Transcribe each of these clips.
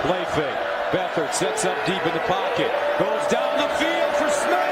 Play fake. Beathard sets up deep in the pocket. Goes down the field for Smith.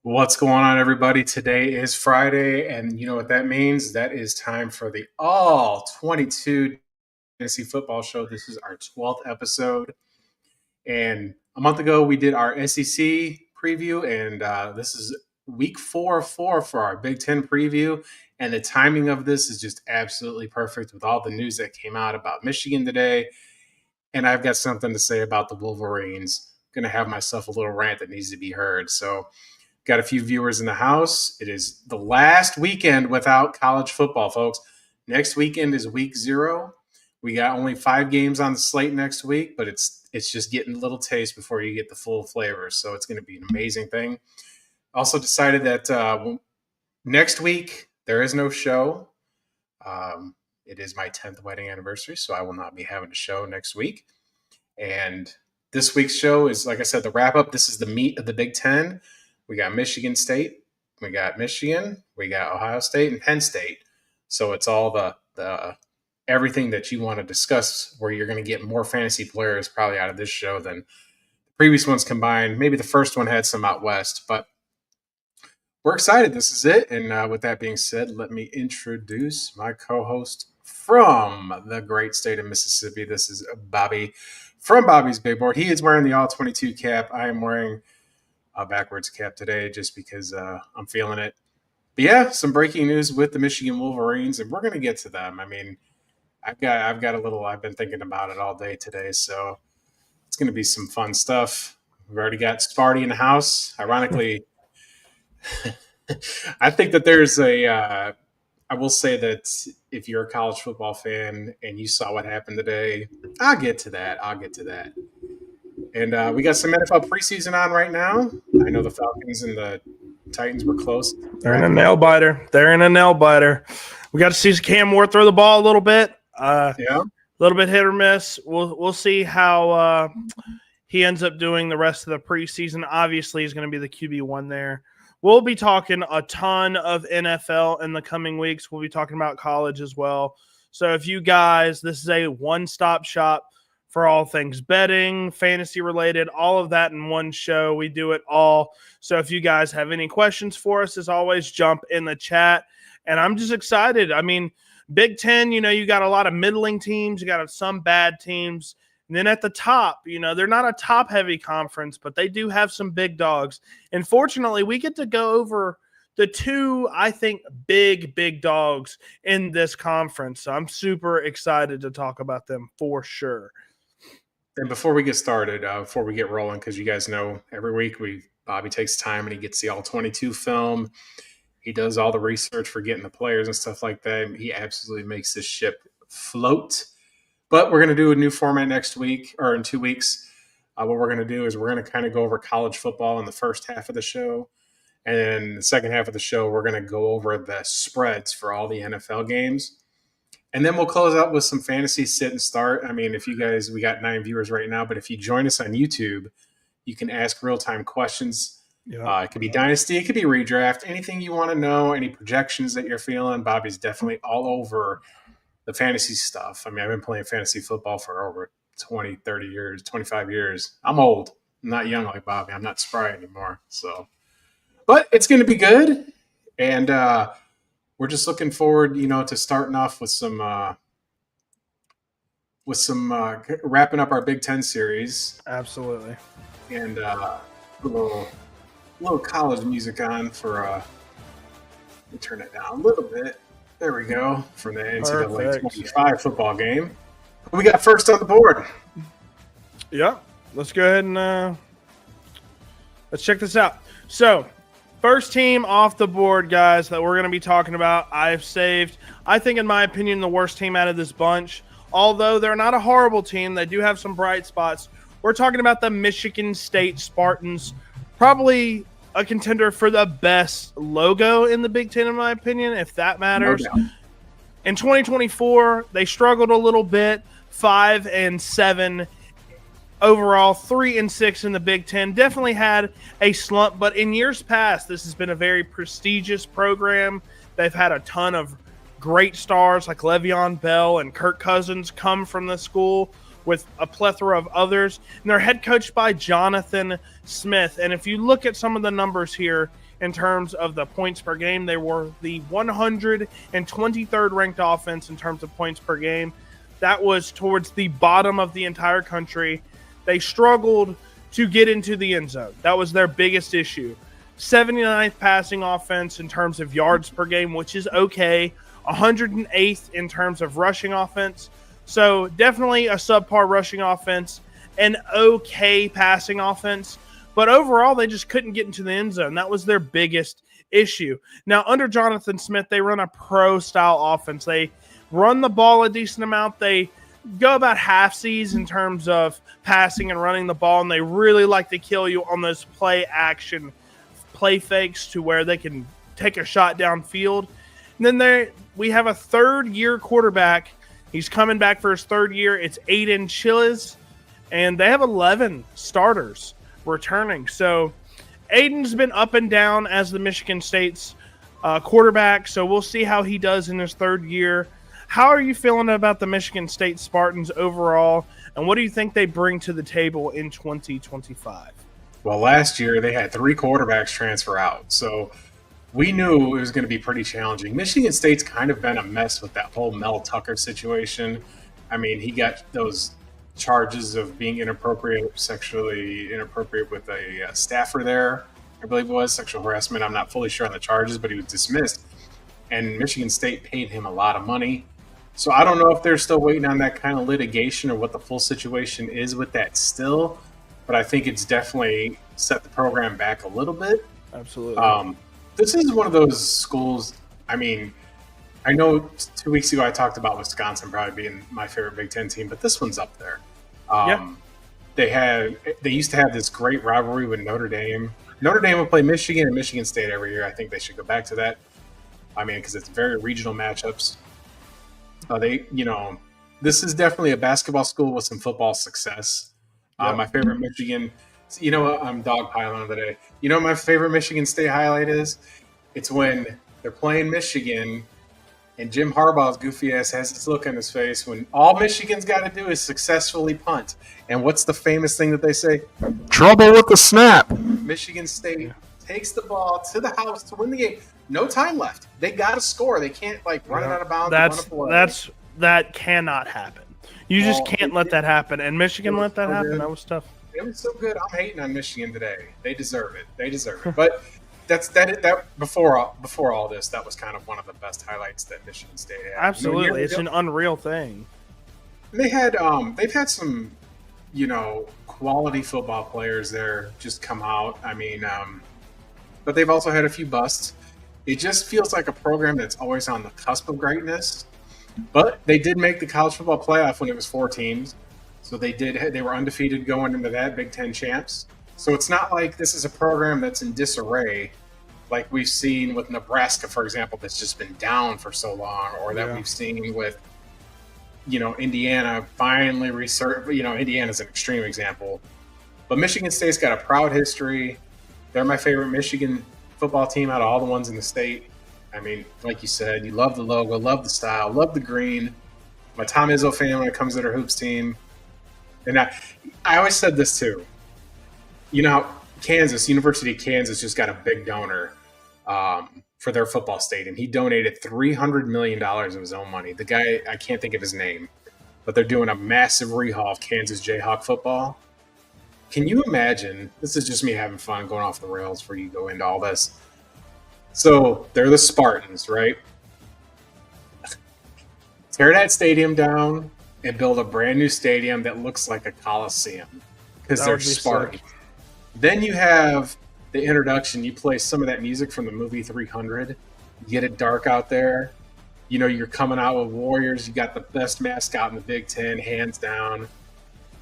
What's going on, everybody? Today is Friday, and you know what that means? That is time for the All-22 Fantasy Football Show. This is our 12th episode, and a month ago we did our SEC preview, and this is week 4 of 4 for our Big Ten preview, and the timing of this is just absolutely perfect with all the news that came out about Michigan today, and I've got something to say about the Wolverines. Going to have myself a little rant that needs to be heard, so got a few viewers in the house. It is the last weekend without college football, folks. Next weekend is week 0. We got only 5 games on the slate next week, but it's just getting a little taste before you get the full flavor. So it's going to be an amazing thing. Also decided that next week there is no show. It is my 10th wedding anniversary, so I will not be having a show next week. And this week's show is, like I said, the wrap-up. This is the meat of the Big Ten. We got Michigan State, we got Michigan, we got Ohio State, and Penn State. So it's all the everything that you want to discuss, where you're going to get more fantasy players probably out of this show than the previous ones combined. Maybe the first one had some out west, but we're excited. This is it. And with that being said, let me introduce my co-host from the great state of Mississippi. This is Bobby from Bobby's Big Board. He is wearing the All-22 cap. I am wearing a backwards cap today just because I'm feeling it. But yeah, some breaking news with the Michigan Wolverines, and we're going to get to them. I mean, I've been thinking about it all day today, so it's going to be some fun stuff. We've already got Sparty in the house. Ironically, I think that there's I will say that if you're a college football fan and you saw what happened today, I'll get to that. And we got some NFL preseason on right now. I know the Falcons and the Titans were close. They're in a nail biter. We got to see Cam Ward throw the ball a little bit. A little bit hit or miss. We'll see how he ends up doing the rest of the preseason. Obviously, he's going to be the QB1 there. We'll be talking a ton of NFL in the coming weeks. We'll be talking about college as well. So if you guys, this is a one-stop shop for all things betting, fantasy related, all of that in one show. We do it all. So if you guys have any questions for us, as always, jump in the chat. And I'm just excited. I mean, Big Ten, you got a lot of middling teams. You got some bad teams. And then at the top, they're not a top-heavy conference, but they do have some big dogs. And fortunately, we get to go over the 2, I think, big dogs in this conference. So I'm super excited to talk about them for sure. And before we get started, before we get rolling, because you guys know every week Bobby takes time and he gets the All-22 film. He does all the research for getting the players and stuff like that. He absolutely makes this ship float. But we're going to do a new format next week or in 2 weeks. What we're going to do is we're going to kind of go over college football in the first half of the show. And then the second half of the show, we're going to go over the spreads for all the NFL games. And then we'll close out with some fantasy sit and start. I mean, if you guys, we got 9 viewers right now, but if you join us on YouTube, you can ask real-time questions. Yeah. It could be Dynasty, it could be redraft, anything you want to know, any projections that you're feeling. Bobby's definitely all over the fantasy stuff. I mean, I've been playing fantasy football for over 20, 30 years, 25 years. I'm old. I'm not young like Bobby. I'm not spry anymore. So, but it's going to be good, and we're just looking forward, to starting off with some wrapping up our Big Ten series. Absolutely. And a little college music on for. Let me turn it down a little bit. There we go, for the NCAA 25 football game. Who we got first on the board? Yeah, let's go ahead and let's check this out. So, first team off the board, guys, that we're going to be talking about, I've saved, I think, in my opinion, the worst team out of this bunch. Although they're not a horrible team, they do have some bright spots. We're talking about the Michigan State Spartans, probably a contender for the best logo in the Big Ten, in my opinion, if that matters. No doubt. In 2024, they struggled a little bit, 5-7 overall, 3-6 in the Big Ten. Definitely had a slump, but in years past, this has been a very prestigious program. They've had a ton of great stars like Le'Veon Bell and Kirk Cousins come from the school, with a plethora of others. And they're head coached by Jonathan Smith. And if you look at some of the numbers here in terms of the points per game, they were the 123rd ranked offense in terms of points per game. That was towards the bottom of the entire country. They struggled to get into the end zone. That was their biggest issue. 79th passing offense in terms of yards per game, which is okay. 108th in terms of rushing offense. So definitely a subpar rushing offense, an okay passing offense. But overall, they just couldn't get into the end zone. That was their biggest issue. Now, under Jonathan Smith, they run a pro-style offense. They run the ball a decent amount. They go about halfsies in terms of passing and running the ball, and they really like to kill you on those play-action play fakes to where they can take a shot downfield. And then we have a third-year quarterback. He's coming back for his third year. It's Aiden Chillis, and they have 11 starters returning. So Aiden's been up and down as the Michigan State's quarterback, so we'll see how he does in his third year. How are you feeling about the Michigan State Spartans overall, and what do you think they bring to the table in 2025? Well, last year they had 3 quarterbacks transfer out, so we knew it was going to be pretty challenging. Michigan State's kind of been a mess with that whole Mel Tucker situation. I mean, he got those charges of being sexually inappropriate with a staffer there, I believe it was, sexual harassment. I'm not fully sure on the charges, but he was dismissed. And Michigan State paid him a lot of money. So I don't know if they're still waiting on that kind of litigation or what the full situation is with that still, but I think it's definitely set the program back a little bit. Absolutely. This is one of those schools, I mean, I know 2 weeks ago I talked about Wisconsin probably being my favorite Big Ten team, but this one's up there. They used to have this great rivalry with Notre Dame. Notre Dame would play Michigan and Michigan State every year. I think they should go back to that. I mean, because it's very regional matchups. This is definitely a basketball school with some football success. My favorite Michigan, I'm dogpiling today. You know what my favorite Michigan State highlight is? It's when they're playing Michigan and Jim Harbaugh's goofy ass has this look on his face when all Michigan's got to do is successfully punt. And what's the famous thing that they say? Trouble with the snap. Michigan State takes the ball to the house to win the game. No time left. They got to score. They can't run it out of bounds. That cannot happen. You just can't let that happen. And Michigan let that happen. Good. That was tough. It was so good. I'm hating on Michigan today. They deserve it. But that before all this, that was kind of one of the best highlights that Michigan State had. Absolutely, it's an unreal thing. They've had some, quality football players there just come out. I mean, but they've also had a few busts. It just feels like a program that's always on the cusp of greatness. But they did make the college football playoff when it was 4 teams. So they were undefeated going into that, Big Ten champs. So it's not like this is a program that's in disarray like we've seen with Nebraska, for example, that's just been down for so long, or that we've seen with, Indiana finally Indiana's an extreme example. But Michigan State's got a proud history. They're my favorite Michigan football team out of all the ones in the state. I mean, like you said, you love the logo, love the style, love the green. My Tom Izzo fan when it comes to their hoops team. And I always said this too. University of Kansas just got a big donor for their football stadium. He donated $300 million of his own money. The guy, I can't think of his name, but they're doing a massive rehaul of Kansas Jayhawk football. Can you imagine? This is just me having fun, going off the rails before you go into all this. So they're the Spartans, right? Tear that stadium down and build a brand new stadium that looks like a coliseum because they're Spartans. Sick. Then you have the introduction. You play some of that music from the movie 300. You get it dark out there. You're coming out with Warriors. You got the best mascot in the Big Ten, hands down.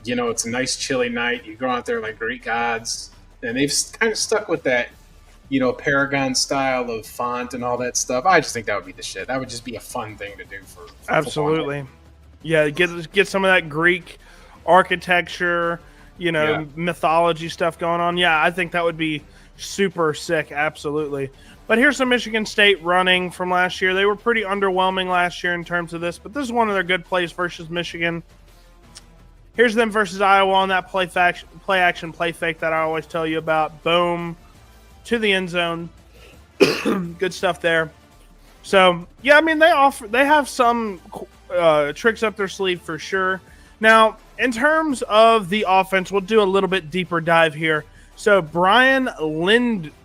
It's a nice chilly night. You go out there like Greek gods. And they've kind of stuck with that, Paragon style of font and all that stuff. I just think that would be the shit. That would just be a fun thing to do for absolutely. Yeah, get some of that Greek architecture, mythology stuff going on. Yeah, I think that would be super sick, absolutely. But here's some Michigan State running from last year. They were pretty underwhelming last year in terms of this, but this is one of their good plays versus Michigan. Here's them versus Iowa on that play action, play fake that I always tell you about. Boom, to the end zone. Good stuff there. So, yeah, I mean, they have some tricks up their sleeve for sure. Now, in terms of the offense, we'll do a little bit deeper dive here. So, Brian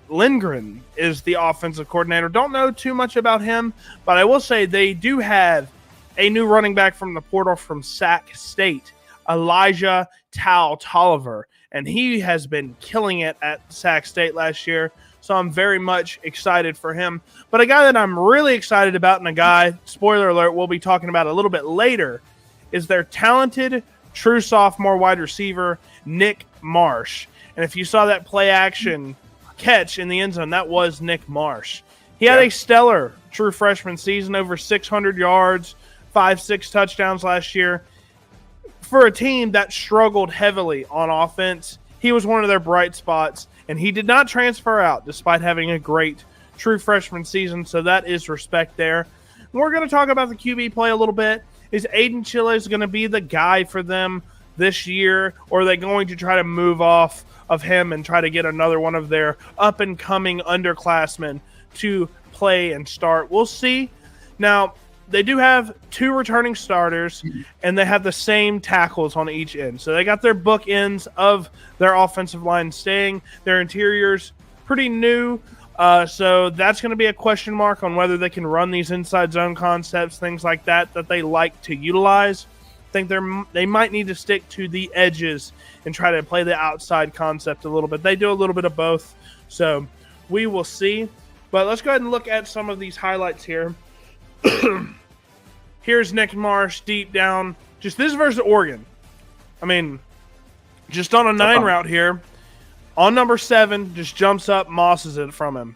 Lindgren is the offensive coordinator. Don't know too much about him, but I will say they do have a new running back from the portal from Sac State, Elijah Tolliver, and he has been killing it at Sac State last year, so I'm very much excited for him. But a guy that I'm really excited about, and a guy, spoiler alert, we'll be talking about a little bit later, is their talented true sophomore wide receiver, Nick Marsh. And if you saw that play action catch in the end zone, that was Nick Marsh. He had a stellar true freshman season, over 600 yards, 5-6 touchdowns last year. For a team that struggled heavily on offense, he was one of their bright spots, and he did not transfer out despite having a great true freshman season, so that is respect there. And we're going to talk about the QB play a little bit. Is Aiden Chiles going to be the guy for them this year, or are they going to try to move off of him and try to get another one of their up-and-coming underclassmen to play and start? We'll see. Now, they do have 2 returning starters, and they have the same tackles on each end. So they got their bookends of their offensive line staying. Their interiors pretty new, so that's going to be a question mark on whether they can run these inside zone concepts, things like that they like to utilize. I think they might need to stick to the edges and try to play the outside concept a little bit. They do a little bit of both, so we will see. But let's go ahead and look at some of these highlights here. Here's Nick Marsh deep down. Just this versus Oregon. I mean, just on a 9 route here. On number 7, just jumps up, mosses it from him.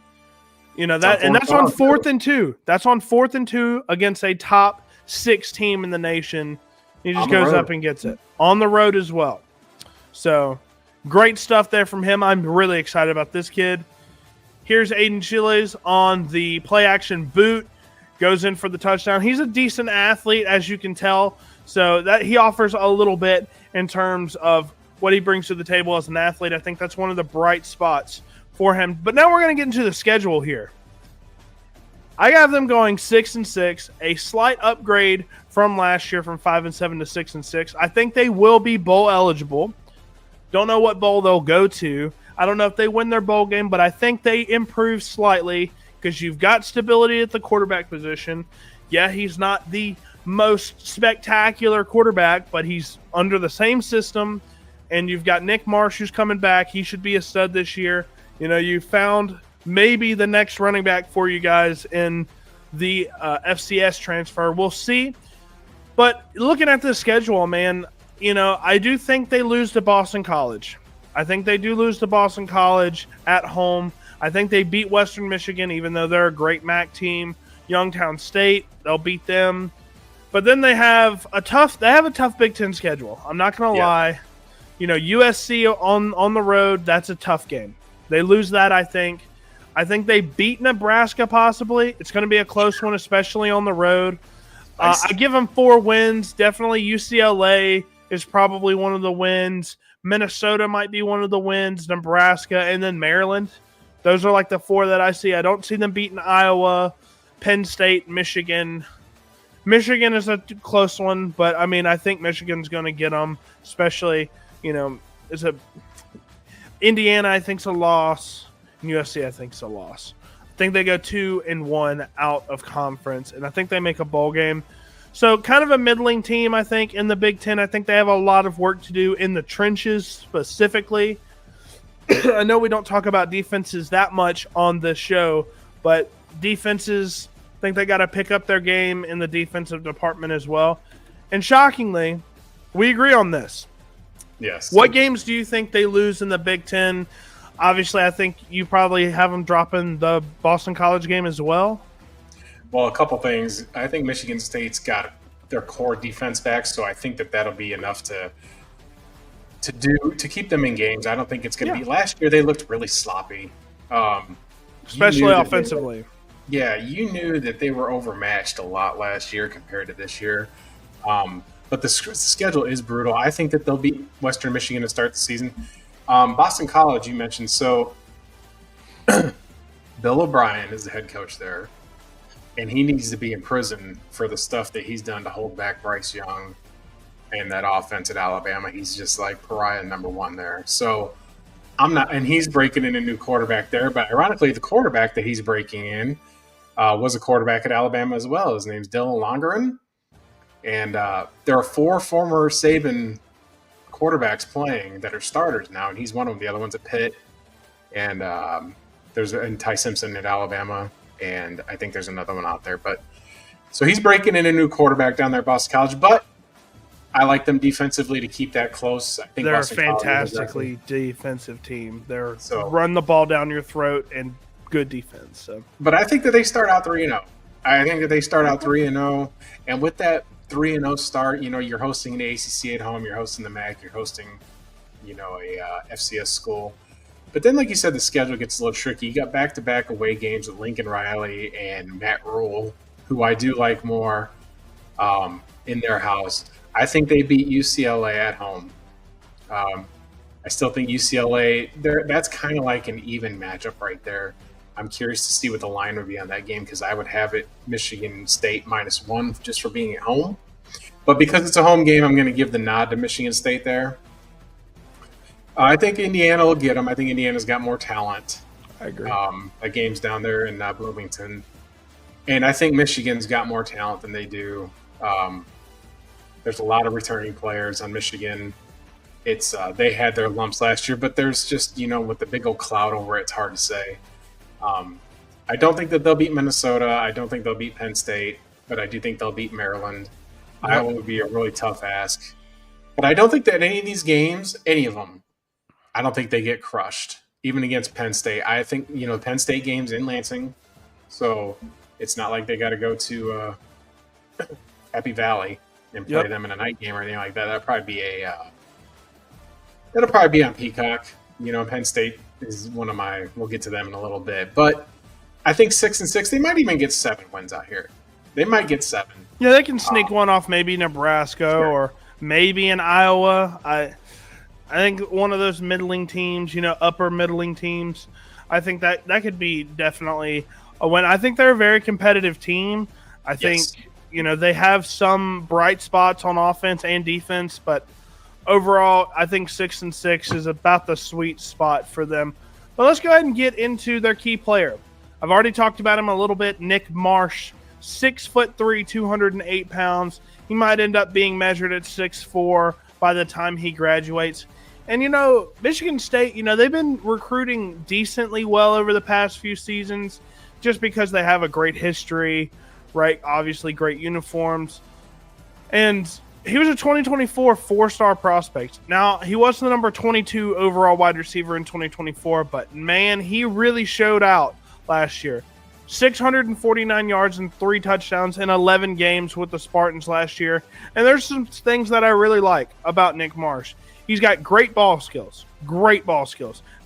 That's on 4th and 2. That's on 4th and 2 against a top 6 team in the nation. He just goes up and gets it. On the road as well. So, great stuff there from him. I'm really excited about this kid. Here's Aiden Chiles on the play action boot. Goes in for the touchdown. He's a decent athlete, as you can tell. So that he offers a little bit in terms of what he brings to the table as an athlete. I think that's one of the bright spots for him. But now we're going to get into the schedule here. I have them going 6-6, a slight upgrade from last year from 5-7 to 6-6. I think they will be bowl eligible. Don't know what bowl they'll go to. I don't know if they win their bowl game, but I think they improve slightly because you've got stability at the quarterback position. Yeah, he's not the most spectacular quarterback, but he's under the same system. And you've got Nick Marsh who's coming back. He should be a stud this year. You found maybe the next running back for you guys in the FCS transfer. We'll see. But looking at the schedule, man, I do think they lose to Boston College. I think they do lose to Boston College at home. I think they beat Western Michigan, even though they're a great MAC team. Youngstown State, they'll beat them. But then they have a tough Big Ten schedule. I'm not going to lie. USC on the road, that's a tough game. They lose that, I think. I think they beat Nebraska possibly. It's going to be a close one, especially on the road. I give them 4 wins. Definitely UCLA is probably one of the wins. Minnesota might be one of the wins, Nebraska, and then Maryland. Those are like the four that I see. I don't see them beating Iowa, Penn State, Michigan. Michigan is a close one, but I mean, I think Michigan's going to get them, especially, Indiana, I think, is a loss, and USC, I think, is a loss. I think they go 2-1 out of conference, and I think they make a bowl game. So kind of a middling team, I think, in the Big Ten. I think they have a lot of work to do in the trenches specifically. I know we don't talk about defenses that much on this show, but defenses, I think they got to pick up their game in the defensive department as well. And shockingly, we agree on this. Yes. What games do you think they lose in the Big Ten? Obviously, I think you probably have them dropping the Boston College game as well. Well, a couple things. I think Michigan State's got their core defense back, so I think that'll be enough to keep them in games. I don't think it's going to be. Last year they looked really sloppy, especially offensively. You knew that they were overmatched a lot last year compared to this year. But the schedule is brutal. I think that they'll beat Western Michigan to start the season. Boston College, you mentioned. So Bill O'Brien is the head coach there, and he needs to be in prison for the stuff that he's done to hold back Bryce Young and that offense at Alabama. He's just like pariah number one there. So and he's breaking in a new quarterback there. But ironically, the quarterback that he's breaking in was a quarterback at Alabama as well. His name's Dylan Longerin. And there are 4 former Saban quarterbacks playing that are starters now, and he's one of them. The other one's at Pitt, and there's Ty Simpson at Alabama, and I think there's another one out there. But so he's breaking in a new quarterback down there at Boston College, but I like them defensively to keep that close. I think they're Boston a fantastically defensive team. They're so run the ball down your throat and good defense. So, but I think that they start out 3-0. I think that they start out 3-0, and with that 3-0 start, you're hosting the ACC at home, you're hosting the MAC, you're hosting, a FCS school. But then, like you said, the schedule gets a little tricky. You got back-to-back away games with Lincoln Riley and Matt Rule, who I do like more in their house. I think they beat UCLA at home. I still think UCLA, that's kind of like an even matchup right there. I'm curious to see what the line would be on that game because I would have it Michigan State -1 just for being at home. But because it's a home game, I'm going to give the nod to Michigan State there. I think Indiana will get them. I think Indiana's got more talent. I agree. At games down there in Bloomington. And I think Michigan's got more talent than they do. There's a lot of returning players on Michigan. It's they had their lumps last year, but there's just, with the big old cloud over it, it's hard to say. I don't think that they'll beat Minnesota. I don't think they'll beat Penn State, but I do think they'll beat Maryland. Yep. Iowa would be a really tough ask. But I don't think that any of these games, any of them, I don't think they get crushed, even against Penn State. I think, Penn State game's in Lansing, so it's not like they got to go to Happy Valley and play them in a night game or anything like that. That'll probably be on Peacock. Penn State is one of we'll get to them in a little bit. But I think 6-6, they might even get 7 wins out here. They might get 7. Yeah, they can sneak one off maybe Nebraska or maybe in Iowa. I think one of those middling teams, upper middling teams, I think that could be definitely a win. I think they're a very competitive team. I think, they have some bright spots on offense and defense, but overall, I think 6-6 is about the sweet spot for them. But let's go ahead and get into their key player. I've already talked about him a little bit. Nick Marsh, 6'3", 208 pounds. He might end up being measured at 6'4" by the time he graduates. And, Michigan State, they've been recruiting decently well over the past few seasons just because they have a great history, right? Obviously, great uniforms. And he was a 2024 4-star prospect. Now, he was the number 22 overall wide receiver in 2024, but, man, he really showed out last year. 649 yards and 3 touchdowns in 11 games with the Spartans last year. And there's some things that I really like about Nick Marsh. He's got great ball skills.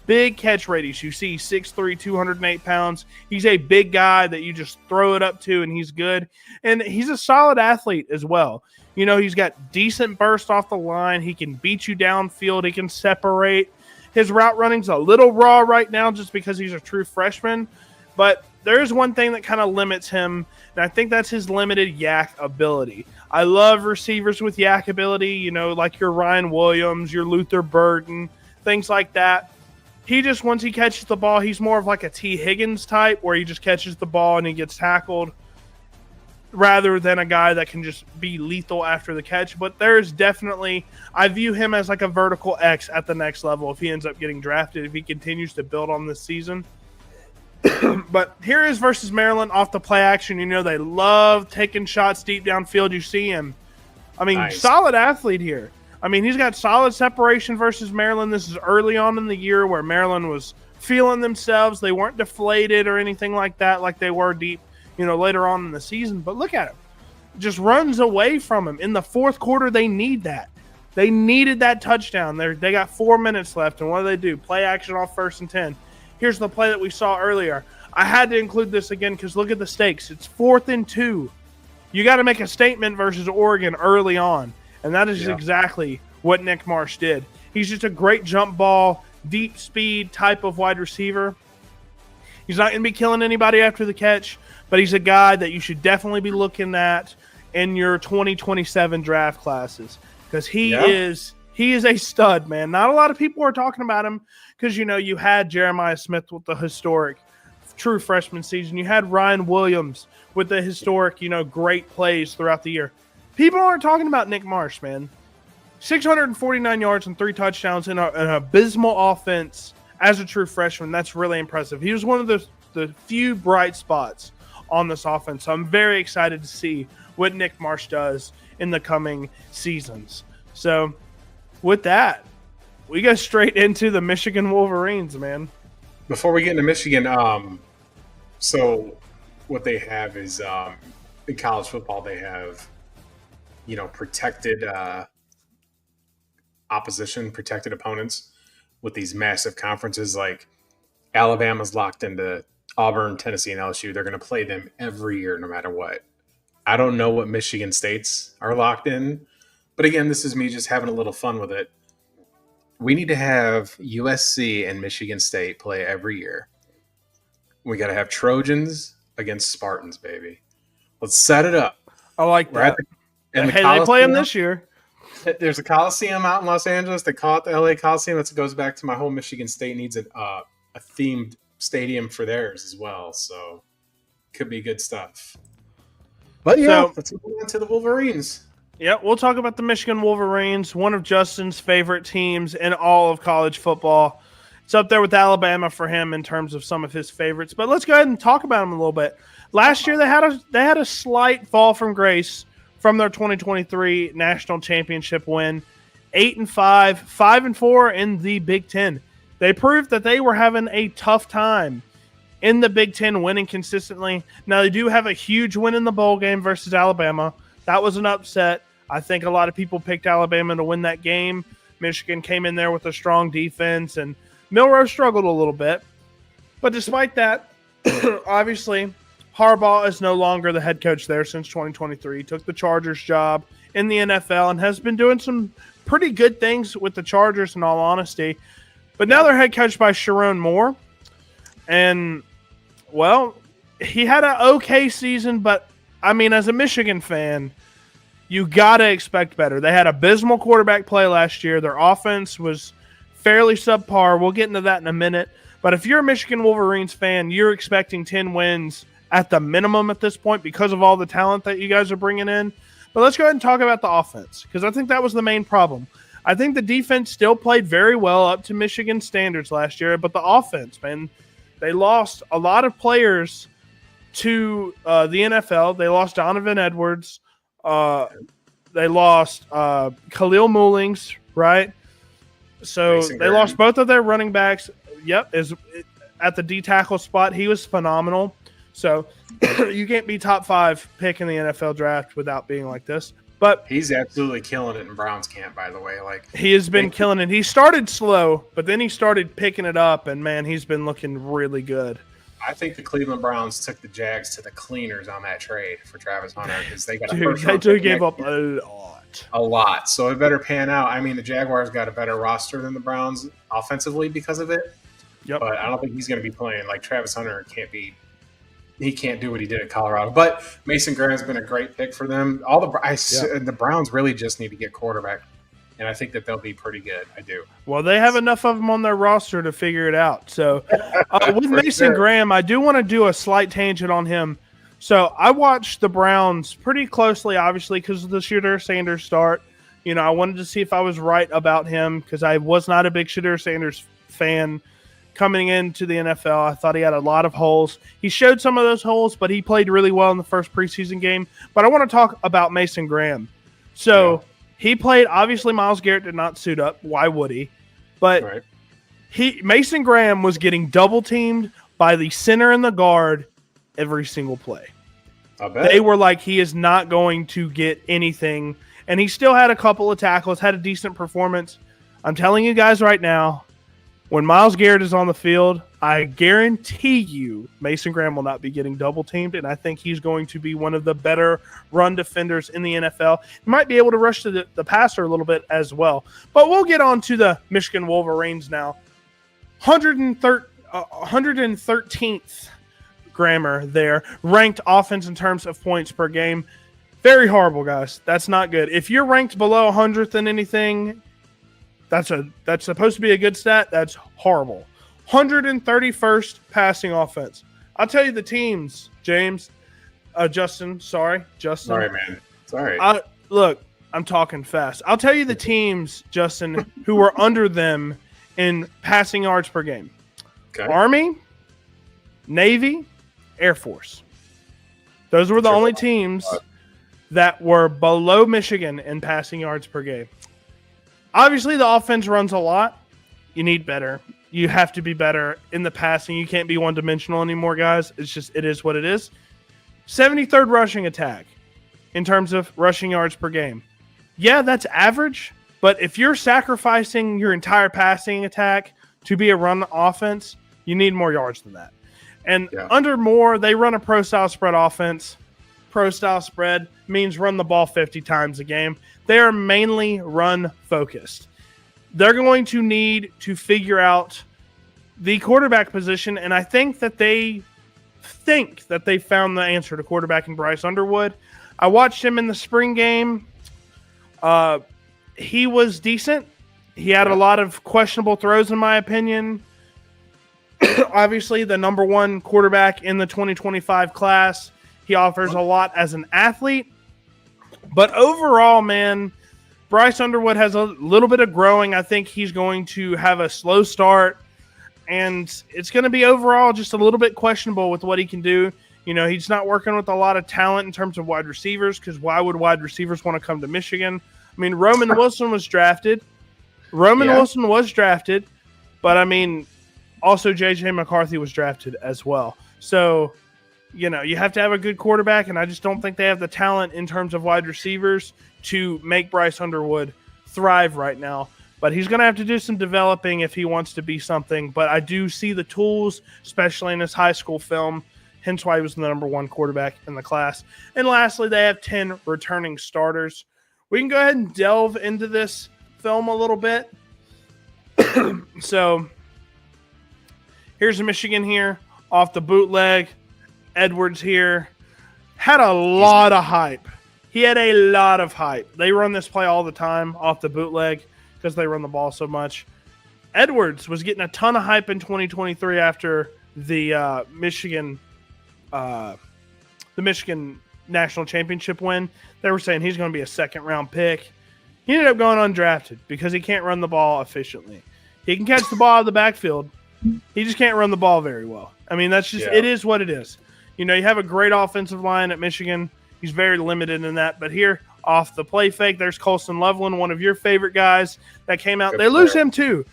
Big catch radius. You see 6'3", 208 pounds. He's a big guy that you just throw it up to, and he's good. And he's a solid athlete as well. He's got decent burst off the line. He can beat you downfield. He can separate. His route running's a little raw right now just because he's a true freshman. But there is one thing that kind of limits him, and I think that's his limited yak ability. I love receivers with yak ability, like your Ryan Williams, your Luther Burden, things like that. He just, once he catches the ball, he's more of like a T. Higgins type where he just catches the ball and he gets tackled rather than a guy that can just be lethal after the catch. But there's definitely, I view him as like a vertical X at the next level if he ends up getting drafted, if he continues to build on this season. But here is versus Maryland off the play action. They love taking shots deep downfield. You see him. Nice. Solid athlete here. He's got solid separation versus Maryland. This is early on in the year where Maryland was feeling themselves. They weren't deflated or anything like that like they were deep, later on in the season. But look at him. Just runs away from him. In the fourth quarter, they need that. They needed that touchdown. They got 4 minutes left, and what do? Play action off 1st and 10. Here's the play that we saw earlier. I had to include this again because look at the stakes. It's 4th and 2. You got to make a statement versus Oregon early on, and that is exactly what Nick Marsh did. He's just a great jump ball, deep speed type of wide receiver. He's not going to be killing anybody after the catch, but he's a guy that you should definitely be looking at in your 2027 draft classes because he is a stud, man. Not a lot of people are talking about him because, you had Jeremiah Smith with the historic true freshman season. You had Ryan Williams with the historic, great plays throughout the year. People aren't talking about Nick Marsh, man. 649 yards and 3 touchdowns in an abysmal offense as a true freshman. That's really impressive. He was one of the few bright spots on this offense. So I'm very excited to see what Nick Marsh does in the coming seasons. So with that, we go straight into the Michigan Wolverines, man. Before we get into Michigan, so what they have is in college football, they have, protected opposition, protected opponents with these massive conferences. Like Alabama's locked into Auburn, Tennessee, and LSU. They're going to play them every year no matter what. I don't know what Michigan States are locked in, but again, this is me just having a little fun with it. We need to have USC and Michigan State play every year. We got to have Trojans against Spartans, baby. Let's set it up. I like that. Hey, they play them this year. There's a Coliseum out in Los Angeles. They call it the LA Coliseum. That goes back to my whole Michigan State needs a themed stadium for theirs as well. So could be good stuff. But let's move on to the Wolverines. Yeah, we'll talk about the Michigan Wolverines, one of Justin's favorite teams in all of college football. It's up there with Alabama for him in terms of some of his favorites. But let's go ahead and talk about them a little bit. Last year, they had a slight fall from grace from their 2023 national championship win. 8-5, 5-4 in the Big Ten. They proved that they were having a tough time in the Big Ten, winning consistently. Now, they do have a huge win in the bowl game versus Alabama. That was an upset. I think a lot of people picked Alabama to win that game. Michigan came in there with a strong defense, and Milroe struggled a little bit. But despite that, obviously, Harbaugh is no longer the head coach there since 2023. He took the Chargers job in the NFL and has been doing some pretty good things with the Chargers, in all honesty. But now they're head coached by Sharon Moore. And, well, he had an okay season, but, as a Michigan fan, you got to expect better. They had abysmal quarterback play last year. Their offense was fairly subpar. We'll get into that in a minute. But if you're a Michigan Wolverines fan, you're expecting 10 wins at the minimum at this point because of all the talent that you guys are bringing in. But let's go ahead and talk about the offense, because I think that was the main problem. I think the defense still played very well up to Michigan standards last year, but the offense, man, they lost a lot of players to the NFL. They lost Donovan Edwards. They lost Khalil Mullings, right? So they lost both of their running backs. Yep, at the D tackle spot, he was phenomenal. So you can't be top 5 pick in the NFL draft without being like this. But he's absolutely killing it in Browns camp, by the way. He has been killing it. He started slow, but then he started picking it up, and man, he's been looking really good. I think the Cleveland Browns took the Jags to the cleaners on that trade for Travis Hunter because they got they gave up a lot. A lot. So it better pan out. I mean, the Jaguars got a better roster than the Browns offensively because of it. Yep. But I don't think he's going to be playing. Like Travis Hunter he can't do what he did at Colorado. But Mason Graham's been a great pick for them. The Browns really just need to get quarterback. And I think that they'll be pretty good. I do. Well, they have enough of them on their roster to figure it out. So with Mason Graham, I do want to do a slight tangent on him. So I watched the Browns pretty closely, obviously, because of the Shedeur Sanders start. I wanted to see if I was right about him because I was not a big Shedeur Sanders fan coming into the NFL. I thought he had a lot of holes. He showed some of those holes, but he played really well in the first preseason game. But I want to talk about Mason Graham. So he played, obviously Myles Garrett did not suit up. Why would he? But Mason Graham was getting double teamed by the center and the guard every single play. I bet. They were like, he is not going to get anything. And he still had a couple of tackles, had a decent performance. I'm telling you guys right now, when Myles Garrett is on the field, I guarantee you Mason Graham will not be getting double teamed, and I think he's going to be one of the better run defenders in the NFL. He might be able to rush to the passer a little bit as well. But we'll get on to the Michigan Wolverines now. 113th grammar there, ranked offense in terms of points per game. Very horrible, guys. That's not good. If you're ranked below 100th in anything, that's supposed to be a good stat. That's horrible. 131st passing offense. I'll tell you the teams, James. Justin. Sorry, man. Sorry. Look, I'm talking fast. I'll tell you the teams, Justin, who were under them in passing yards per game. Okay. Army, Navy, Air Force. Those were the only teams that were below Michigan in passing yards per game. Obviously, the offense runs a lot. You need better. You have to be better in the passing. You can't be one-dimensional anymore, guys. It is what it is. 73rd rushing attack in terms of rushing yards per game. Yeah, that's average, but if you're sacrificing your entire passing attack to be a run offense, you need more yards than that. And under Moore, they run a pro-style spread offense. Pro-style spread means run the ball 50 times a game. They are mainly run-focused. They're going to need to figure out the quarterback position, and I think that they found the answer to quarterbacking Bryce Underwood. I watched him in the spring game. He was decent. He had a lot of questionable throws, in my opinion. Obviously, the number one quarterback in the 2025 class. He offers a lot as an athlete. But overall, man, Bryce Underwood has a little bit of growing. I think he's going to have a slow start, and it's going to be overall just a little bit questionable with what he can do. He's not working with a lot of talent in terms of wide receivers, because why would wide receivers want to come to Michigan? I mean, Roman Wilson was drafted. But, I mean, also J.J. McCarthy was drafted as well. So, you have to have a good quarterback, and I just don't think they have the talent in terms of wide receivers to make Bryce Underwood thrive right now. But he's going to have to do some developing if he wants to be something. But I do see the tools, especially in his high school film, hence why he was the number one quarterback in the class. And lastly, they have 10 returning starters. We can go ahead and delve into this film a little bit. So here's Michigan here off the bootleg. Edwards here had a lot of hype. He had a lot of hype. They run this play all the time off the bootleg because they run the ball so much. Edwards was getting a ton of hype in 2023 after the Michigan national championship win. They were saying he's going to be a second-round pick. He ended up going undrafted because he can't run the ball efficiently. He can catch the ball out of the backfield. He just can't run the ball very well. I mean, that's just it is what it is. You have a great offensive line at Michigan. He's very limited in that. But here, off the play fake, there's Colston Loveland, one of your favorite guys that came out. They lose him too.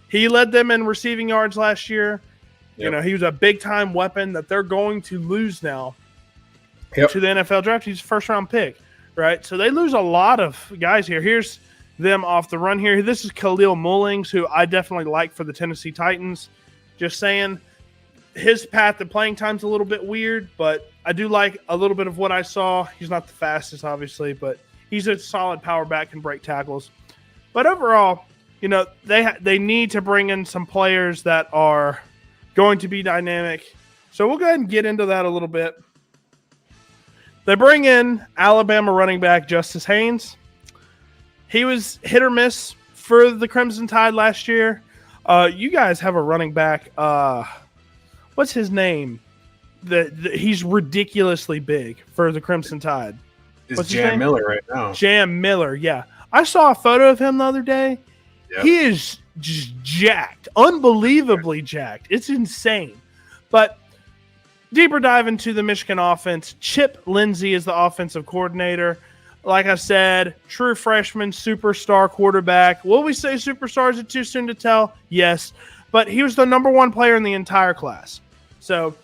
He led them in receiving yards last year. Yep. He was a big-time weapon that they're going to lose now to the NFL draft. He's a first-round pick, right? So they lose a lot of guys here. Here's them off the run here. This is Khalil Mullings, who I definitely like for the Tennessee Titans. Just saying, his path to playing time's a little bit weird, but I do like a little bit of what I saw. He's not the fastest, obviously, but he's a solid power back, can break tackles. But overall, they need to bring in some players that are going to be dynamic. So we'll go ahead and get into that a little bit. They bring in Alabama running back Justice Haynes. He was hit or miss for the Crimson Tide last year. You guys have a running back. What's his name? He's ridiculously big for the Crimson Tide. It's Jam Miller right now. Jam Miller, yeah. I saw a photo of him the other day. Yep. He is just jacked, unbelievably jacked. It's insane. But deeper dive into the Michigan offense. Chip Lindsey is the offensive coordinator. Like I said, true freshman, superstar quarterback. Will we say superstar? Is it too soon to tell? Yes. But he was the number one player in the entire class. So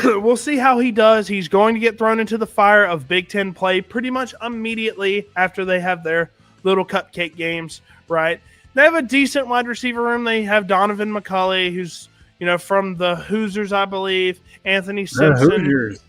we'll see how he does. He's going to get thrown into the fire of Big Ten play pretty much immediately after they have their little cupcake games, right? They have a decent wide receiver room. They have Donovan McCulley, who's, from the Hoosiers, I believe. Anthony Simpson. The Hoosiers.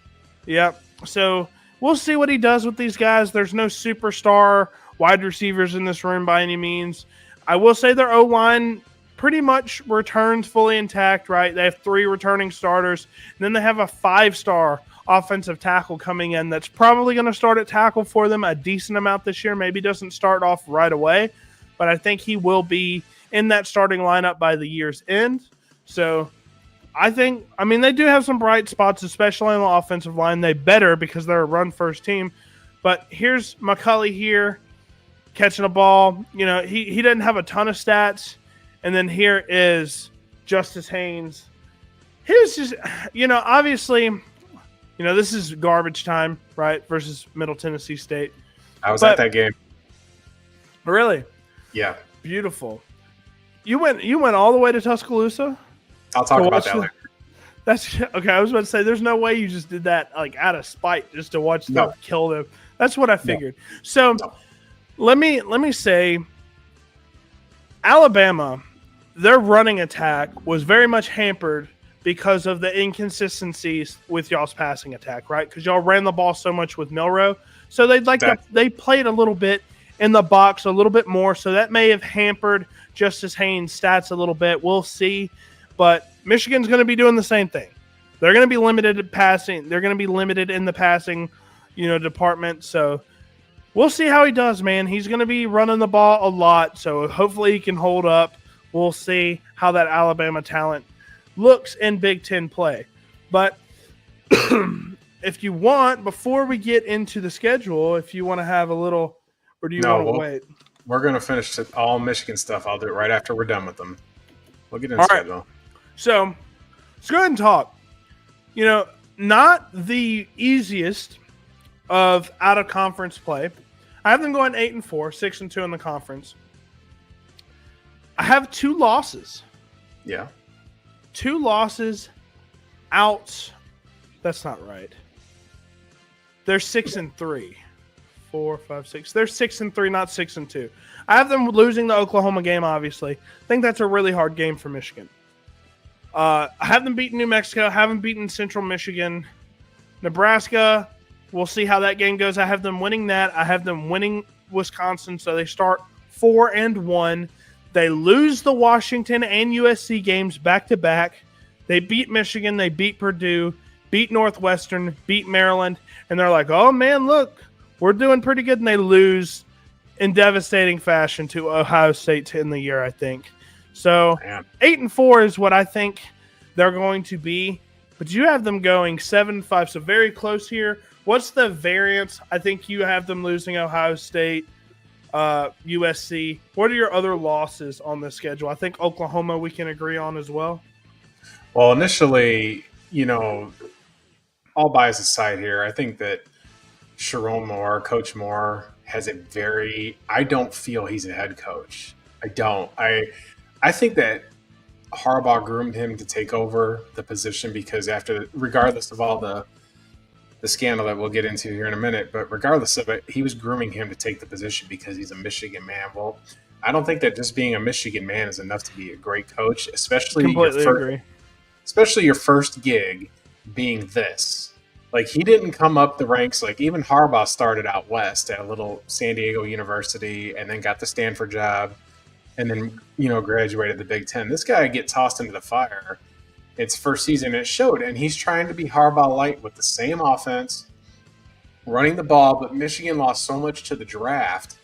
Yep. So we'll see what he does with these guys. There's no superstar wide receivers in this room by any means. I will say their O-line pretty much returns fully intact, right? They have 3 returning starters. And then they have a 5-star offensive tackle coming in that's probably going to start at tackle for them a decent amount this year. Maybe doesn't start off right away, but I think he will be in that starting lineup by the year's end. So they do have some bright spots, especially on the offensive line. They better because they're a run-first team. But here's McCulley here catching a ball. He doesn't have a ton of stats. And then here is Justice Haynes. He was just, obviously, this is garbage time, right, versus Middle Tennessee State. I was at that game. Really? Yeah. Beautiful. You went all the way to Tuscaloosa? I'll talk about that later. That's okay. I was about to say, there's no way you just did that out of spite just to watch them kill them. That's what I figured. No. So let me say, Alabama, their running attack was very much hampered because of the inconsistencies with y'all's passing attack, right? Because y'all ran the ball so much with Milroe, so they played a little bit in the box a little bit more, so that may have hampered Justice Haynes' stats a little bit. We'll see. But Michigan's going to be doing the same thing. They're going to be limited at passing. They're going to be limited in the passing, department. So we'll see how he does, man. He's going to be running the ball a lot. So hopefully he can hold up. We'll see how that Alabama talent looks in Big Ten play. But if you want, before we get into the schedule, if you want to have a little, or do you want to wait? We're going to finish all Michigan stuff. I'll do it right after we're done with them. We'll get into the schedule. Right. So let's go ahead and talk. Not the easiest of out-of-conference play. I have them going 8-4, 6-2 in the conference. I have 2 losses. Yeah. 2 losses out. That's not right. They're 6-3. 4, 5, 6. They're 6-3, not 6-2. I have them losing the Oklahoma game, obviously. I think that's a really hard game for Michigan. I have them beating New Mexico. I have them beating Central Michigan. Nebraska, we'll see how that game goes. I have them winning that. I have them winning Wisconsin, so they start 4-1. They lose the Washington and USC games back-to-back. They beat Michigan. They beat Purdue, beat Northwestern, beat Maryland. And they're like, oh, man, look, we're doing pretty good. And they lose in devastating fashion to Ohio State to end the year, I think. So 8-4 is what I think they're going to be. But you have them going 7-5, so very close here. What's the variance? I think you have them losing Ohio State, USC. What are your other losses on the schedule? I think Oklahoma we can agree on as well. Well, initially, all bias aside here, I think that Sharon Moore, Coach Moore, has I don't feel he's a head coach. I don't. I think that Harbaugh groomed him to take over the position because regardless of all the scandal that we'll get into here in a minute, but regardless of it, he was grooming him to take the position because he's a Michigan man. Well, I don't think that just being a Michigan man is enough to be a great coach, especially completely agree. especially your first gig being this. Like, he didn't come up the ranks. Like, even Harbaugh started out west at a little San Diego university and then got the Stanford job and then, graduated the Big Ten. This guy get tossed into the fire. It's first season, and it showed. And he's trying to be Harbaugh light with the same offense, running the ball, but Michigan lost so much to the draft.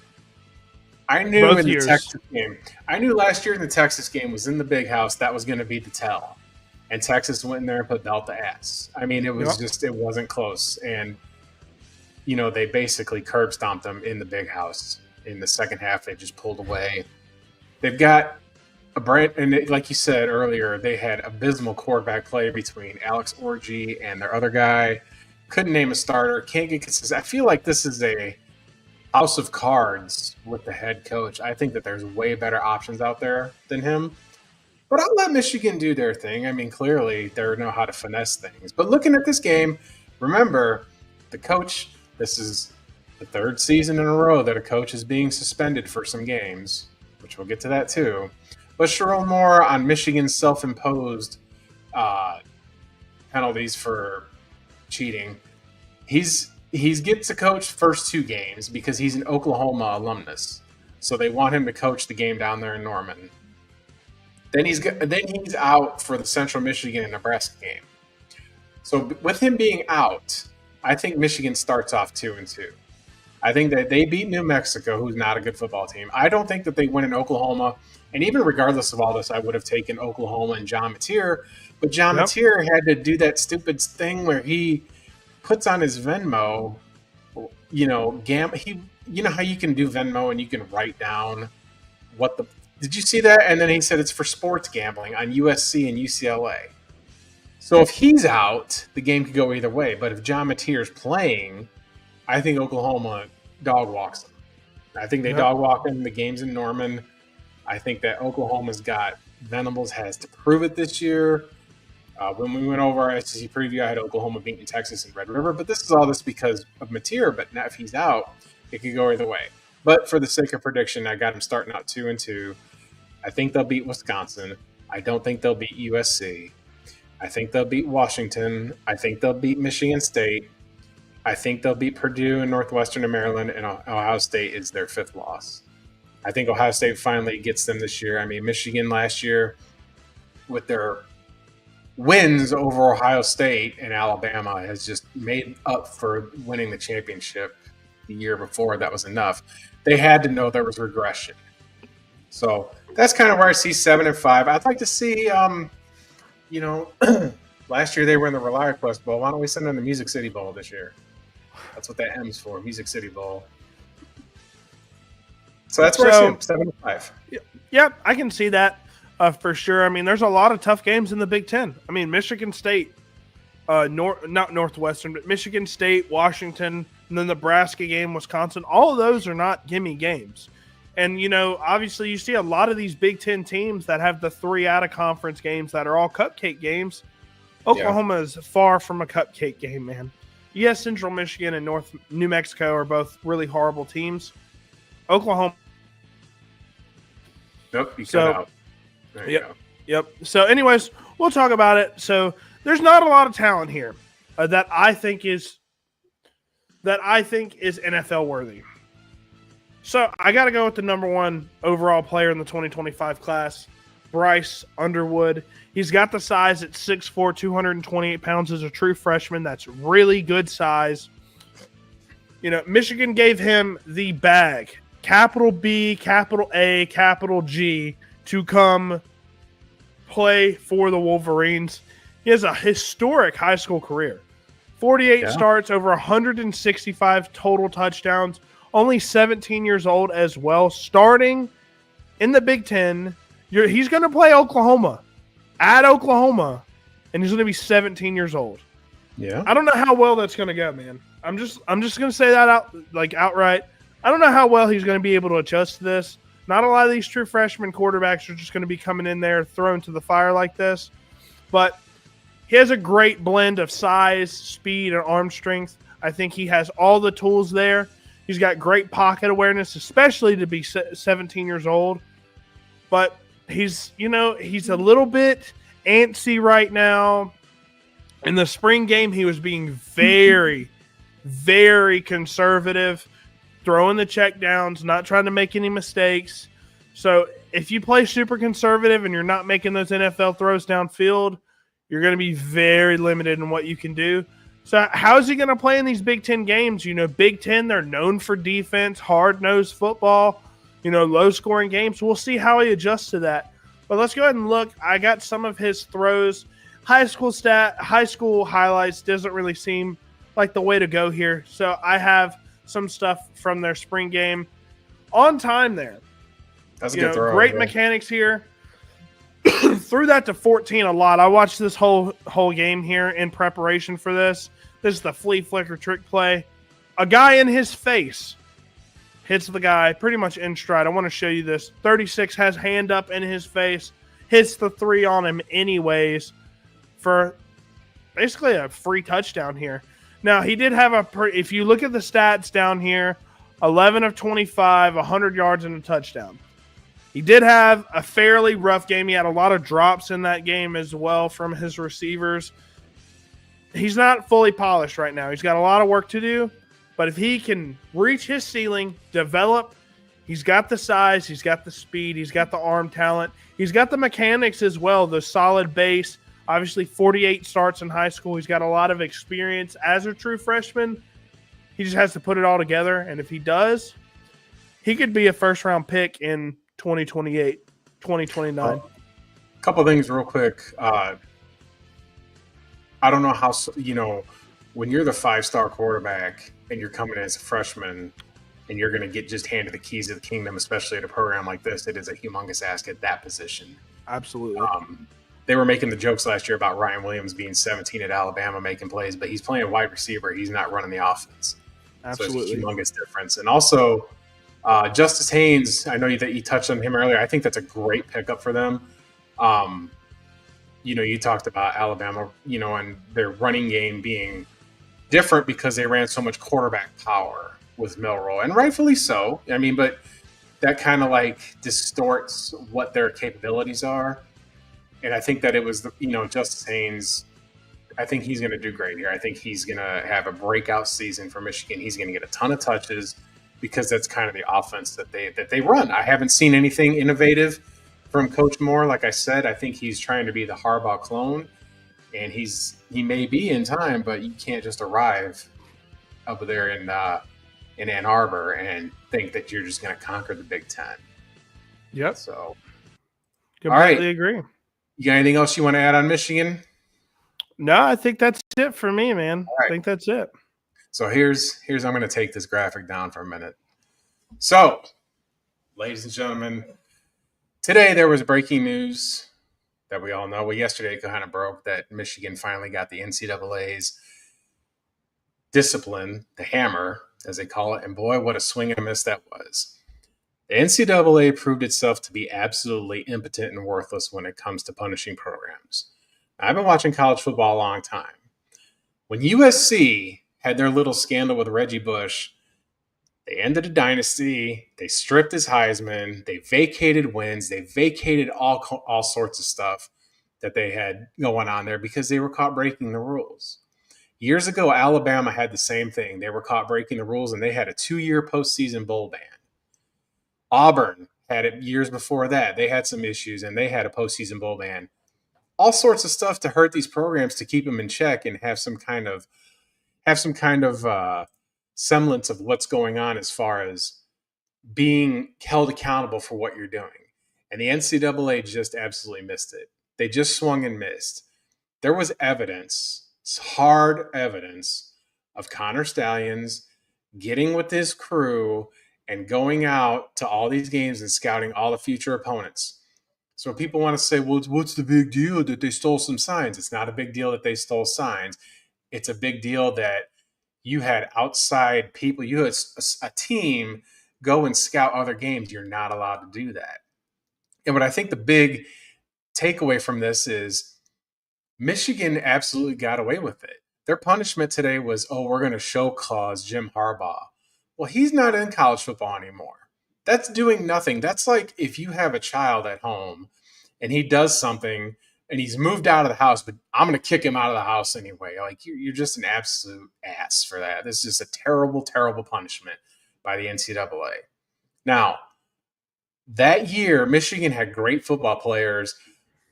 I knew Both in years. the Texas game. I knew last year in the Texas game was in the big house. That was going to be the tell. And Texas went in there and put belt to ass. I mean, it was just, it wasn't close. And, they basically curb stomped them in the big house. In the second half, they just pulled away. They've got a brand, and like you said earlier, they had abysmal quarterback play between Alex Orji and their other guy. Couldn't name a starter. Can't get consistent. I feel like this is a house of cards with the head coach. I think that there's way better options out there than him. But I'll let Michigan do their thing. I mean, clearly they know how to finesse things. But looking at this game, remember, the coach, this is the third season in a row that a coach is being suspended for some games, which we'll get to that too. But Sherrone Moore on Michigan's self-imposed penalties for cheating. He gets to coach first two games because he's an Oklahoma alumnus. So they want him to coach the game down there in Norman. Then he's out for the Central Michigan and Nebraska game. So with him being out, I think Michigan starts off 2-2. I think that they beat New Mexico, who's not a good football team. I don't think that they win in Oklahoma. And even regardless of all this, I would have taken Oklahoma and John Mateer. But John Mateer had to do that stupid thing where he puts on his Venmo, how you can do Venmo and you can write down what the. Did you see that? And then he said it's for sports gambling on USC and UCLA. So if he's out, the game could go either way. But if John Mateer's playing, I think Oklahoma dog walks him. I think they dog walk him. The game's in Norman. I think that Oklahoma's got Venables has to prove it this year. When we went over our SEC preview, I had Oklahoma beating Texas and Red River. But this is all this because of Mateer. But now if he's out, it could go either way. But for the sake of prediction, I got him starting out 2-2. I think they'll beat Wisconsin. I don't think they'll beat USC. I think they'll beat Washington. I think they'll beat Michigan State. I think they'll beat Purdue and Northwestern and Maryland, and Ohio State is their fifth loss. I think Ohio State finally gets them this year. I mean, Michigan last year, with their wins over Ohio State and Alabama, has just made up for winning the championship the year before. That was enough. They had to know there was regression. So that's kind of where I see 7-5. I'd like to see, last year they were in the ReliaQuest Bowl. Why don't we send them the Music City Bowl this year? That's what that M's for, Music City Bowl. So that's where I see them, 7-5. Yep, I can see that for sure. I mean, there's a lot of tough games in the Big Ten. I mean, Michigan State, not Northwestern, but Michigan State, Washington, and the Nebraska game, Wisconsin. All of those are not gimme games. And, obviously you see a lot of these Big Ten teams that have the 3 out-of-conference games that are all cupcake games. Oklahoma is far from a cupcake game, man. Yes, Central Michigan and New Mexico are both really horrible teams. Oklahoma. Nope, you cut out. There you go. Yep. So, anyways, we'll talk about it. So, there's not a lot of talent here that I think is NFL worthy. So, I got to go with the number 1 overall player in the 2025 class, Bryce Underwood. He's got the size at 6'4", 228 pounds as a true freshman. That's really good size. Michigan gave him the bag, capital B, capital A, capital G, to come play for the Wolverines. He has a historic high school career. 48 starts, over 165 total touchdowns. Only 17 years old as well. Starting in the Big Ten, he's going to play Oklahoma, at Oklahoma, and he's going to be 17 years old. Yeah, I don't know how well that's going to go, man. I'm just going to say that outright. I don't know how well he's going to be able to adjust to this. Not a lot of these true freshman quarterbacks are just going to be coming in there thrown to the fire like this, but he has a great blend of size, speed, and arm strength. I think he has all the tools there. He's got great pocket awareness, especially to be 17 years old. But he's a little bit antsy right now. In the spring game, he was being very, very conservative, throwing the check downs, not trying to make any mistakes. So if you play super conservative and you're not making those NFL throws downfield, you're going to be very limited in what you can do. So how is he going to play in these Big Ten games? You know, Big Ten, they're known for defense, hard-nosed football, you know, low-scoring games. We'll see how he adjusts to that. But let's go ahead and look. I got some of his throws. High school highlights doesn't really seem like the way to go here. So I have some stuff from their spring game on time there. That's a good throw. Great mechanics here. Threw that to 14 a lot. I watched this whole game here in preparation for this. This is the flea flicker trick play. A guy in his face hits the guy pretty much in stride. I want to show you this. 36 has hand up in his face, hits the 3 on him anyways for basically a free touchdown here. Now, he did have if you look at the stats down here, 11 of 25, 100 yards and a touchdown. He did have a fairly rough game. He had a lot of drops in that game as well from his receivers. He's not fully polished right now. He's got a lot of work to do, but if he can reach his ceiling, develop, he's got the size, he's got the speed, he's got the arm talent, he's got the mechanics as well, the solid base. Obviously, 48 starts in high school. He's got a lot of experience as a true freshman. He just has to put it all together, and if he does, he could be a first-round pick in 2028, 2029. A couple things real quick. I don't know how, when you're the 5-star quarterback and you're coming in as a freshman and you're going to get just handed the keys of the kingdom, especially at a program like this, it is a humongous ask at that position. Absolutely. They were making the jokes last year about Ryan Williams being 17 at Alabama making plays, but he's playing wide receiver. He's not running the offense. Absolutely. So it's a humongous difference. And also, Justice Haynes, I know that you touched on him earlier. I think that's a great pickup for them. You talked about Alabama, and their running game being different because they ran so much quarterback power with Milroe, and rightfully so. I mean, but that kind of like distorts what their capabilities are. And I think that it was, Justice Haynes, I think he's going to do great here. I think he's going to have a breakout season for Michigan. He's going to get a ton of touches because that's kind of the offense that they run. I haven't seen anything innovative from Coach Moore. Like I said, I think he's trying to be the Harbaugh clone, and he may be in time, but you can't just arrive over there in Ann Arbor and think that you're just going to conquer the Big Ten. Yep. So, completely agree. You got anything else you want to add on Michigan? No, I think that's it for me, man. Right. I think that's it. So here's I'm going to take this graphic down for a minute. So, ladies and gentlemen, today there was breaking news that we all know. Well, yesterday it kind of broke that Michigan finally got the NCAA's discipline, the hammer, as they call it. And boy, what a swing and a miss that was. The NCAA proved itself to be absolutely impotent and worthless when it comes to punishing programs. Now, I've been watching college football a long time. When USC had their little scandal with Reggie Bush, they ended a dynasty, they stripped his Heisman, they vacated wins, they vacated all sorts of stuff that they had going on there because they were caught breaking the rules. Years ago, Alabama had the same thing. They were caught breaking the rules, and they had a 2-year postseason bowl ban. Auburn had it years before that. They had some issues, and they had a postseason bowl ban. All sorts of stuff to hurt these programs to keep them in check and have some kind of semblance of what's going on as far as being held accountable for what you're doing. And the NCAA just absolutely missed it. They just swung and missed. There was evidence, hard evidence, of Connor Stallions getting with his crew and going out to all these games and scouting all the future opponents. So people want to say, well, what's the big deal that they stole some signs? It's not a big deal that they stole signs. It's a big deal that you had outside people, you had a team go and scout other games. You're not allowed to do that. And what I think the big takeaway from this is Michigan absolutely got away with it. Their punishment today was, we're going to show cause Jim Harbaugh. Well, he's not in college football anymore. That's doing nothing. That's like if you have a child at home and he does something and he's moved out of the house, but I'm going to kick him out of the house anyway. Like, you're just an absolute ass for that. This is just a terrible, terrible punishment by the NCAA. Now, that year, Michigan had great football players,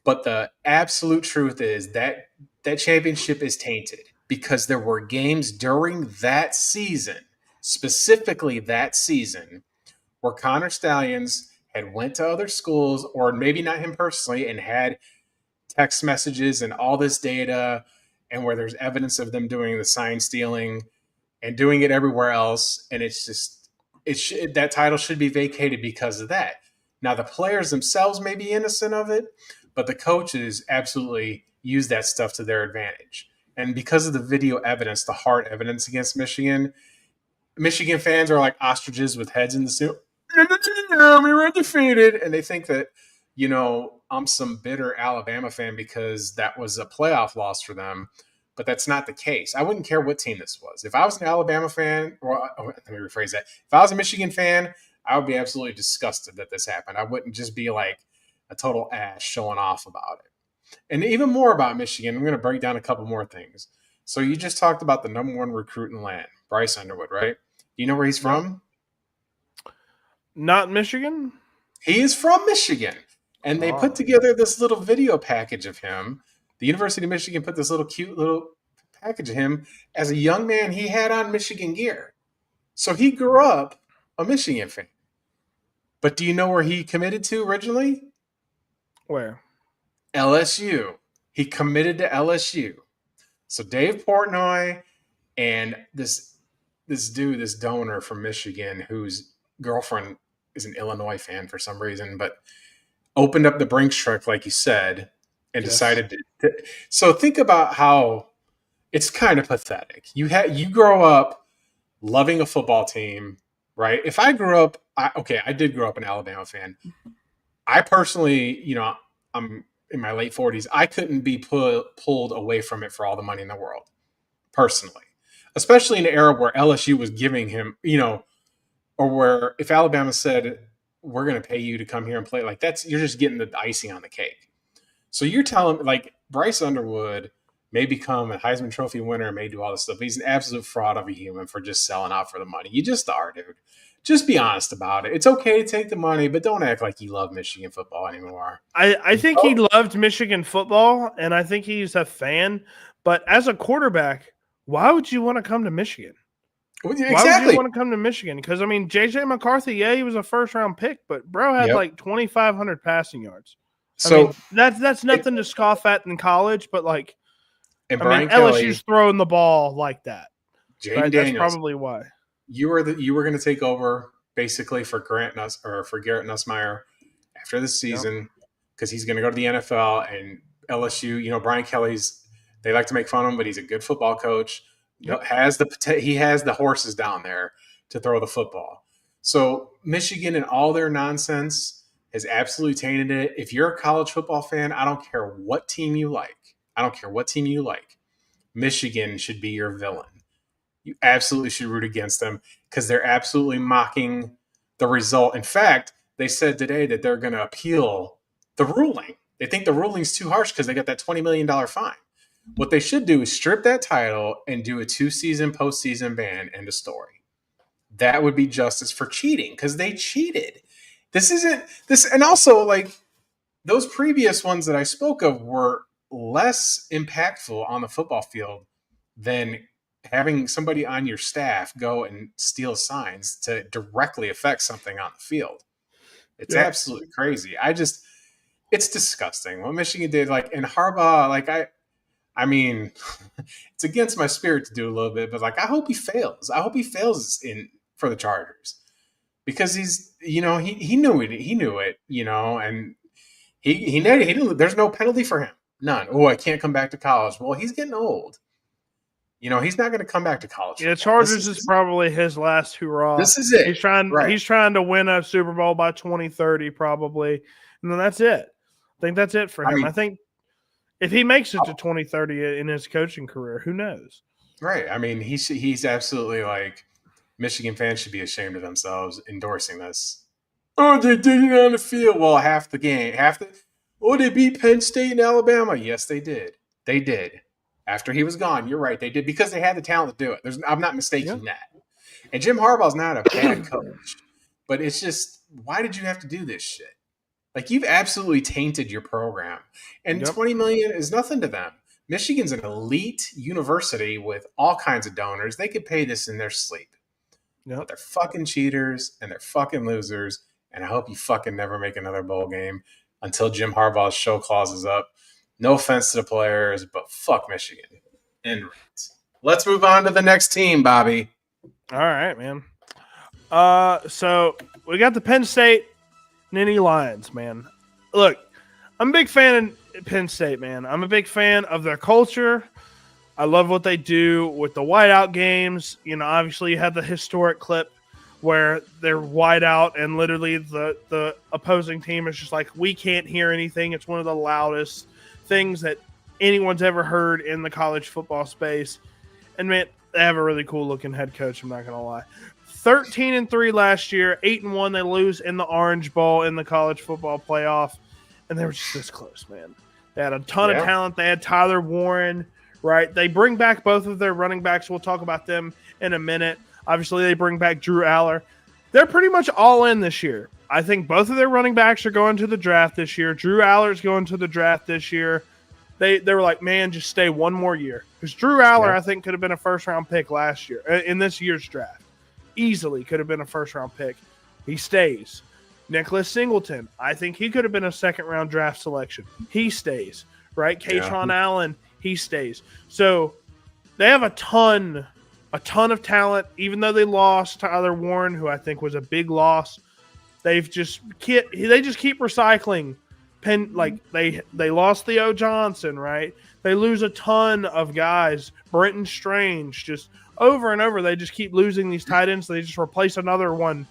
but the absolute truth is that that championship is tainted because there were games during that season, specifically that season, where Connor Stallions had went to other schools, or maybe not him personally, and had text messages and all this data, and where there's evidence of them doing the sign stealing and doing it everywhere else. And it's just, that title should be vacated because of that. Now, the players themselves may be innocent of it, but the coaches absolutely use that stuff to their advantage. And because of the video evidence, the hard evidence against Michigan, Michigan fans are like ostriches with heads in the soup. We were defeated. And they think that, I'm some bitter Alabama fan because that was a playoff loss for them. But that's not the case. I wouldn't care what team this was. If I was an Alabama fan, or let me rephrase that. If I was a Michigan fan, I would be absolutely disgusted that this happened. I wouldn't just be like a total ass showing off about it. And even more about Michigan, I'm going to break down a couple more things. So you just talked about the number one recruit in the land, Bryce Underwood, right? Do you know where he's from? Not Michigan? He is from Michigan. And they put together this little video package of him. The University of Michigan put this little cute little package of him as a young man. He had on Michigan gear. So he grew up a Michigan fan. But do you know where he committed to originally? Where? LSU. He committed to LSU. So Dave Portnoy and this donor from Michigan whose girlfriend is an Illinois fan for some reason, but opened up the Brinks truck, like you said, and decided to. So think about how it's kind of pathetic. You grow up loving a football team, right? If I grew up, I did grow up an Alabama fan. I personally, I'm in my late 40s. I couldn't be pulled away from it for all the money in the world, personally, especially in an era where LSU was giving him, or where if Alabama said, we're going to pay you to come here and play, like you're just getting the icing on the cake. So you're telling me, like, Bryce Underwood may become a Heisman Trophy winner, may do all this stuff. He's an absolute fraud of a human for just selling out for the money. You just are, dude. Just be honest about it. It's okay to take the money, but don't act like you love Michigan football anymore. I think he loved Michigan football, and I think he's a fan. But as a quarterback, why would you want to come to Michigan? Exactly. Why would you want to come to Michigan? Because, J.J. McCarthy, he was a first-round pick, but bro had like 2,500 passing yards. So that's nothing to scoff at in college, but Brian LSU's throwing the ball like that. Right? That's probably why. You were going to take over basically for Garrett Nussmeier after this season because he's going to go to the NFL and LSU. Brian Kelly's, they like to make fun of him, but he's a good football coach. Yep. He has the horses down there to throw the football. So Michigan and all their nonsense has absolutely tainted it. If you're a college football fan, I don't care what team you like. Michigan should be your villain. You absolutely should root against them because they're absolutely mocking the result. In fact, they said today that they're going to appeal the ruling. They think the ruling's too harsh because they got that $20 million fine. What they should do is strip that title and do a 2-season postseason ban, end of story. That would be justice for cheating because they cheated. And also, like, those previous ones that I spoke of were less impactful on the football field than having somebody on your staff go and steal signs to directly affect something on the field. It's absolutely crazy. It's disgusting what Michigan did. And Harbaugh, it's against my spirit to do a little bit, but I hope he fails. I hope he fails for the Chargers because he's, he knew it, and he didn't, there's no penalty for him. None. Oh, I can't come back to college. Well, he's getting old. He's not going to come back to college. Yeah, Chargers is probably his last hurrah. This is it. He's trying to win a Super Bowl by 2030 probably. And then that's it. I think that's it for him. I think if he makes it to 2030 in his coaching career, who knows? Right. He's absolutely Michigan fans should be ashamed of themselves endorsing this. Oh, they did it on the field. Well, half the Oh, they beat Penn State and Alabama. Yes, they did. They did. After he was gone, you're right. They did because they had the talent to do it. I'm not mistaking that. And Jim Harbaugh's not a bad coach, but it's just, why did you have to do this shit? Like, you've absolutely tainted your program. And $20 million is nothing to them. Michigan's an elite university with all kinds of donors. They could pay this in their sleep. But they're fucking cheaters and they're fucking losers. And I hope you fucking never make another bowl game until Jim Harbaugh's show clause is up. No offense to the players, but fuck Michigan. End rant. Let's move on to the next team, Bobby. All right, man. So we got the Penn State Nittany Lions, man. Look, I'm a big fan of Penn State, man. I'm a big fan of their culture. I love what they do with the whiteout games. You know, obviously you have the historic clip where they're whiteout and literally the opposing team is just like, we can't hear anything. It's one of the loudest things that anyone's ever heard in the college football space. And man, they have a really cool looking head coach, I'm not going to lie. 13-3 last year, 8-1. They lose in the Orange Bowl in the college football playoff, and they were just this close, man. They had a ton of talent. They had Tyler Warren, right? They bring back both of their running backs. We'll talk about them in a minute. Obviously, they bring back Drew Aller. They're pretty much all in this year. I think both of their running backs are going to the draft this year. Drew Aller's going to the draft this year. They were like, man, just stay one more year. Because Drew Aller, I think, could have been a first-round pick last year, in this year's draft. Easily could have been a first-round pick. He stays. Nicholas Singleton, I think he could have been a second-round draft selection. He stays, right? Kaytron Allen, he stays. So they have a ton of talent. Even though they lost Tyler Warren, who I think was a big loss, they just keep recycling. They lost Theo Johnson, right? They lose a ton of guys. Brenton Strange, just over and over, they just keep losing these tight ends. They just replace another one,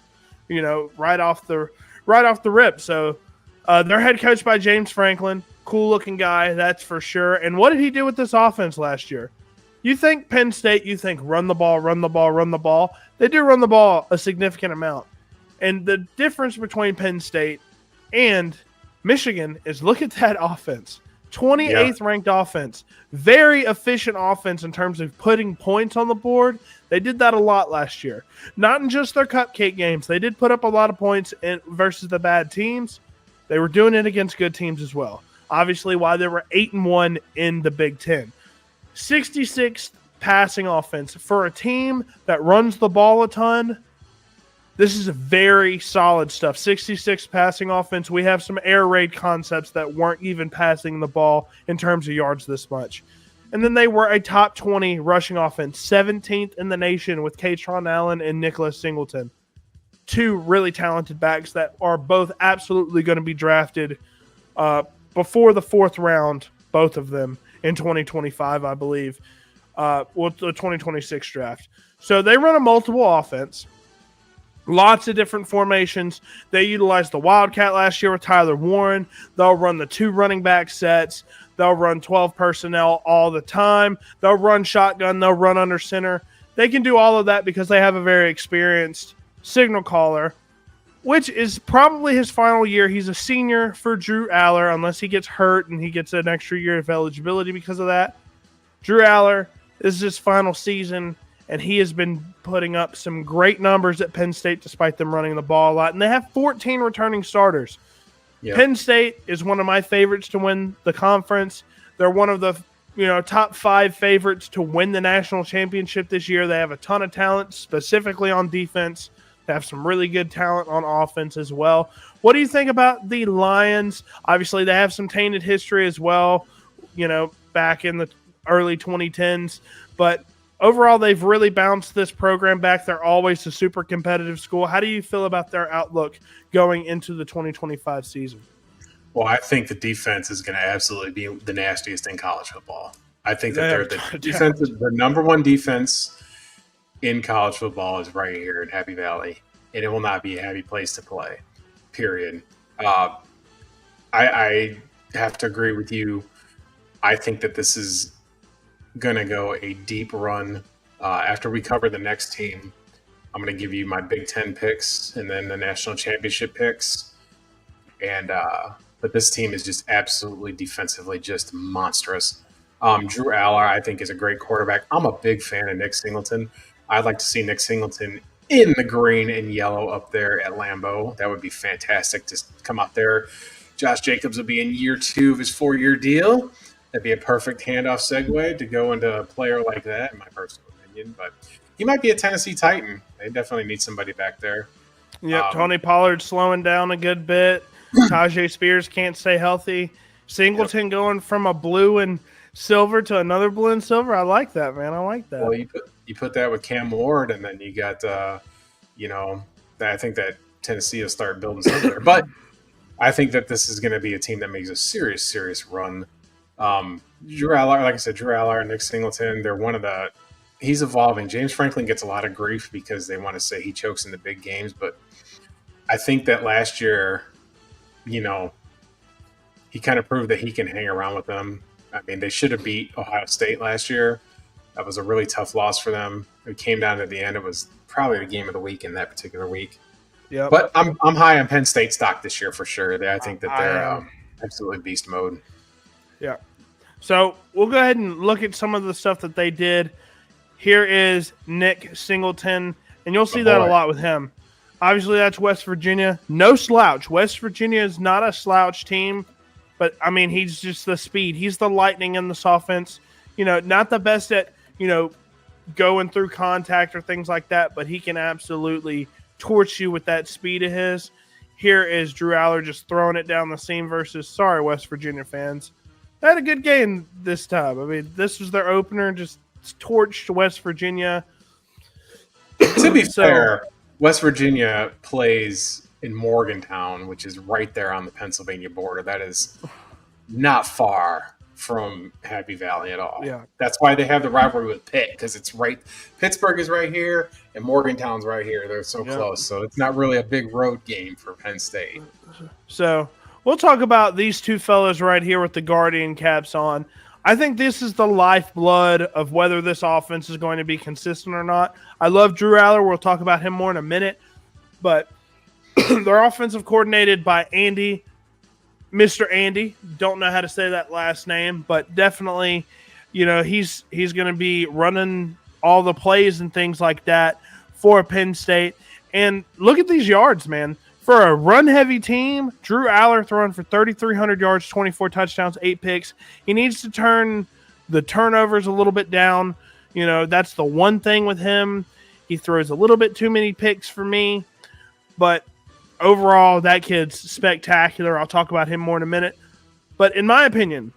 right off the rip. So they're head coached by James Franklin, cool looking guy, that's for sure. And what did he do with this offense last year? You think Penn State, you think run the ball. They do run the ball a significant amount. And the difference between Penn State and Michigan is, look at that offense. 28th ranked offense. Very efficient offense in terms of putting points on the board. They did that a lot last year. Not in just their cupcake games. They did put up a lot of points versus the bad teams. They were doing it against good teams as well. Obviously, why they were 8-1 in the Big Ten. 66th passing offense. For a team that runs the ball a ton, this is very solid stuff. 66 passing offense. We have some air raid concepts that weren't even passing the ball in terms of yards this much. And then they were a top 20 rushing offense, 17th in the nation with Kaytron Allen and Nicholas Singleton. Two really talented backs that are both absolutely going to be drafted before the fourth round, both of them, in 2025, I believe, with the 2026 draft. So they run a multiple offense. Lots of different formations. They utilized the Wildcat last year with Tyler Warren. They'll run the two running back sets. They'll run 12 personnel all the time. They'll run shotgun. They'll run under center. They can do all of that because they have a very experienced signal caller, which is probably his final year. He's a senior for Drew Aller, unless he gets hurt and he gets an extra year of eligibility because of that. Drew Aller, this is his final season, and he has been putting up some great numbers at Penn State despite them running the ball a lot. And they have 14 returning starters. Yep. Penn State is one of my favorites to win the conference. They're one of the top 5 favorites to win the national championship this year. They have a ton of talent, specifically on defense. They have some really good talent on offense as well. What do you think about the Lions? Obviously, they have some tainted history as well, back in the early 2010s. But overall, they've really bounced this program back. They're always a super competitive school. How do you feel about their outlook going into the 2025 season? Well, I think the defense is going to absolutely be the nastiest in college football. I think that the number one defense in college football is right here in Happy Valley, and it will not be a happy place to play, period. I have to agree with you. I think that this is going to go a deep run. After we cover the next team, I'm going to give you my Big Ten picks and then the national championship picks. And but this team is just absolutely defensively just monstrous. Drew Aller, I think, is a great quarterback. I'm a big fan of Nick Singleton. I'd like to see Nick Singleton in the green and yellow up there at Lambeau. That would be fantastic to come out there. Josh Jacobs will be in year 2 of his 4-year deal. That'd be a perfect handoff segue to go into a player like that, in my personal opinion. But he might be a Tennessee Titan. They definitely need somebody back there. Yep, Tony Pollard slowing down a good bit. Tajay Spears can't stay healthy. Singleton going from a blue and silver to another blue and silver. I like that, man. I like that. Well, you put that with Cam Ward, and then you got, I think that Tennessee will start building something there. But I think that this is going to be a team that makes a serious, serious run. Drew Aller, like I said, Drew Aller and Nick Singleton, they're one of the – he's evolving. James Franklin gets a lot of grief because they want to say he chokes in the big games. But I think that last year, he kind of proved that he can hang around with them. I mean, they should have beat Ohio State last year. That was a really tough loss for them. It came down to the end. It was probably the game of the week in that particular week. Yeah, but I'm high on Penn State stock this year for sure. I think that they're absolutely beast mode. Yeah. So we'll go ahead and look at some of the stuff that they did. Here is Nick Singleton, and you'll see that a lot with him. Obviously, that's West Virginia. No slouch. West Virginia is not a slouch team, but, I mean, he's just the speed. He's the lightning in this offense. Not the best at, going through contact or things like that, but he can absolutely torch you with that speed of his. Here is Drew Aller just throwing it down the seam versus, sorry, West Virginia fans. They had a good game this time. I mean, this was their opener, just torched West Virginia. To be fair, West Virginia plays in Morgantown, which is right there on the Pennsylvania border. That is not far from Happy Valley at all. Yeah. That's why they have the rivalry with Pitt, because it's right. Pittsburgh is right here, and Morgantown's right here. They're so close. So it's not really a big road game for Penn State. So we'll talk about these two fellas right here with the Guardian caps on. I think this is the lifeblood of whether this offense is going to be consistent or not. I love Drew Aller. We'll talk about him more in a minute. But they're offensive coordinated by Andy, Mr. Andy. Don't know how to say that last name, but definitely, he's going to be running all the plays and things like that for Penn State. And look at these yards, man. For a run-heavy team, Drew Aller throwing for 3,300 yards, 24 touchdowns, 8 picks. He needs to turn the turnovers a little bit down. That's the one thing with him. He throws a little bit too many picks for me. But overall, that kid's spectacular. I'll talk about him more in a minute. But in my opinion,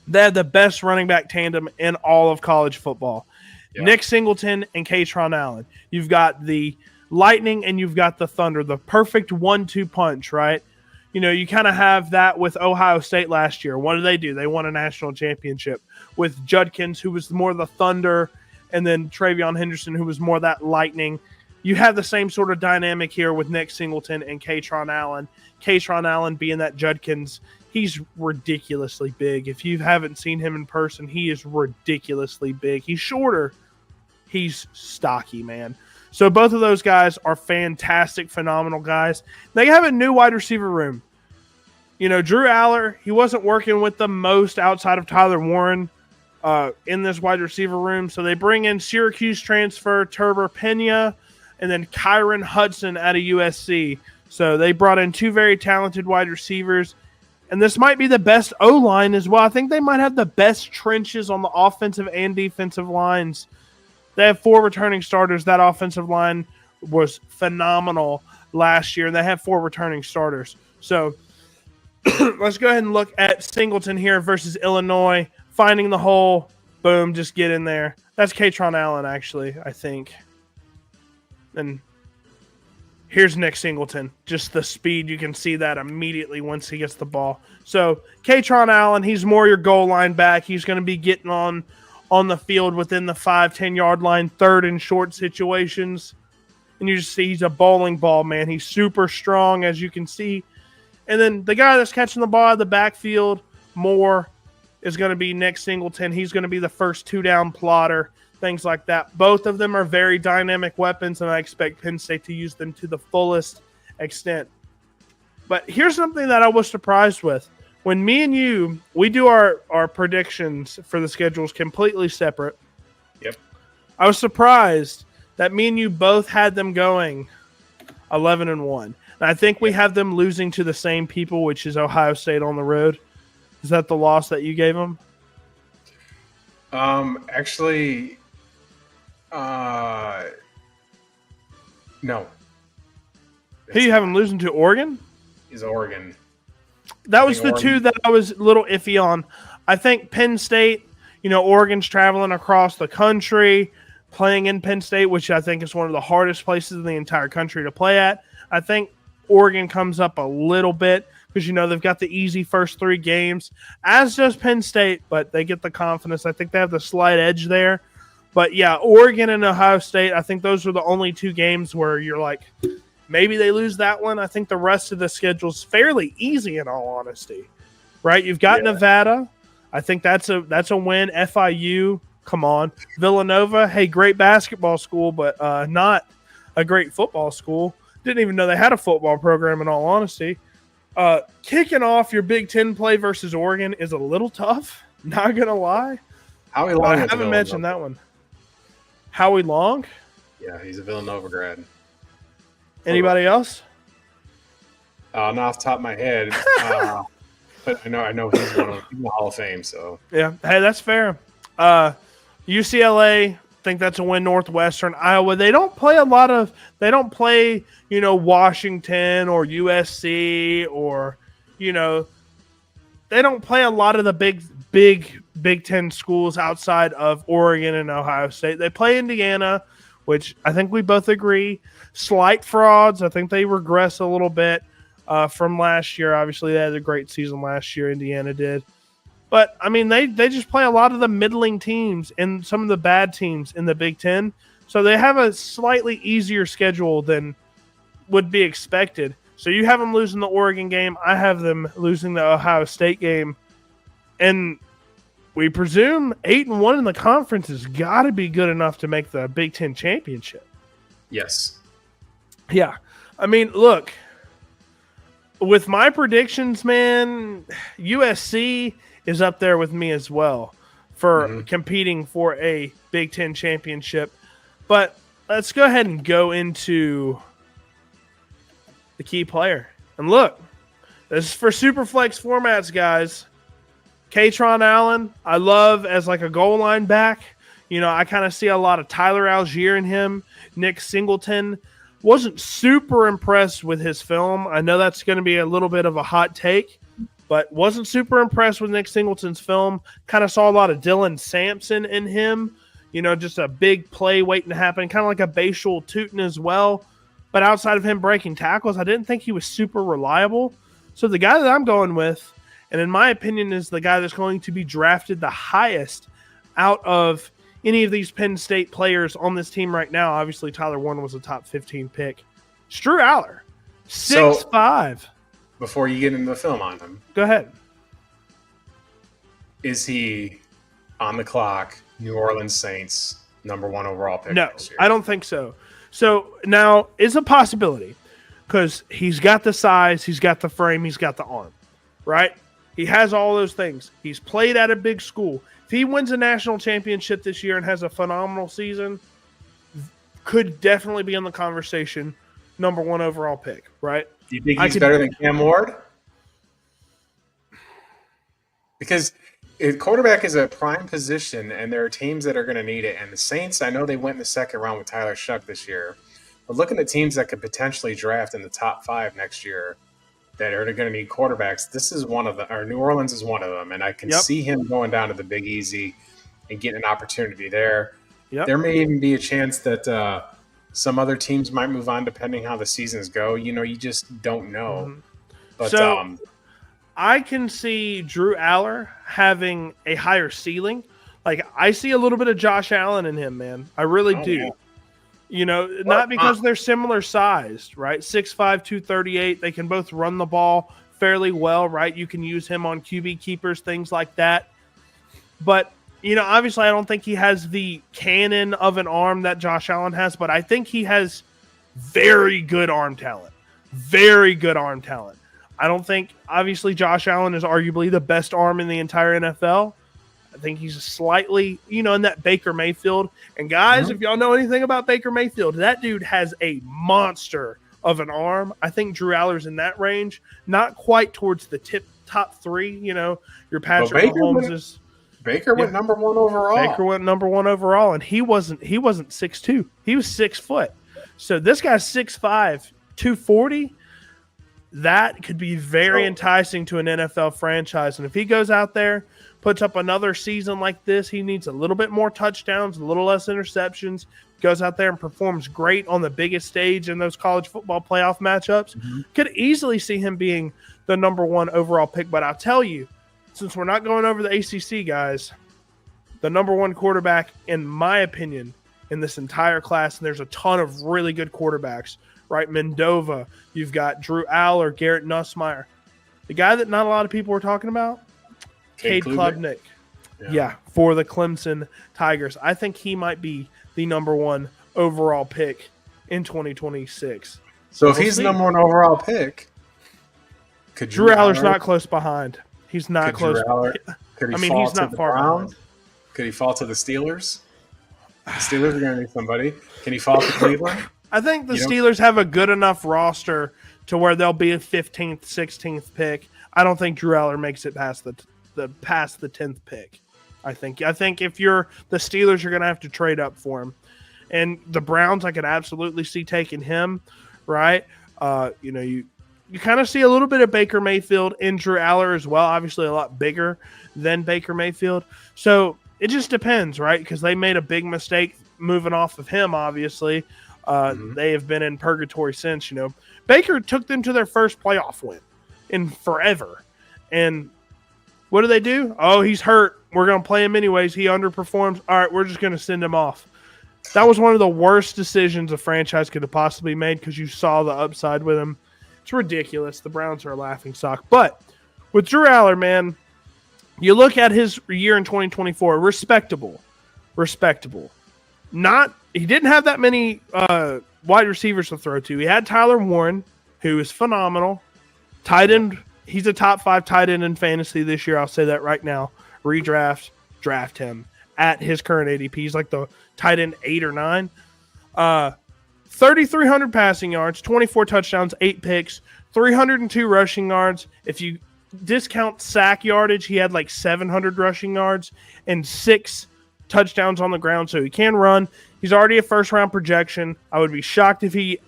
they have the best running back tandem in all of college football. Yeah. Nick Singleton and Kaytron Allen. You've got the Lightning and you've got the Thunder, the perfect 1-2 punch, right? You kind of have that with Ohio State last year. What do? They won a national championship with Judkins, who was more the Thunder, and then Travion Henderson, who was more that Lightning. You have the same sort of dynamic here with Nick Singleton and Kaytron Allen. Kaytron Allen being that Judkins, he's ridiculously big. If you haven't seen him in person, he is ridiculously big. He's shorter. He's stocky, man. So both of those guys are fantastic, phenomenal guys. They have a new wide receiver room. Drew Aller, he wasn't working with the most outside of Tyler Warren in this wide receiver room. So they bring in Syracuse transfer Turber Pena and then Kyron Hudson out of USC. So they brought in 2 very talented wide receivers. And this might be the best O-line as well. I think they might have the best trenches on the offensive and defensive lines. They have 4 returning starters. That offensive line was phenomenal last year, and they have 4 returning starters. So let's go ahead and look at Singleton here versus Illinois. Finding the hole. Boom, just get in there. That's Kaytron Allen, actually, I think. And here's Nick Singleton. Just the speed, you can see that immediately once he gets the ball. So Kaytron Allen, he's more your goal line back. He's going to be getting on the field within the 5-10 yard line, third and short situations. And you just see he's a bowling ball, man. He's super strong, as you can see. And then the guy that's catching the ball out of the backfield more is going to be Nick Singleton. He's going to be the first 2-down plotter, things like that. Both of them are very dynamic weapons, and I expect Penn State to use them to the fullest extent. But here's something that I was surprised with. When me and you, we do our predictions for the schedules completely separate. Yep. I was surprised that me and you both had them going 11-1. And I think we have them losing to the same people, which is Ohio State on the road. Is that the loss that you gave them? Actually, no. Who you have them losing to? Oregon? Is Oregon. That was the two that I was a little iffy on. I think Penn State, Oregon's traveling across the country, playing in Penn State, which I think is one of the hardest places in the entire country to play at. I think Oregon comes up a little bit because, they've got the easy first 3 games, as does Penn State, but they get the confidence. I think they have the slight edge there. But, yeah, Oregon and Ohio State, I think those are the only 2 games where you're like, maybe they lose that one. I think the rest of the schedule's fairly easy, in all honesty, right? You've got Nevada. I think that's a win. FIU, come on. Villanova, hey, great basketball school, but not a great football school. Didn't even know they had a football program, in all honesty. Kicking off your Big Ten play versus Oregon is a little tough. Not gonna lie. Howie Long. I haven't mentioned that one. Howie Long. Yeah, he's a Villanova grad. Anybody else? Not off the top of my head, but I know he's one of in the Hall of Fame. So yeah, hey, that's fair. UCLA, think that's a win. Northwestern, Iowa. They don't play Washington or USC or they don't play a lot of the Big Ten schools outside of Oregon and Ohio State. They play Indiana, which I think we both agree. Slight frauds. I think they regress a little bit from last year. Obviously, they had a great season last year. Indiana did. But, I mean, they just play a lot of the middling teams and some of the bad teams in the Big Ten. So they have a slightly easier schedule than would be expected. So you have them losing the Oregon game. I have them losing the Ohio State game. And we presume 8-1 in the conference has got to be good enough to make the Big Ten championship. Yes. Yeah. I mean, look, with my predictions, man, USC is up there with me as well for competing for a Big Ten championship. But let's go ahead and go into the key player. And look, this is for Superflex formats, guys. Katron Allen, I love as like a goal line back. I kind of see a lot of Tyler Algier in him. Nick Singleton. Wasn't super impressed with his film. I know that's going to be a little bit of a hot take, but wasn't super impressed with Nick Singleton's film. Kind of saw a lot of Dylan Sampson in him. Just a big play waiting to happen. Kind of like a Bashul Tootin as well. But outside of him breaking tackles, I didn't think he was super reliable. So the guy that I'm going with, and in my opinion is the guy that's going to be drafted the highest out of any of these Penn State players on this team right now. Obviously, Tyler Warren was a top 15 pick. Drew Aller, 6'5". Before you get into the film on him, go ahead. Is he on the clock, New Orleans Saints, number 1 overall pick No, next year? I don't think so. So now it's a possibility because he's got the size, he's got the frame, he's got the arm, right? He has all those things. He's played at a big school. If he wins a national championship this year and has a phenomenal season, could definitely be in the conversation, number 1 overall pick, right? Do you think he's better than Cam Ward? Because quarterback is a prime position, and there are teams that are going to need it. And the Saints, I know they went in the second round with Tyler Shuck this year. But looking at teams that could potentially draft in the top 5 next year that are going to need quarterbacks, this is one of them, or New Orleans is one of them. And I can see him going down to the Big Easy and getting an opportunity there. Yep. There may even be a chance that some other teams might move on depending how the seasons go. You just don't know. Mm-hmm. But so, I can see Drew Aller having a higher ceiling. Like, I see a little bit of Josh Allen in him, man. I really do. Yeah. Not because they're similar sized, right? 6'5", 238. They can both run the ball fairly well, right? You can use him on QB keepers, things like that. But, obviously I don't think he has the cannon of an arm that Josh Allen has, but I think he has very good arm talent. Very good arm talent. I don't think, obviously, Josh Allen is arguably the best arm in the entire NFL. I think he's slightly, in that Baker Mayfield. And guys, if y'all know anything about Baker Mayfield, that dude has a monster of an arm. I think Drew Aller's in that range, not quite towards the top three. Your Patrick Mahomes. Baker went number one overall. Baker went number one overall, and he wasn't 6'2". He was 6 foot. So this guy's 6'5", 240. That could be very enticing to an NFL franchise. And if he goes out there, puts up another season like this, he needs a little bit more touchdowns, a little less interceptions, goes out there and performs great on the biggest stage in those college football playoff matchups. Could easily see him being the number one overall pick. But I'll tell you, since we're not going over the ACC, guys, the number one quarterback, in my opinion, in this entire class, and there's a ton of really good quarterbacks, right? Mendova, you've got Drew Aller, Garrett Nussmeier. The guy that not a lot of people were talking about, Cade Klubnik. Yeah, for the Clemson Tigers. I think he might be the number one overall pick in 2026. So if he's the number one overall pick, could Drew Aller's not close behind. He's not close. Could he fall to the Browns? Could he fall to the Steelers? The Steelers are going to need somebody. Can he fall to Cleveland? I think the Steelers have a good enough roster to where they'll be a 15th, 16th pick. I don't think Drew Aller makes it past the 10th pick. I think if you're the Steelers, you're going to have to trade up for him. And the Browns, I could absolutely see taking him, right? You kind of see a little bit of Baker Mayfield in Drew Aller as well, obviously a lot bigger than Baker Mayfield. So it just depends, right? Because they made a big mistake moving off of him, obviously. They have been in purgatory since, Baker took them to their first playoff win in forever. And what do? Oh, he's hurt. We're going to play him anyways. He underperforms. All right, we're just going to send him off. That was one of the worst decisions a franchise could have possibly made because you saw the upside with him. It's ridiculous. The Browns are a laughingstock. But with Drew Aller, man, you look at his year in 2024, respectable. He didn't have that many wide receivers to throw to. He had Tyler Warren, who is phenomenal. Tight end, he's a top 5 tight end in fantasy this year. I'll say that right now. Redraft, draft him at his current ADP. He's like the tight end 8 or 9. 3,300 passing yards, 24 touchdowns, 8 picks, 302 rushing yards. If you discount sack yardage, he had like 700 rushing yards and 6 touchdowns on the ground. So he can run. He's already a first-round projection. I would be shocked if he,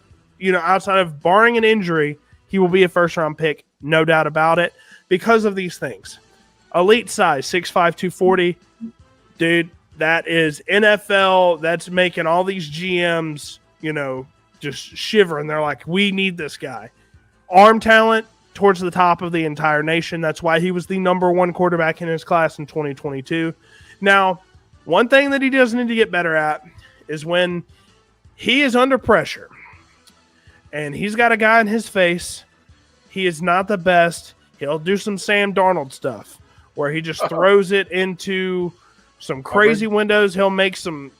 outside of barring an injury, he will be a first-round pick, no doubt about it, because of these things. Elite size, 6'5", 240. Dude, that is NFL. That's making all these GMs, just shiver. And they're like, we need this guy. Arm talent towards the top of the entire nation. That's why he was the number one quarterback in his class in 2022. Now, one thing that he does need to get better at is when he is under pressure and he's got a guy in his face, he is not the best. He'll do some Sam Darnold stuff where he just throws it into some crazy windows. He'll make some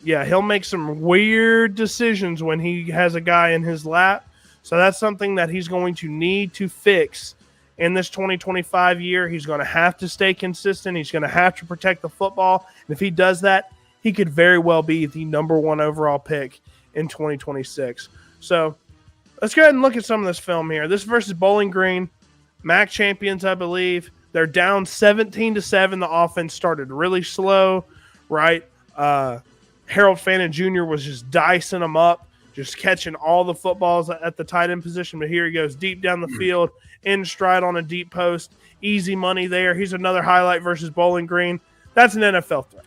weird decisions when he has a guy in his lap. So that's something that he's going to need to fix in this 2025 year. He's going to have to stay consistent. He's going to have to protect the football. And if he does that, he could very well be the number one overall pick in 2026. So let's go ahead and look at some of this film here. This versus Bowling Green, MAC champions, I believe. They're down 17-7. The offense started really slow, right? Harold Fannin Jr. was just dicing them up, just catching all the footballs at the tight end position. But here he goes deep down the field, in stride on a deep post. Easy money there. Here's another highlight versus Bowling Green. That's an NFL threat.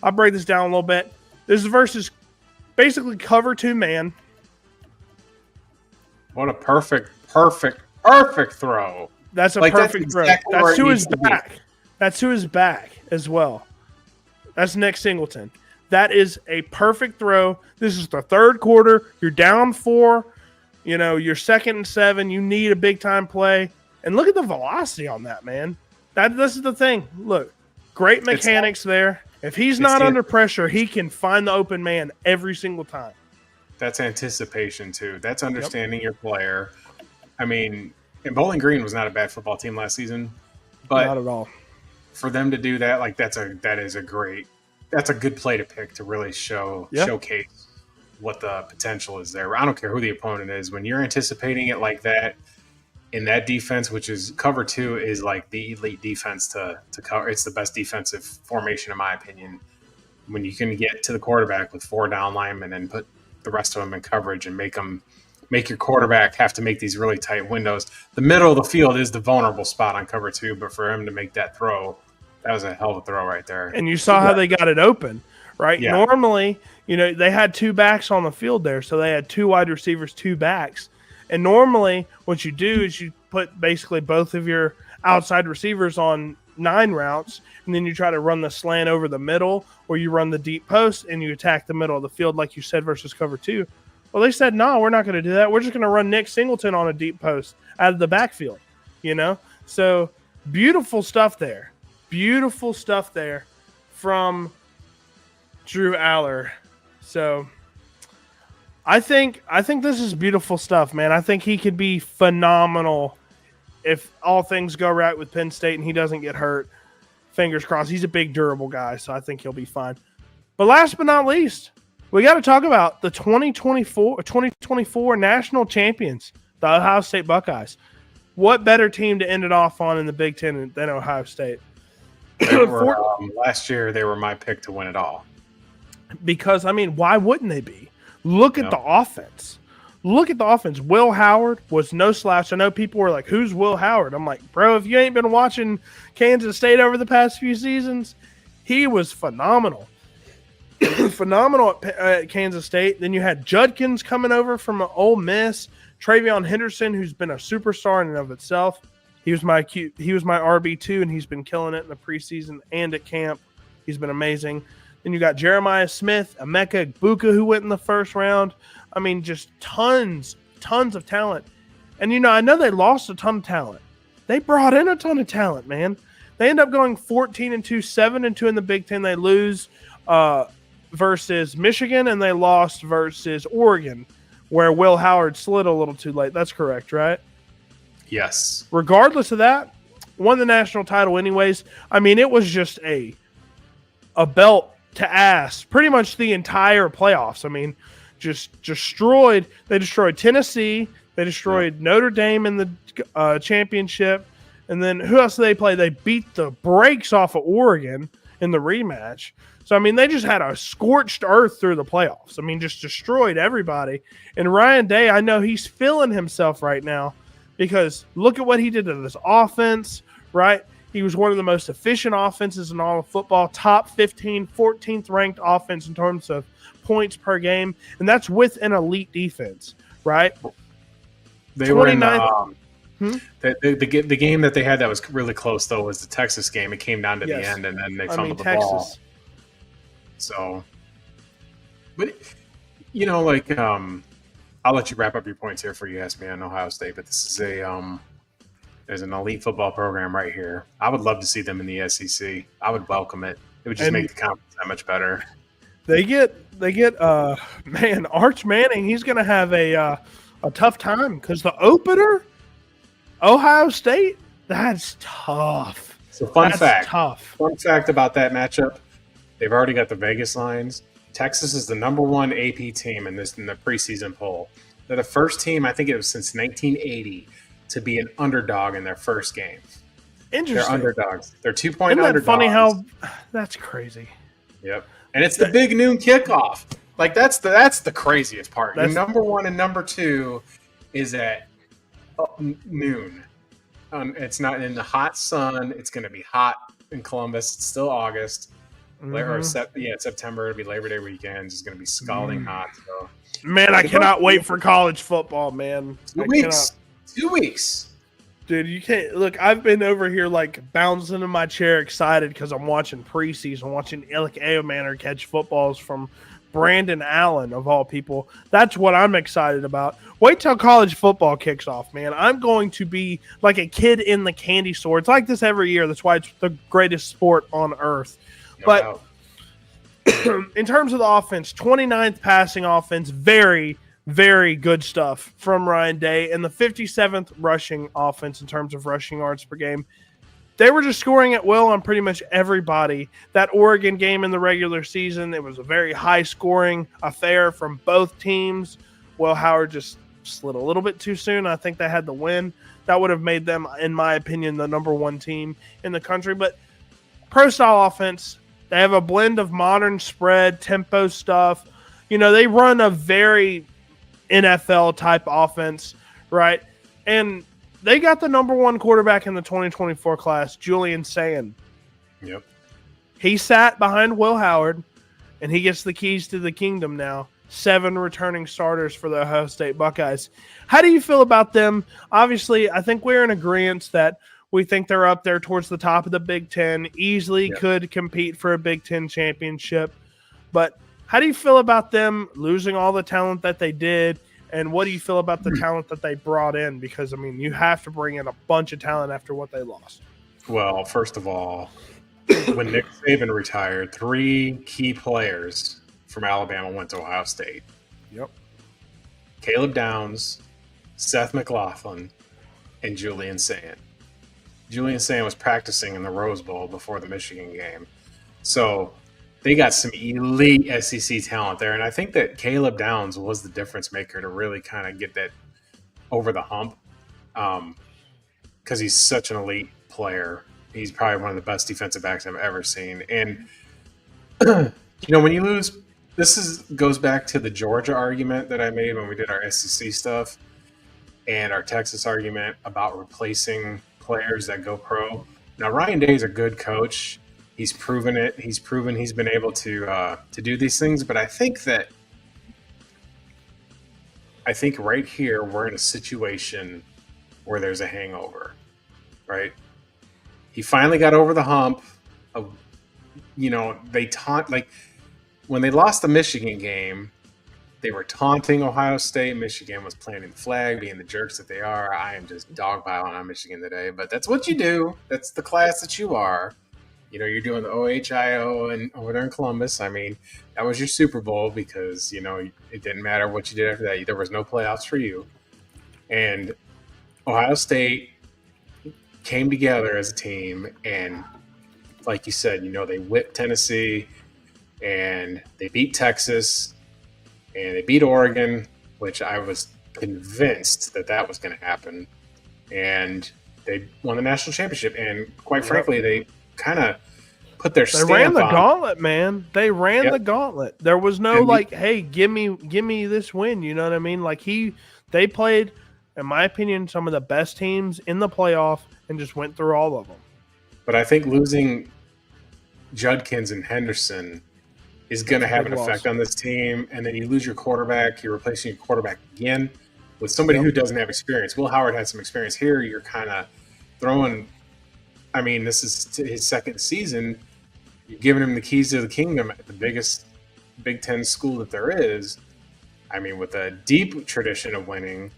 I'll break this down a little bit. This is versus basically cover 2 man. What a perfect throw. That's a perfect throw. That's to his back. That's to his back as well. That's Nick Singleton. That is a perfect throw. This is the third quarter. You're down 4. You're 2nd and 7. You need a big-time play. And look at the velocity on that, man. This is the thing. Look, great mechanics there. If he's not under pressure, he can find the open man every single time. That's anticipation, too. That's understanding your player. I mean, And Bowling Green was not a bad football team last season, but not at all. For them to do that, like that's a good play to pick to really showcase what the potential is there. I don't care who the opponent is. When you're anticipating it like that, in that defense, which is cover 2, is like the elite defense to cover. It's the best defensive formation, in my opinion. When you can get to the quarterback with 4 down linemen and put the rest of them in coverage and make your quarterback have to make these really tight windows. The middle of the field is the vulnerable spot on cover 2, but for him to make that throw, that was a hell of a throw right there. And you saw how they got it open, right? Yeah. Normally, they had 2 backs on the field there, so they had 2 wide receivers, 2 backs. And normally what you do is you put basically both of your outside receivers on 9 routes, and then you try to run the slant over the middle, or you run the deep post and you attack the middle of the field like you said versus cover 2. Well, they said, no, we're not going to do that. We're just going to run Nick Singleton on a deep post out of the backfield, So beautiful stuff there. Beautiful stuff there from Drew Aller. So I think this is beautiful stuff, man. I think he could be phenomenal if all things go right with Penn State and he doesn't get hurt. Fingers crossed. He's a big, durable guy, so I think he'll be fine. But last but not least, we got to talk about the 2024 national champions, the Ohio State Buckeyes. What better team to end it off on in the Big Ten than Ohio State? Last year, they were my pick to win it all. Because, why wouldn't they be? Look at the offense. Look at the offense. Will Howard was no slouch. I know people were like, who's Will Howard? I'm like, bro, if you ain't been watching Kansas State over the past few seasons, he was phenomenal. Phenomenal at Kansas State. Then you had Judkins coming over from Ole Miss. Travion Henderson, who's been a superstar in and of itself. He was my RB2, and he's been killing it in the preseason and at camp. He's been amazing. Then you got Jeremiah Smith, Emeka Egbuka, who went in the first round. Just tons of talent. And, I know they lost a ton of talent. They brought in a ton of talent, man. They end up going 14-2, 7-2 in the Big Ten. They lose versus Michigan, and they lost versus Oregon, where Will Howard slid a little too late. That's correct, right? Yes. Regardless of that, won the national title anyways. It was just a belt to ass pretty much the entire playoffs. Just destroyed. They destroyed Tennessee. They destroyed Notre Dame in the championship. And then who else did they play? They beat the brakes off of Oregon in the rematch. So, they just had a scorched earth through the playoffs. Just destroyed everybody. And Ryan Day, I know he's feeling himself right now because look at what he did to this offense, right? He was one of the most efficient offenses in all of football, top 15, 14th ranked offense in terms of points per game. And that's with an elite defense, right? They were in the game that they had that was really close, though, was the Texas game. It came down to the end, and then they fumbled the ball. So, but, I'll let you wrap up your points here for you ask me on Ohio State, but this is there's an elite football program right here. I would love to see them in the SEC. I would welcome it. It would just make the conference that much better. They get Arch Manning, he's going to have a tough time because the opener, Ohio State, that's tough. So fun fact about that matchup, they've already got the Vegas lines. Texas is the #1 AP team in the preseason poll. They're the first team, I think it was since 1980, to be an underdog in their first game. Interesting. They're underdogs. They're 2-point Isn't that underdogs. Funny how that's crazy. Yep. And it's the big noon kickoff. Like that's the craziest part. Your #1 and #2 is at noon. It's not in the hot sun. It's going to be hot in Columbus. It's still August. September. It'll be Labor Day weekend. It's going to be scalding hot. So. Man, I cannot wait for college football, man. 2 weeks. 2 weeks. Dude, you can't look. I've been over here like bouncing in my chair, excited because I'm watching preseason, watching Alec Eomanor catch footballs from Brandon Allen of all people. That's what I'm excited about. Wait till college football kicks off, man. I'm going to be like a kid in the candy store. It's like this every year. That's why it's the greatest sport on earth. But in terms of the offense, 29th passing offense, very, very good stuff from Ryan Day. And the 57th rushing offense in terms of rushing yards per game. They were just scoring at will on pretty much everybody. That Oregon game in the regular season, it was a very high-scoring affair from both teams. Will Howard just slid a little bit too soon. I think they had the win. That would have made them, in my opinion, the number one team in the country. But pro-style offense, they have a blend of modern spread, tempo stuff. You know, they run a very NFL-type offense, right? And they got the number one quarterback in the 2024 class, Julian Sand. Yep. He sat behind Will Howard, and he gets the keys to the kingdom now. 7 returning starters for the Ohio State Buckeyes. How do you feel about them? Obviously, I think we're in agreement that we think they're up there towards the top of the Big Ten, easily could compete for a Big Ten championship. But how do you feel about them losing all the talent that they did? And what do you feel about the talent that they brought in? Because, I mean, you have to bring in a bunch of talent after what they lost. Well, first of all, when Nick Saban retired, 3 key players from Alabama went to Ohio State. Yep. Caleb Downs, Seth McLaughlin, and Julian Sand. Julian Sand was practicing in the Rose Bowl before the Michigan game. So they got some elite SEC talent there. And I think that Caleb Downs was the difference maker to really kind of get that over the hump because he's such an elite player. He's probably one of the best defensive backs I've ever seen. And, you know, when you lose – goes back to the Georgia argument that I made when we did our SEC stuff and our Texas argument about replacing players that go pro. Now, Ryan Day is a good coach. He's proven it. He's proven he's been able to do these things. But I think right here we're in a situation where there's a hangover, right? He finally got over the hump of, you know, when they lost the Michigan game, they were taunting Ohio State. Michigan was planting the flag, being the jerks that they are. I am just dogpiling on Michigan today, but that's what you do. That's the class that you are. You know, you're doing the OHIO and over there in Columbus. I mean, that was your Super Bowl because, you know, it didn't matter what you did after that. There was no playoffs for you. And Ohio State came together as a team. And like you said, you know, they whipped Tennessee and they beat Texas and they beat Oregon, which I was convinced that was going to happen. And they won the national championship. And quite frankly, they kind of put their stamp on. They ran the gauntlet, man. They ran the gauntlet. There was no hey, give me this win. You know what I mean? Like they played, in my opinion, some of the best teams in the playoff and just went through all of them. But I think losing Judkins and Henderson is going to have an effect on this team. And then you lose your quarterback. You're replacing your quarterback again with somebody who doesn't have experience. Will Howard had some experience here. You're kind of throwing – I mean, this is his second season. You're giving him the keys to the kingdom at the biggest Big Ten school that there is. I mean, with a deep tradition of winning.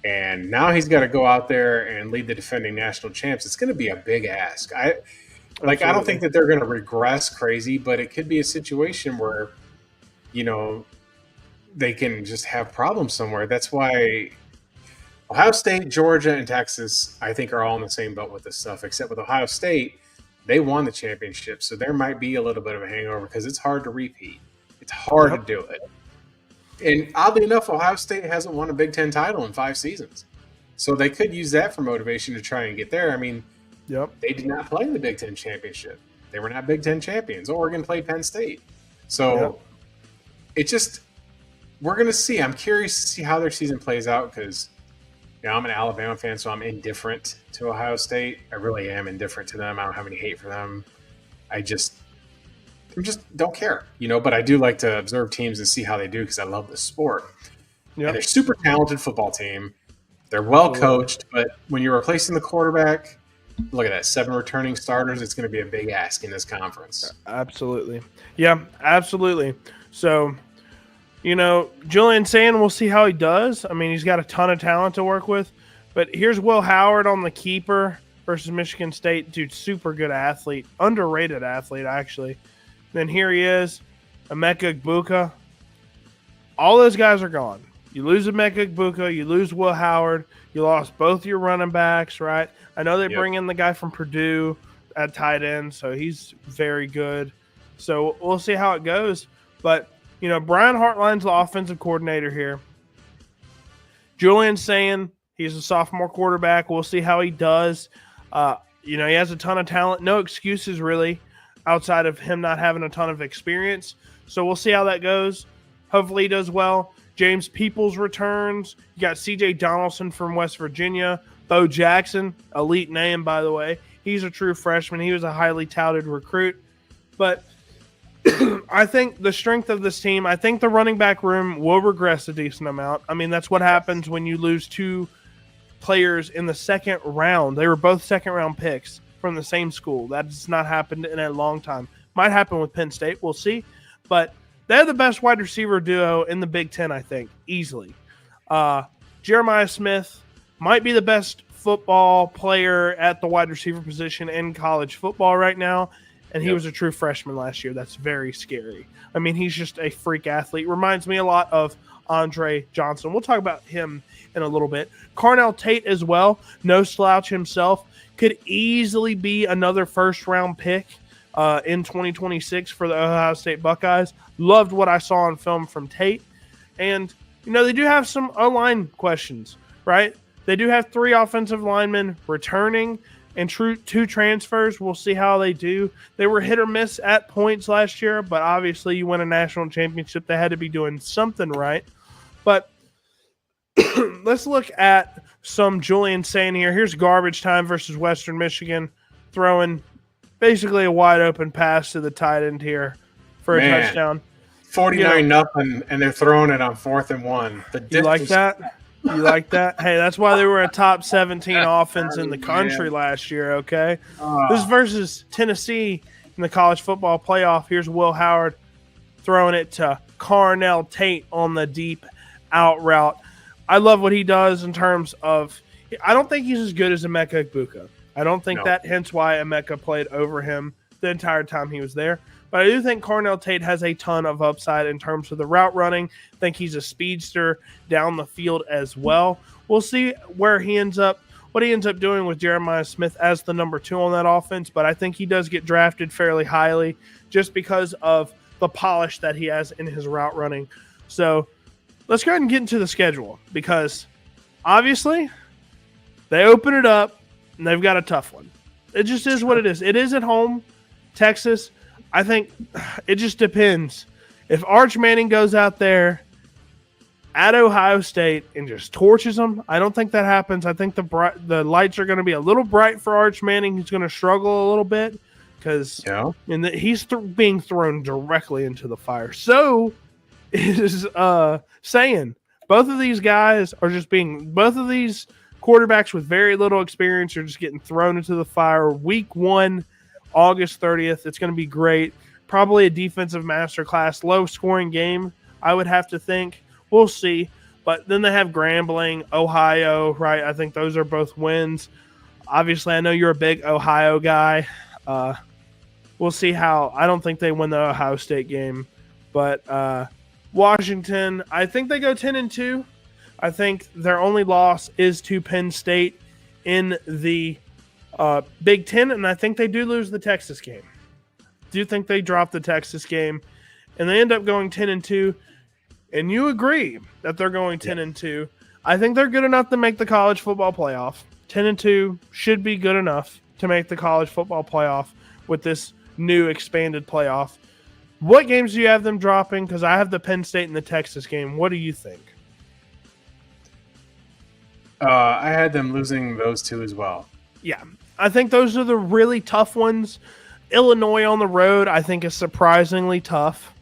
And now he's got to go out there and lead the defending national champs. It's going to be a big ask. I don't think that they're going to regress crazy, but it could be a situation where, you know, they can just have problems somewhere. That's why Ohio State, Georgia, and Texas, I think, are all in the same boat with this stuff, except with Ohio State, they won the championship. So there might be a little bit of a hangover because it's hard to repeat. It's hard to do it. And oddly enough, Ohio State hasn't won a Big Ten title in 5 seasons. So they could use that for motivation to try and get there. I mean, they did not play in the Big Ten championship. They were not Big Ten champions. Oregon played Penn State. So it just – we're going to see. I'm curious to see how their season plays out because – I'm an Alabama fan, so I'm indifferent to Ohio State. I really am indifferent to them. I don't have any hate for them. I just don't care, you know. But I do like to observe teams and see how they do because I love the sport. And they're a super talented football team. They're well coached, but when you're replacing the quarterback, look at that, 7 returning starters. It's going to be a big ask in this conference. Absolutely, yeah, absolutely. So. You know, Julian Sand, we'll see how he does. I mean, he's got a ton of talent to work with. But here's Will Howard on the keeper versus Michigan State. Dude, super good athlete. Underrated athlete, actually. Then here he is, Emeka Egbuka. All those guys are gone. You lose Emeka Egbuka, you lose Will Howard, you lost both your running backs, right? I know they bring in the guy from Purdue at tight end, so he's very good. So we'll see how it goes. But, Brian Hartline's the offensive coordinator here. Julian's saying he's a sophomore quarterback. We'll see how he does. He has a ton of talent. No excuses, really, outside of him not having a ton of experience. So we'll see how that goes. Hopefully he does well. James Peoples returns. You got C.J. Donaldson from West Virginia. Bo Jackson, elite name, by the way. He's a true freshman. He was a highly touted recruit. But I think the strength of this team, I think the running back room will regress a decent amount. I mean, that's what happens when you lose two players in the second round. They were both second-round picks from the same school. That has not happened in a long time. Might happen with Penn State. We'll see. But they're the best wide receiver duo in the Big Ten, I think, easily. Jeremiah Smith might be the best football player at the wide receiver position in college football right now, and he was a true freshman last year. That's very scary. I mean, he's just a freak athlete. Reminds me a lot of Andre Johnson. We'll talk about him in a little bit. Carnell Tate as well, no slouch himself, could easily be another first-round pick in 2026 for the Ohio State Buckeyes. Loved what I saw on film from Tate. And, they do have some O-line questions, right? They do have 3 offensive linemen returning and 2 transfers. We'll see how they do. They were hit or miss at points last year, but obviously you win a national championship. They had to be doing something right. But let's look at some Julian saying here. Here's garbage time versus Western Michigan, throwing basically a wide open pass to the tight end here for a touchdown. 49-0, and they're throwing it on 4th and 1. You like that? You like that? Hey, that's why they were a top 17 offense in the country last year, okay? This is versus Tennessee in the college football playoff. Here's Will Howard throwing it to Carnell Tate on the deep out route. I love what he does in terms of – I don't think he's as good as Emeka Egbuka. I don't think that, hence why Emeka played over him the entire time he was there. But I do think Carnell Tate has a ton of upside in terms of the route running. I think he's a speedster down the field as well. We'll see where he ends up, what he ends up doing with Jeremiah Smith as the number 2 on that offense. But I think he does get drafted fairly highly just because of the polish that he has in his route running. So let's go ahead and get into the schedule because obviously they open it up and they've got a tough one. It just is what it is. It is at home, Texas. I think it just depends. If Arch Manning goes out there at Ohio State and just torches them, I don't think that happens. I think the lights are going to be a little bright for Arch Manning. He's going to struggle a little bit because he's being thrown directly into the fire. So is saying both of these guys are just both of these quarterbacks with very little experience are just getting thrown into the fire. Week 1. August 30th. It's going to be great. Probably a defensive masterclass, low-scoring game, I would have to think. We'll see. But then they have Grambling, Ohio, right? I think those are both wins. Obviously, I know you're a big Ohio guy. We'll see how. I don't think they win the Ohio State game. But Washington, I think they go 10-2. I think their only loss is to Penn State in the Big Ten, and I think they do lose the Texas game. Do think they drop the Texas game, and they end up going 10-2. And you agree that they're going 10-2. I think they're good enough to make the college football playoff. 10-2 should be good enough to make the college football playoff with this new expanded playoff. What games do you have them dropping? Because I have the Penn State and the Texas game. What do you think? I had them losing those 2 as well. Yeah, I think those are the really tough ones. Illinois on the road, I think, is surprisingly tough.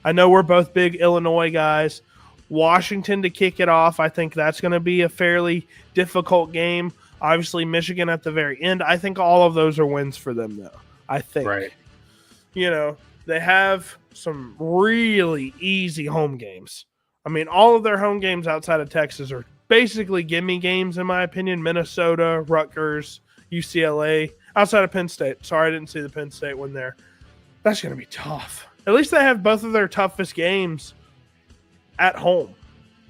I know we're both big Illinois guys. Washington to kick it off, I think that's going to be a fairly difficult game. Obviously, Michigan at the very end. I think all of those are wins for them, though. I think. Right. They have some really easy home games. I mean, all of their home games outside of Texas are basically gimme games, in my opinion. Minnesota, Rutgers, UCLA, outside of Penn State. Sorry, I didn't see the Penn State one there. That's going to be tough. At least they have both of their toughest games at home.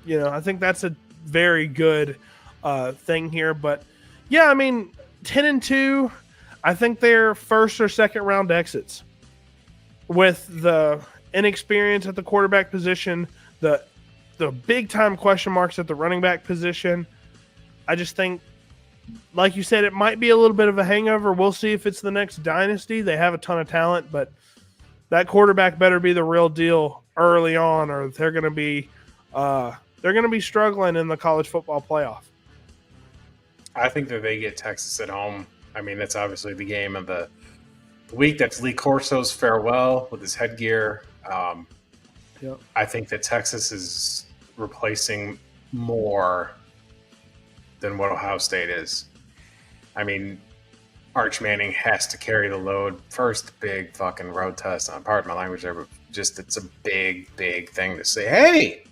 I think that's a very good thing here. But yeah, I mean, 10-2, I think they're first or second round exits with the inexperience at the quarterback position, the big time question marks at the running back position. I just think, like you said, it might be a little bit of a hangover. We'll see if it's the next Dynasty. They have a ton of talent, but that quarterback better be the real deal early on, or they're going to be struggling in the college football playoff. I think that they get Texas at home. I mean, that's obviously the game of the week. That's Lee Corso's farewell with his headgear. Yep. I think that Texas is replacing more than what Ohio State is. I mean, Arch Manning has to carry the load. First big fucking road test. Pardon my language there, but just it's a big, big thing to say, hey,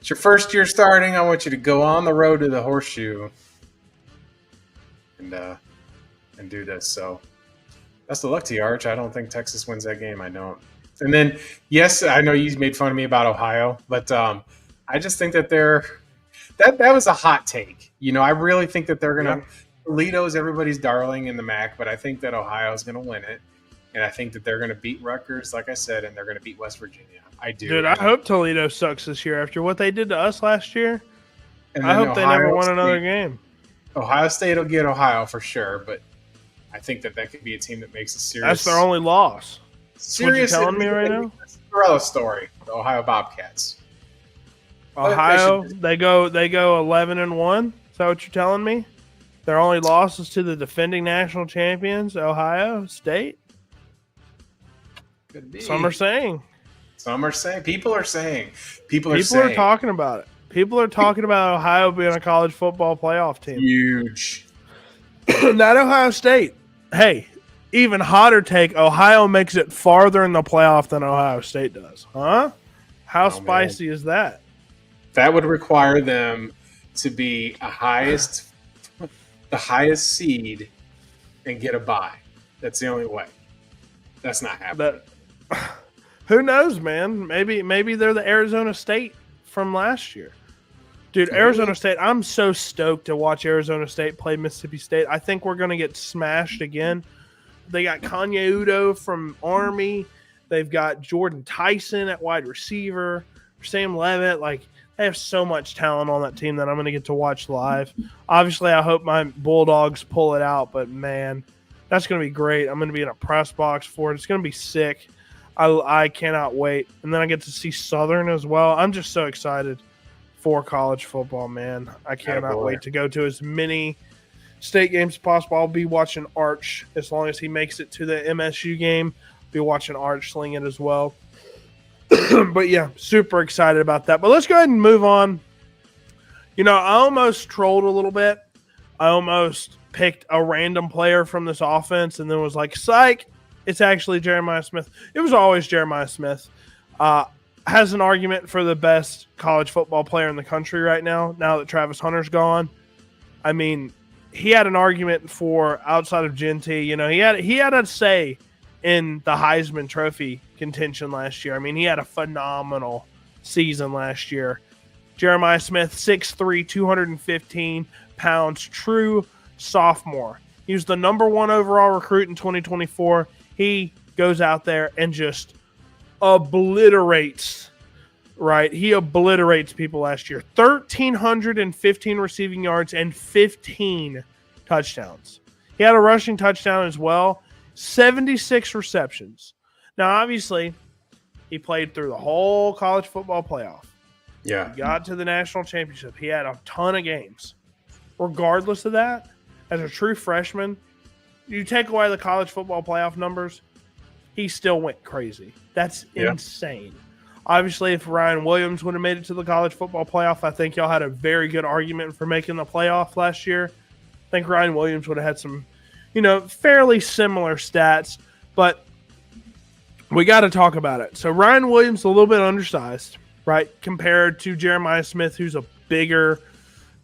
it's your first year starting. I want you to go on the road to the horseshoe and do this. So best of luck to you, Arch. I don't think Texas wins that game. I don't. And then, yes, I know you made fun of me about Ohio, but I just think that that was a hot take. I really think that they're going to – Toledo's everybody's darling in the MAC, but I think that Ohio's going to win it. And I think that they're going to beat Rutgers, like I said, and they're going to beat West Virginia. I do. Dude, I hope Toledo sucks this year after what they did to us last year. And I hope they never won another game. Ohio State will get Ohio for sure, but I think that could be a team that makes a serious – That's their only loss. Serious. What you telling me right now? Cinderella story, the Ohio Bobcats. Ohio, they go 11-1. Is that what you're telling me? Their only loss is to the defending national champions, Ohio State. Could be. Some are saying. People are saying. People are talking about it. People are talking about Ohio being a college football playoff team. Huge. Not Ohio State. Hey, even hotter take, Ohio makes it farther in the playoff than Ohio State does. Huh? How spicy is that? That would require them to be the highest seed and get a bye. That's the only way. That's not happening. Who knows, man? Maybe they're the Arizona State from last year. Dude, Arizona State, I'm so stoked to watch Arizona State play Mississippi State. I think we're going to get smashed again. They got Kanye Udo from Army. They've got Jordan Tyson at wide receiver. Sam Levitt. They have so much talent on that team that I'm going to get to watch live. Obviously, I hope my Bulldogs pull it out, but, man, that's going to be great. I'm going to be in a press box for it. It's going to be sick. I cannot wait. And then I get to see Southern as well. I'm just so excited for college football, man. I cannot wait to go to as many state games as possible. I'll be watching Arch as long as he makes it to the MSU game. Be watching Arch sling it as well. But, yeah, super excited about that. But let's go ahead and move on. I almost trolled a little bit. I almost picked a random player from this offense and then was like, psych, it's actually Jeremiah Smith. It was always Jeremiah Smith. Has an argument for the best college football player in the country right now that Travis Hunter's gone. I mean, he had an argument for outside of Genty. He had a say in the Heisman Trophy contention last year. I mean, he had a phenomenal season last year. Jeremiah Smith, 6'3", 215 pounds, true sophomore. He was the number 1 overall recruit in 2024. He goes out there and just obliterates, right? He obliterates people last year. 1,315 receiving yards and 15 touchdowns. He had a rushing touchdown as well. 76 receptions. Now, obviously, he played through the whole college football playoff. Yeah. He got to the national championship. He had a ton of games. Regardless of that, as a true freshman, you take away the college football playoff numbers, he still went crazy. That's insane. Obviously, if Ryan Williams would have made it to the college football playoff, I think y'all had a very good argument for making the playoff last year. I think Ryan Williams would have had some, fairly similar stats, but we got to talk about it. So Ryan Williams, a little bit undersized, right, compared to Jeremiah Smith, who's a bigger,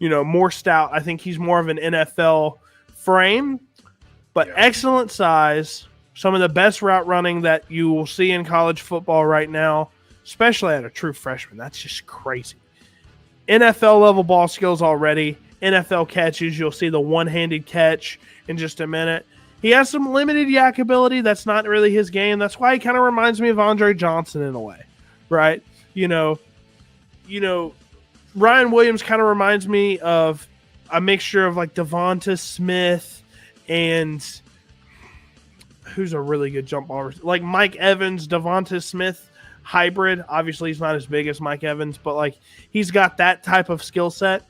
more stout. I think he's more of an NFL frame, but excellent size. Some of the best route running that you will see in college football right now, especially at a true freshman. That's just crazy. NFL level ball skills already. NFL catches. You'll see the one-handed catch in just a minute. He has some limited yak ability. That's not really his game. That's why he kind of reminds me of Andre Johnson in a way, right? Ryan Williams kind of reminds me of a mixture of like Devonta Smith and who's a really good jump ball, like Mike Evans, Devonta Smith hybrid. Obviously, he's not as big as Mike Evans, but like he's got that type of skill set.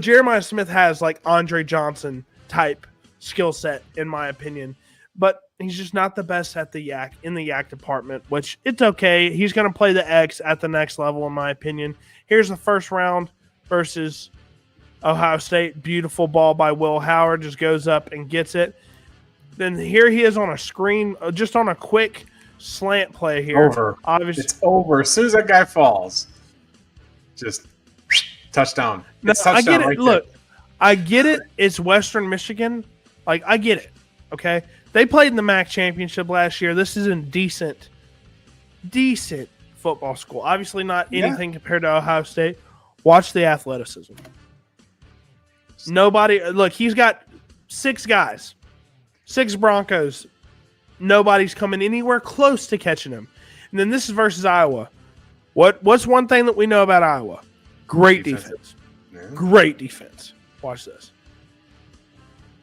Jeremiah Smith has like Andre Johnson type skill set, in my opinion, but he's just not the best at the yak in the yak department, which it's okay. He's going to play the X at the next level, in my opinion. Here's the first round versus Ohio State. Beautiful ball by Will Howard, just goes up and gets it. Then here he is on a screen, just on a quick slant play here. Over. Obviously, it's over. As soon as that guy falls, just touchdown. It's touchdown. I get it. Right Look, there. I get it. It's Western Michigan. Like, I get it. Okay? They played in the MAC championship last year. This is a decent football school. Obviously not anything compared to Ohio State. Watch the athleticism. Nobody, look, he's got 6 guys, 6 Broncos. Nobody's coming anywhere close to catching him. And then this is versus Iowa. What's one thing that we know about Iowa? Great defense. Yeah. Great defense. Watch this.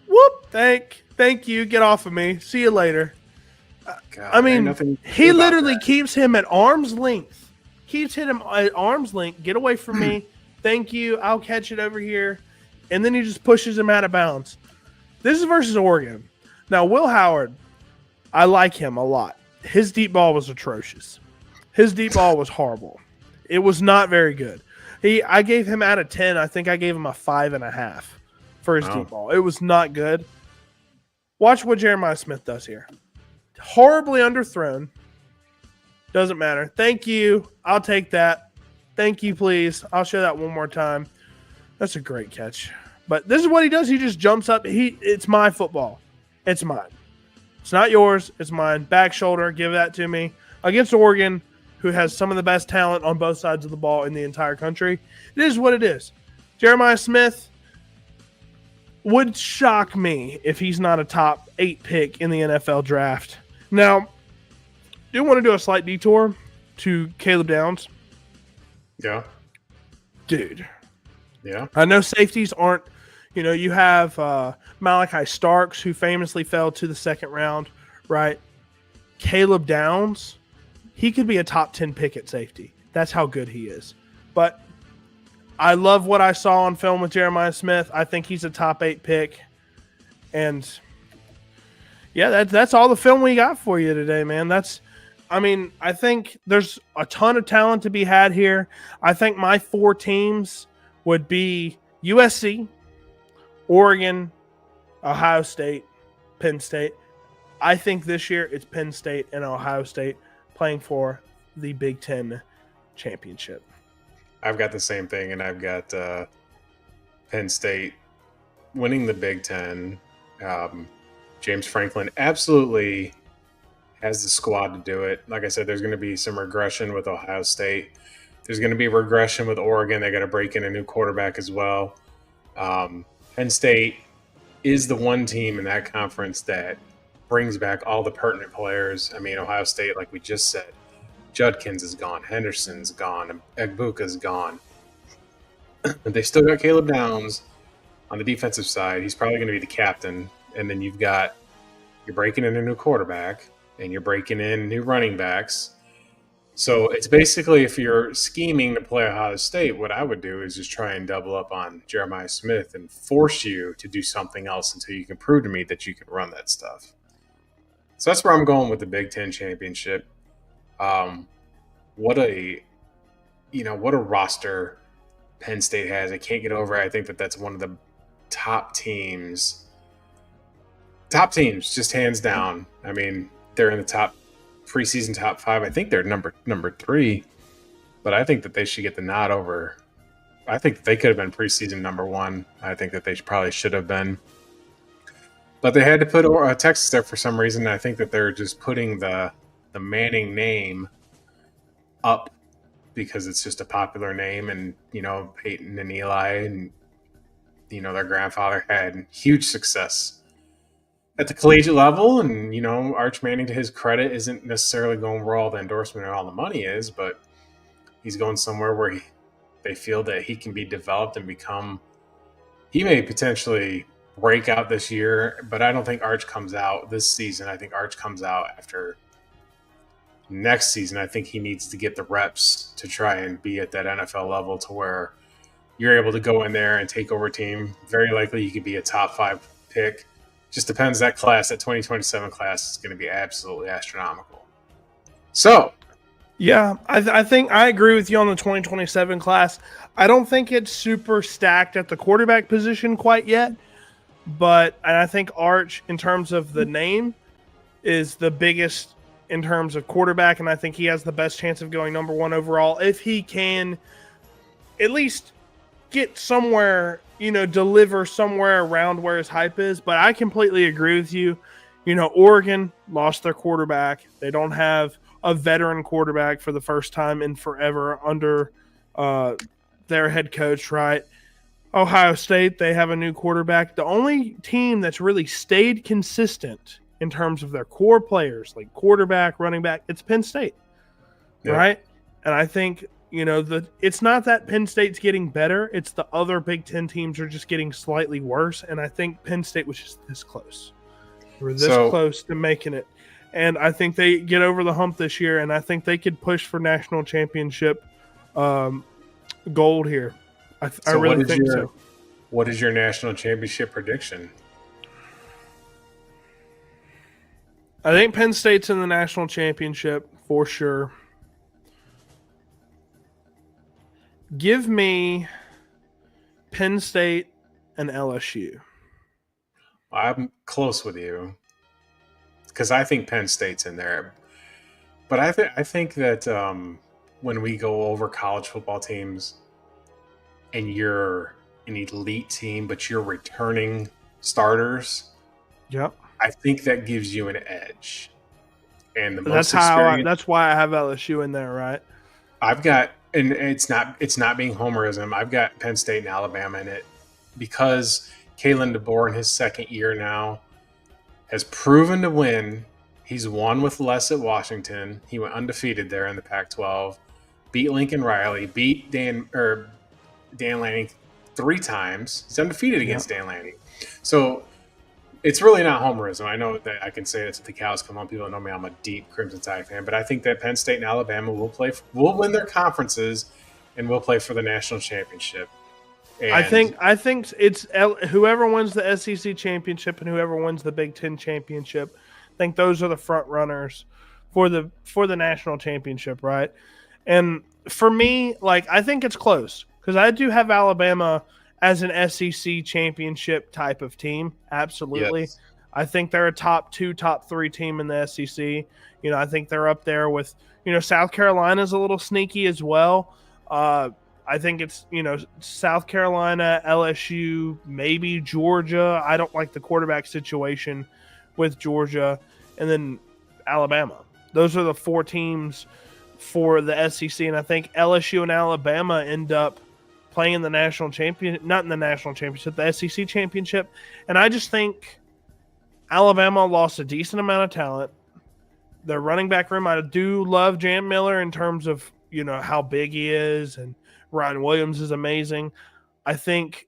Whoop! Thank you. Get off of me. See you later. God, I mean, he literally keeps him at arm's length. Keeps him at arm's length. Get away from me. Thank you. I'll catch it over here. And then he just pushes him out of bounds. This is versus Oregon. Now, Will Howard, I like him a lot. His deep ball was atrocious. His deep ball was horrible. It was not very good. I gave him out of 10. I think I gave him a 5.5 for his deep ball. It was not good. Watch what Jeremiah Smith does here. Horribly underthrown. Doesn't matter. Thank you. I'll take that. Thank you, please. I'll show that one more time. That's a great catch. But this is what he does. He just jumps up. It's my football. It's mine. It's not yours. It's mine. Back shoulder. Give that to me. Against Oregon, who has some of the best talent on both sides of the ball in the entire country. It is what it is. Jeremiah Smith would shock me if he's not a top 8 pick in the NFL draft. Now, I do want to do a slight detour to Caleb Downs. Yeah. Dude. Yeah. I know safeties aren't, you have Malachi Starks, who famously fell to the second round, right? Caleb Downs, he could be a top 10 pick at safety. That's how good he is. But I love what I saw on film with Jeremiah Smith. I think he's a top 8 pick. And yeah, that's all the film we got for you today, man. I think there's a ton of talent to be had here. I think my 4 teams would be USC, Oregon, Ohio State, Penn State. I think this year it's Penn State and Ohio State playing for the Big Ten championship. I've got the same thing, and I've got Penn State winning the Big Ten. James Franklin absolutely has the squad to do it. Like I said, there's going to be some regression with Ohio State. There's going to be regression with Oregon. They got to break in a new quarterback as well. Penn State is the one team in that conference that brings back all the pertinent players. I mean, Ohio State, like we just said, Judkins is gone, Henderson's gone, Egbuka's gone. But they still got Caleb Downs on the defensive side. He's probably going to be the captain. And then you're breaking in a new quarterback, and you're breaking in new running backs. So it's basically, if you're scheming to play Ohio State, what I would do is just try and double up on Jeremiah Smith and force you to do something else until you can prove to me that you can run that stuff. So that's where I'm going with the Big Ten championship. What a roster Penn State has. I can't get over it. I think that's one of the top teams. Top teams, just hands down. I mean, they're in the top preseason top 5. I think they're number 3, but I think that they should get the nod over. I think that they could have been preseason number 1. I think that they probably should have been, but they had to put Texas there for some reason. I think that they're just putting the Manning name up because it's just a popular name, and Peyton and Eli and their grandfather had huge success at the collegiate level, and Arch Manning, to his credit, isn't necessarily going where all the endorsement and all the money is, but he's going somewhere where they feel that he can be developed and become. He may potentially break out this year, but I don't think Arch comes out this season. I think Arch comes out after next season. I think he needs to get the reps to try and be at that NFL level to where you're able to go in there and take over a team. Very likely you could be a top 5 pick. Just depends. That 2027 class is going to be absolutely astronomical. So, yeah, I think I agree with you on the 2027 class. I don't think it's super stacked at the quarterback position quite yet, and I think Arch, in terms of the name, is the biggest in terms of quarterback, and I think he has the best chance of going number 1 overall if he can at least get somewhere, deliver somewhere around where his hype is. But I completely agree with you. Oregon lost their quarterback. They don't have a veteran quarterback for the first time in forever under their head coach, right? Ohio State, they have a new quarterback. The only team that's really stayed consistent in terms of their core players, like quarterback, running back, it's Penn State, right? And I think, it's not that Penn State's getting better. It's the other Big Ten teams are just getting slightly worse. And I think Penn State was just this close. We're this close to making it. And I think they get over the hump this year, and I think they could push for national championship gold here. I really think so. What is your national championship prediction? I think Penn State's in the national championship for sure. Give me Penn State and LSU. I'm close with you because I think Penn State's in there. But I think that when we go over college football teams and you're an elite team, but you're returning starters, yep, I think that gives you an edge. And that's why I have LSU in there, right? I've got, and it's not being homerism, I've got Penn State and Alabama in it because Kalen DeBoer in his second year now has proven to win. He's won with less at Washington. He went undefeated there in the Pac-12, beat Lincoln Riley, beat Dan Lanning 3 times. He's undefeated against Dan Lanning. So it's really not homerism. I know that I can say this if the cows come home. People know me. I'm a deep Crimson Tide fan, but I think that Penn State and Alabama will win their conferences and will play for the national championship. And I think it's whoever wins the SEC championship and whoever wins the Big Ten championship. I think those are the front runners for the national championship, right? And for me, I think it's close because I do have Alabama as an SEC championship type of team. Absolutely. Yes. I think they're a top 2, top 3 team in the SEC. I think they're up there with, South Carolina's a little sneaky as well. I think it's, South Carolina, LSU, maybe Georgia. I don't like the quarterback situation with Georgia. And then Alabama. Those are the 4 teams for the SEC. And I think LSU and Alabama end up playing in the national championship, not in the national championship, the SEC championship. And I just think Alabama lost a decent amount of talent. Their running back room, I do love Jam Miller in terms of, how big he is, and Ryan Williams is amazing. I think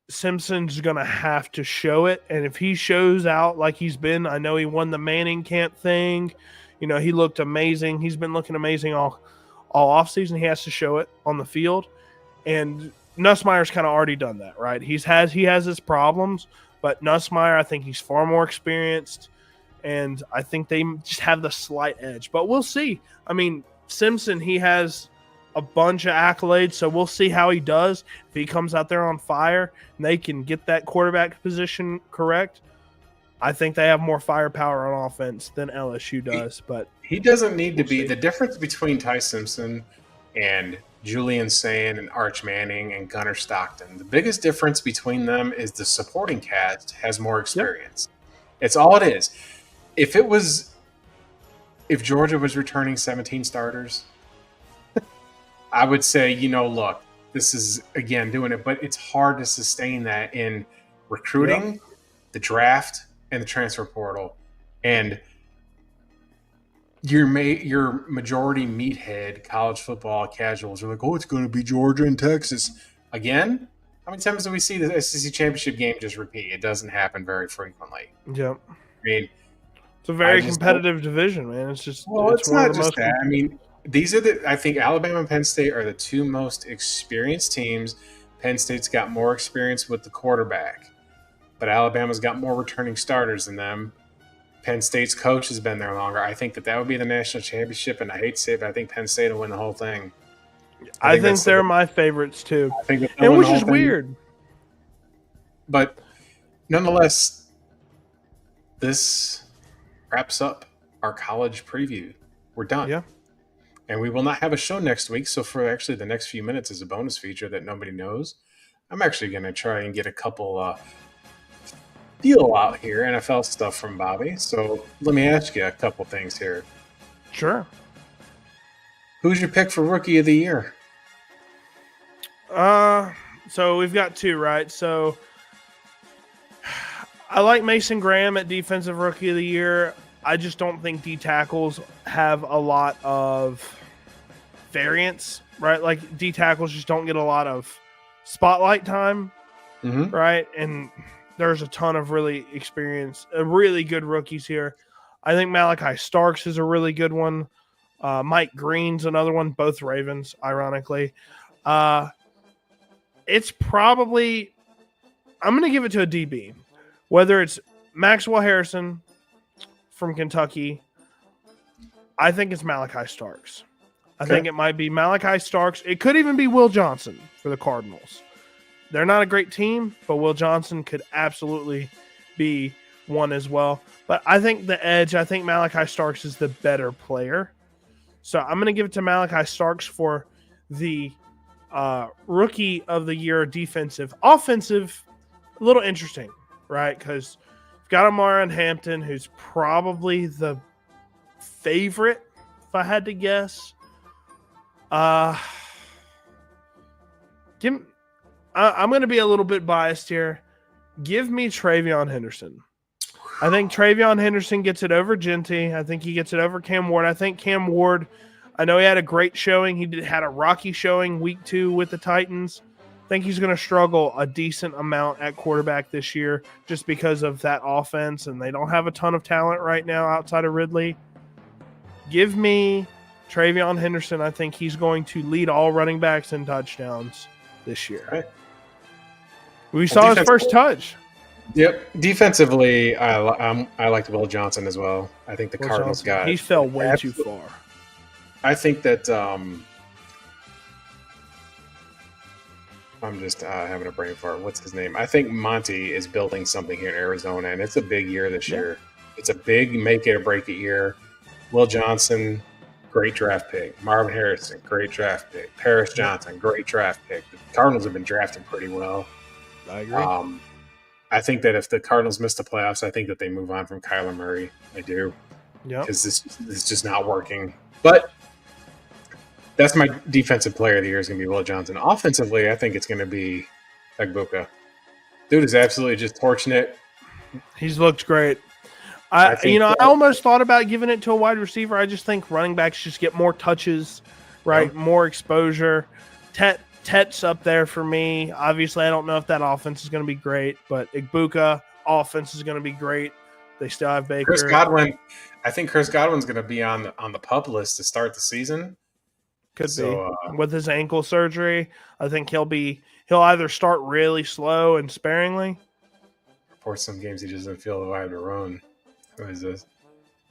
Simpson's going to have to show it. And if he shows out like he's been, I know he won the Manning Camp thing. He looked amazing. He's been looking amazing all offseason. He has to show it on the field. And Nussmeier's kind of already done that, right? He has his problems, but Nussmeier, I think he's far more experienced, and I think they just have the slight edge. But we'll see. I mean, Simpson, he has a bunch of accolades, so we'll see how he does. If he comes out there on fire and they can get that quarterback position correct, I think they have more firepower on offense than LSU does. But he doesn't need to be – the difference between Ty Simpson and – Julian Sayin and Arch Manning and Gunnar Stockton. The biggest difference between them is the supporting cast has more experience. Yep. It's all it is. If Georgia was returning 17 starters, I would say, look, this is, again, doing it, but it's hard to sustain that in recruiting, the draft, and the transfer portal. And your majority meathead college football casuals are like, oh, it's going to be Georgia and Texas. Again, how many times do we see the SEC championship game just repeat? It doesn't happen very frequently. Yep. I mean, it's a very competitive division, man. It's just it's not just that. I mean, these are I think Alabama and Penn State are the two most experienced teams. Penn State's got more experience with the quarterback, but Alabama's got more returning starters than them. Penn State's coach has been there longer. I think that would be the national championship, and I hate to say it, but I think Penn State will win the whole thing. I think they're my favorites too, which is weird. But nonetheless, this wraps up our college preview. We're done. Yeah. And we will not have a show next week. So for actually the next few minutes is a bonus feature that nobody knows. I'm actually going to try and get a couple deal out here, NFL stuff from Bobby. So let me ask you a couple things here. Sure. Who's your pick for Rookie of the Year? So we've got two, right? So I like Mason Graham at Defensive Rookie of the Year. I just don't think D tackles have a lot of variance, right? Like D tackles just don't get a lot of spotlight time, right? And there's a ton of really good rookies here. I think Malachi Starks is a really good one. Mike Green's another one, both Ravens, ironically. It's probably, I'm going to give it to a DB. Whether it's Maxwell Harrison from Kentucky, I think it's Malachi Starks. I think it might be Malachi Starks. It could even be Will Johnson for the Cardinals. They're not a great team, but Will Johnson could absolutely be one as well. But I think I think Malachi Starks is the better player. So I'm going to give it to Malachi Starks for the Rookie of the Year defensive. Offensive, a little interesting, right? Because you've got Amaron Hampton, who's probably the favorite, if I had to guess. I'm going to be a little bit biased here. Give me Travion Henderson. I think Travion Henderson gets it over Genty. I think he gets it over Cam Ward. I think Cam Ward, I know he had a great showing. He had a rocky showing week 2 with the Titans. I think he's going to struggle a decent amount at quarterback this year just because of that offense, and they don't have a ton of talent right now outside of Ridley. Give me Travion Henderson. I think he's going to lead all running backs in touchdowns this year. Right. We saw his first touch. Yep. Defensively, I liked Will Johnson as well. I think the Cardinals got... He fell way too far. I think that... I'm just having a brain fart. What's his name? I think Monty is building something here in Arizona, and it's a big year this year. It's a big make-it-or-break-it year. Will Johnson, great draft pick. Marvin Harrison, great draft pick. Paris Johnson, great draft pick. The Cardinals have been drafting pretty well. I agree. I think that if the Cardinals miss the playoffs, I think that they move on from Kyler Murray. I do. Yeah. Because this is just not working. But that's my defensive player of the year is going to be Will Johnson. Offensively, I think it's going to be Egbuka. Dude is absolutely just torching it. He's looked great. I almost thought about giving it to a wide receiver. I just think running backs just get more touches, right? More exposure. Tet's up there for me. Obviously, I don't know if that offense is going to be great, but Egbuka offense is going to be great. They still have Baker. Chris Godwin. I think Chris Godwin's going to be on the PUP list to start the season. Could be with his ankle surgery. I think he'll either start really slow and sparingly. For some games, he just doesn't feel the vibe to run. Who is this?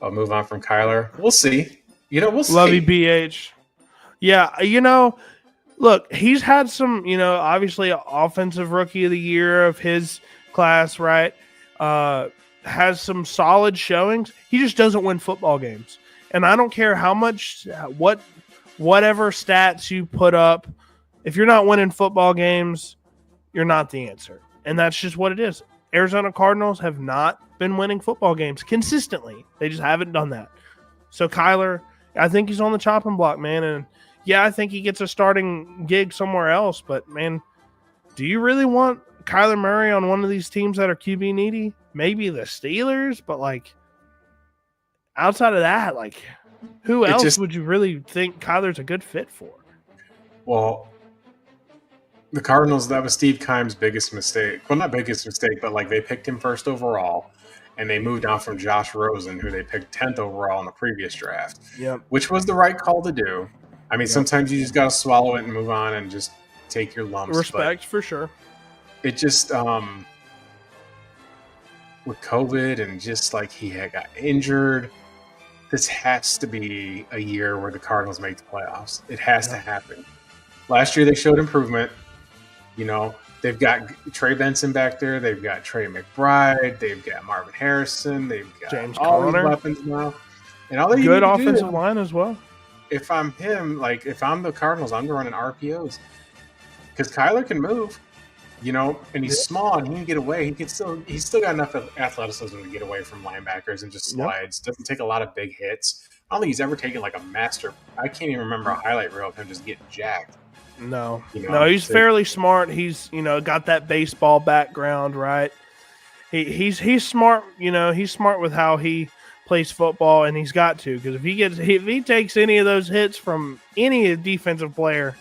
I'll move on from Kyler. We'll see. We'll see. Lovey BH. Yeah, look, he's had some, obviously offensive rookie of the year of his class, right? Has some solid showings. He just doesn't win football games. And I don't care how much, whatever stats you put up, if you're not winning football games, you're not the answer. And that's just what it is. Arizona Cardinals have not been winning football games consistently. They just haven't done that. So Kyler, I think he's on the chopping block, man. And yeah, I think he gets a starting gig somewhere else. But, man, do you really want Kyler Murray on one of these teams that are QB needy? Maybe the Steelers, but, like, outside of that, like, who else would you really think Kyler's a good fit for? Well, the Cardinals, that was Steve Keim's biggest mistake. Well, not biggest mistake, but like they picked him first overall, and they moved on from Josh Rosen, who they picked 10th overall in the previous draft, which was the right call to do. I mean, sometimes you just got to swallow it and move on and just take your lumps. Respect, for sure. It just, with COVID and just like he had got injured, this has to be a year where the Cardinals make the playoffs. It has to happen. Last year they showed improvement. You know, they've got Trey Benson back there. They've got Trey McBride. They've got Marvin Harrison. They've got James all Conner. these weapons now. And all they good offensive line as well. If I'm him, like if I'm the Cardinals, I'm running RPOs because Kyler can move. You know, and he's small and he can get away. He's still got enough of athleticism to get away from linebackers and just slides. Doesn't take a lot of big hits. I don't think he's ever taken like a master. I can't even remember a highlight reel of him just getting jacked. No, he's fairly smart. He's got that baseball background, right? He's smart. He's smart with how he plays football, and he's got to, because if he takes any of those hits from any defensive player,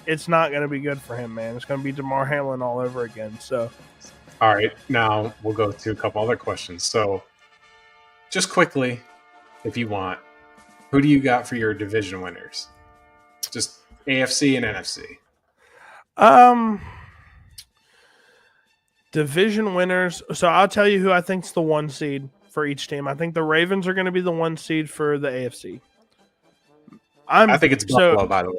it's not going to be good for him, man. It's going to be DeMar Hamlin all over again. So, all right, now we'll go to a couple other questions. So, just quickly, if you want, who do you got for your division winners? Just AFC and NFC. Division winners. So I'll tell you who I think's the 1 seed for each team. I think the Ravens are going to be the 1 seed for the AFC. I think it's Buffalo, by the way.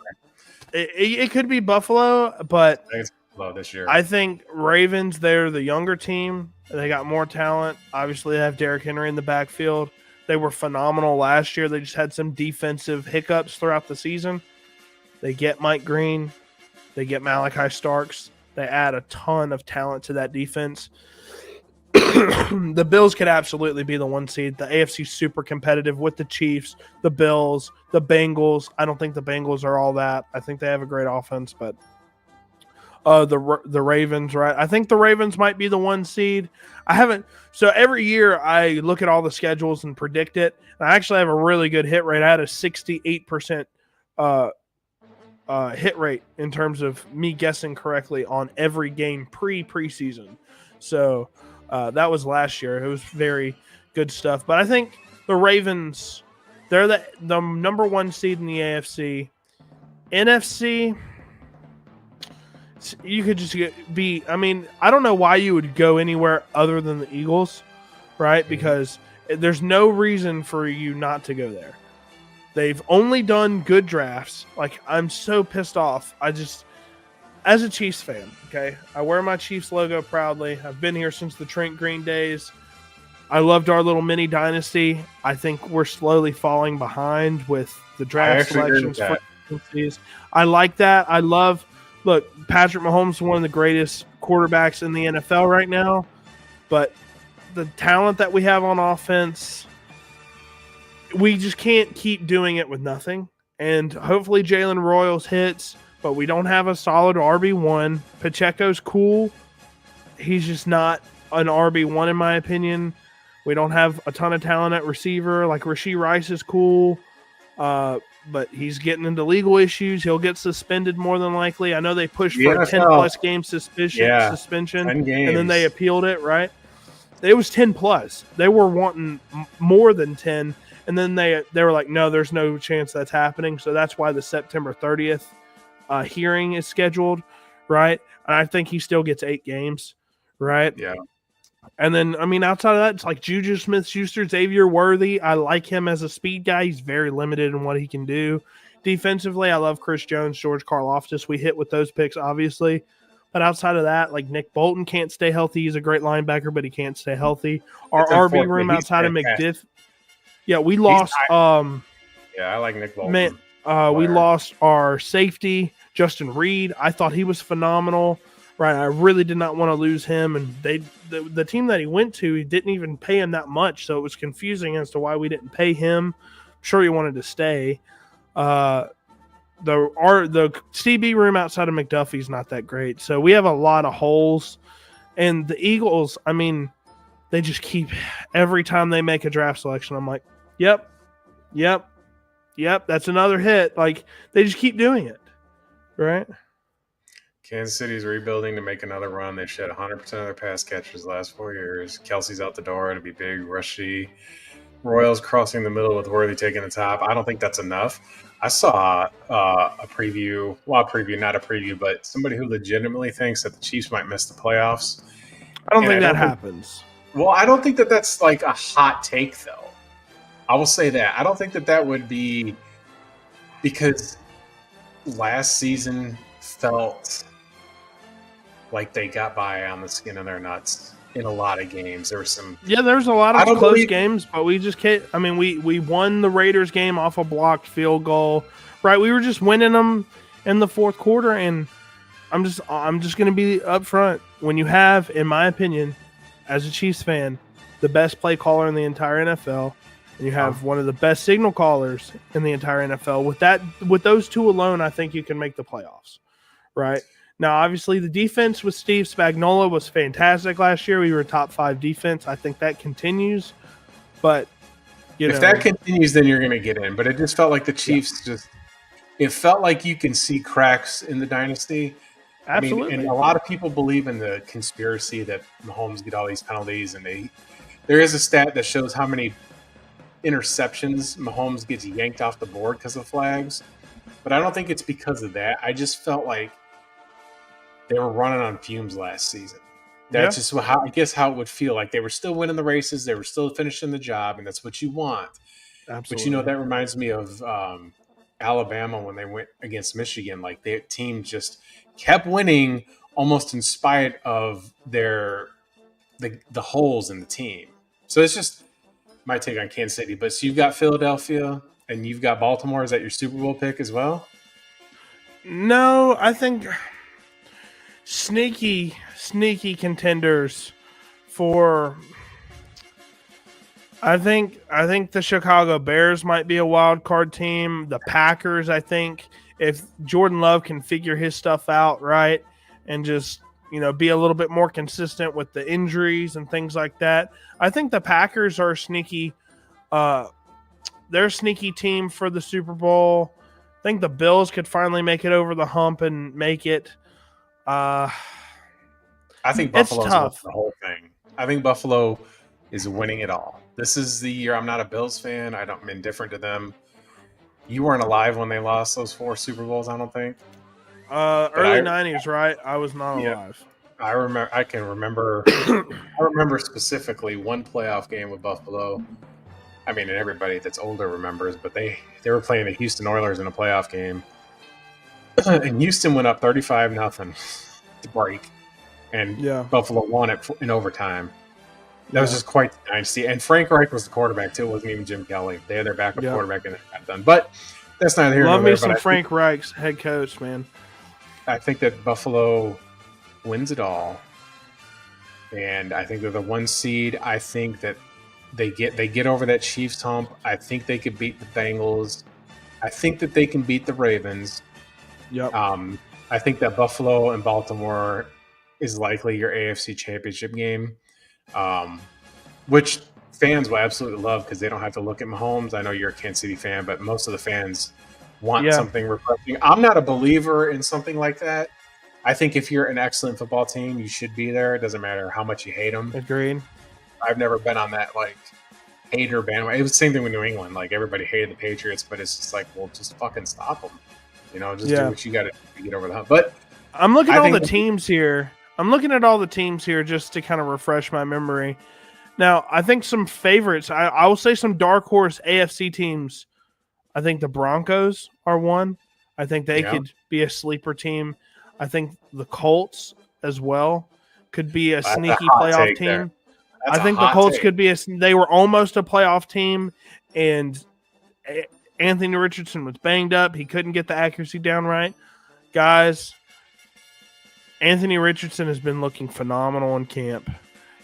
It could be Buffalo, but I think it's Buffalo this year. I think Ravens, they're the younger team. They got more talent. Obviously, they have Derrick Henry in the backfield. They were phenomenal last year. They just had some defensive hiccups throughout the season. They get Mike Green. They get Malachi Starks. They add a ton of talent to that defense. The Bills could absolutely be the 1 seed. The AFC's super competitive with the Chiefs, the Bills, the Bengals. I don't think the Bengals are all that. I think they have a great offense, but the Ravens, right? I think the Ravens might be the 1 seed. So every year I look at all the schedules and predict it. And I actually have a really good hit rate. I had a 68% hit rate in terms of me guessing correctly on every game preseason. So that was last year. It was very good stuff. But I think the Ravens, they're the number 1 seed in the AFC. NFC, you could just I don't know why you would go anywhere other than the Eagles, right? Because there's no reason for you not to go there. They've only done good drafts. Like, I'm so pissed off. As a Chiefs fan, okay, I wear my Chiefs logo proudly. I've been here since the Trent Green days. I loved our little mini dynasty. I think we're slowly falling behind with the draft selections. I like that. Look, Patrick Mahomes is one of the greatest quarterbacks in the NFL right now, but the talent that we have on offense, we just can't keep doing it with nothing. And hopefully Jalen Royals hits, but we don't have a solid RB1. Pacheco's cool. He's just not an RB1 in my opinion. We don't have a ton of talent at receiver. Like, Rashee Rice is cool, but he's getting into legal issues. He'll get suspended more than likely. I know they pushed for a 10-plus game suspension, and then they appealed it, right? It was 10-plus. They were wanting more than 10, and then they were like, no, there's no chance that's happening. So that's why the September 30th hearing is scheduled, right? And I think he still gets 8 games, right? Yeah. And then, outside of that, it's like Juju Smith-Schuster, Xavier Worthy. I like him as a speed guy. He's very limited in what he can do. Defensively, I love Chris Jones, George Karlaftis. We hit with those picks, obviously. But outside of that, like, Nick Bolton can't stay healthy. He's a great linebacker, but he can't stay healthy. Our RB room outside of McDiff. Yeah, we lost. I like Nick Bolton. We lost our safety, Justin Reed. I thought he was phenomenal. Right, I really did not want to lose him, and the team that he went to, he didn't even pay him that much, so it was confusing as to why we didn't pay him. I'm sure he wanted to stay. the CB room outside of McDuffie's not that great. So we have a lot of holes. And the Eagles, I mean, they just keep every time they make a draft selection, I'm like, yep, that's another hit. Like they just keep doing it, right? Kansas City's rebuilding to make another run. They've shed 100% of their pass catchers the last 4 years. Kelsey's out the door. It'll be big, rushy. Royals crossing the middle with Worthy taking the top. I don't think that's enough. I saw a preview. Well, not a preview, but somebody who legitimately thinks that the Chiefs might miss the playoffs. I don't think that happens. Well, I don't think that that's like a hot take, though. I will say that. I don't think that that would be because last season felt like they got by on the skin of their nuts in a lot of games. There was a lot of close games, but we just can't. I mean, we won the Raiders game off a blocked field goal, right? We were just winning them in the fourth quarter, and I'm just going to be upfront. When you have, in my opinion, as a Chiefs fan, the best play caller in the entire NFL, and you have one of the best signal callers in the entire NFL, with those two alone, I think you can make the playoffs, right? Now, obviously, the defense with Steve Spagnuolo was fantastic last year. We were top 5 defense. I think that continues. But, if that continues, then you're going to get in. But it just felt like the Chiefs it felt like you can see cracks in the dynasty. Absolutely. I mean, and a lot of people believe in the conspiracy that Mahomes get all these penalties. And there is a stat that shows how many interceptions Mahomes gets yanked off the board because of flags. But I don't think it's because of that. I just felt like they were running on fumes last season. That's just how it would feel like. They were still winning the races. They were still finishing the job, and that's what you want. Absolutely. But, that reminds me of Alabama when they went against Michigan. Like, their team just kept winning almost in spite of the holes in the team. So it's just my take on Kansas City. But so you've got Philadelphia and you've got Baltimore. Is that your Super Bowl pick as well? No, I think sneaky contenders for. I think the Chicago Bears might be a wild card team. The Packers, I think, if Jordan Love can figure his stuff out right and just be a little bit more consistent with the injuries and things like that, I think the Packers are sneaky. They're a sneaky team for the Super Bowl. I think the Bills could finally make it over the hump and make it. I think Buffalo's winning the whole thing. I think Buffalo is winning it all. This is the year. I'm not a Bills fan. I'm indifferent to them. You weren't alive when they lost those 4 Super Bowls, I don't think. Early 90s, right? I was not alive. I remember. I remember specifically one playoff game with Buffalo. I mean, and everybody that's older remembers, but they were playing the Houston Oilers in a playoff game, and Houston went up 35-0 to break, and Buffalo won it in overtime. That was just quite the dynasty. And Frank Reich was the quarterback, too. It wasn't even Jim Kelly. They had their backup quarterback, and it got done. But that's neither here nor there. Love me some Frank Reich's head coach, man. I think that Buffalo wins it all. And I think they're the 1 seed. I think that they get over that Chiefs hump. I think they could beat the Bengals. I think that they can beat the Ravens. Yep. I think that Buffalo and Baltimore is likely your AFC Championship game. Which fans will absolutely love because they don't have to look at Mahomes. I know you're a Kansas City fan, but most of the fans want something refreshing. I'm not a believer in something like that. I think if you're an excellent football team, you should be there. It doesn't matter how much you hate them. Agreed. I've never been on that hater bandwagon. It was the same thing with New England. Like, everybody hated the Patriots, but it's just like, well, just fucking stop them. Just do what you got to do to get over the hump. But I'm looking at all the teams here. I'm looking at all the teams here just to kind of refresh my memory. Now, I think some favorites. I will say some dark horse AFC teams. I think the Broncos are one. I think they could be a sleeper team. I think the Colts as well could be a sneaky playoff team. I think the Colts could be they were almost a playoff team, and Anthony Richardson was banged up. He couldn't get the accuracy down right. Guys, Anthony Richardson has been looking phenomenal in camp.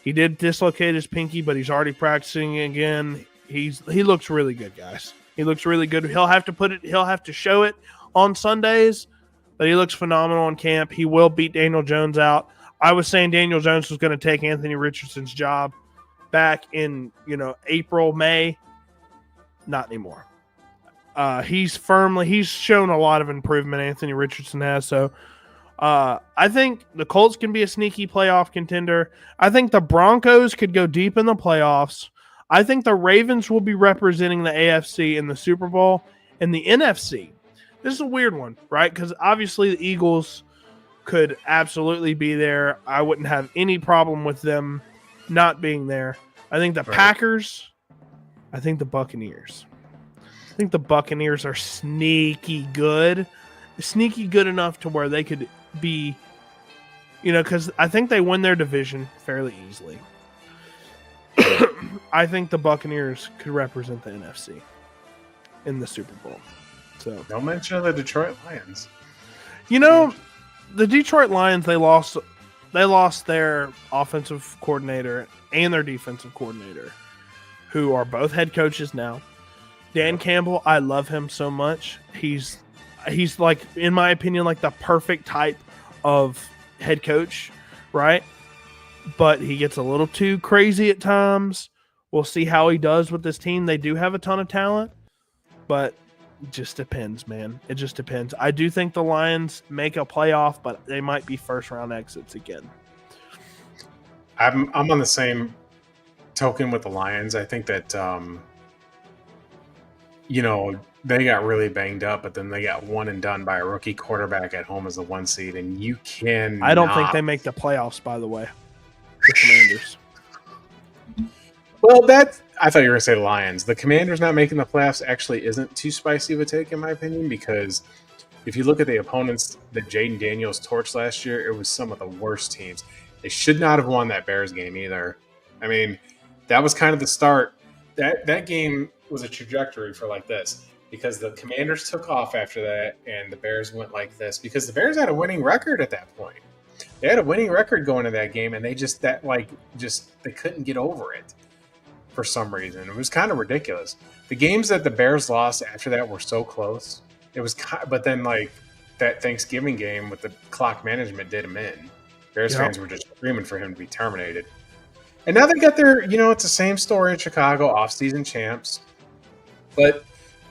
He did dislocate his pinky, but he's already practicing again. He looks really good, guys. He looks really good. He'll have to show it on Sundays, but he looks phenomenal in camp. He will beat Daniel Jones out. I was saying Daniel Jones was going to take Anthony Richardson's job back in, April, May. Not anymore. He's shown a lot of improvement, Anthony Richardson has. So I think the Colts can be a sneaky playoff contender. I think the Broncos could go deep in the playoffs. I think the Ravens will be representing the AFC in the Super Bowl. And the NFC, this is a weird one, right? Because obviously the Eagles could absolutely be there. I wouldn't have any problem with them not being there. I think the Packers, I think the Buccaneers. I think the Buccaneers are sneaky good enough to where they could be, because I think they win their division fairly easily. I think the Buccaneers could represent the NFC in the Super Bowl. So don't mention the Detroit Lions. The Detroit Lions, they lost their offensive coordinator and their defensive coordinator, who are both head coaches now. Dan Campbell, I love him so much. He's like, in my opinion, like the perfect type of head coach, right? But he gets a little too crazy at times. We'll see how he does with this team. They do have a ton of talent, but it just depends, man. It just depends. I do think the Lions make a playoff, but they might be first-round exits again. I'm on the same token with the Lions. I think that they got really banged up, but then they got one and done by a rookie quarterback at home as the 1 seed, and you can. I don't think they make the playoffs, by the way. The Commanders. Well, I thought you were going to say the Lions. The Commanders not making the playoffs actually isn't too spicy of a take, in my opinion, because if you look at the opponents that Jaden Daniels torched last year, it was some of the worst teams. They should not have won that Bears game either. I mean, that was kind of the start. That game was a trajectory for like this, because the Commanders took off after that and the Bears went like this, because the Bears had a winning record at that point. They had a winning record going to that game, and they they couldn't get over it for some reason. It was kind of ridiculous. The games that the Bears lost after that were so close. It was, but then like that Thanksgiving game with the clock management did him in. Bears fans were just screaming for him to be terminated. And now they got their, it's the same story in Chicago, off-season champs. But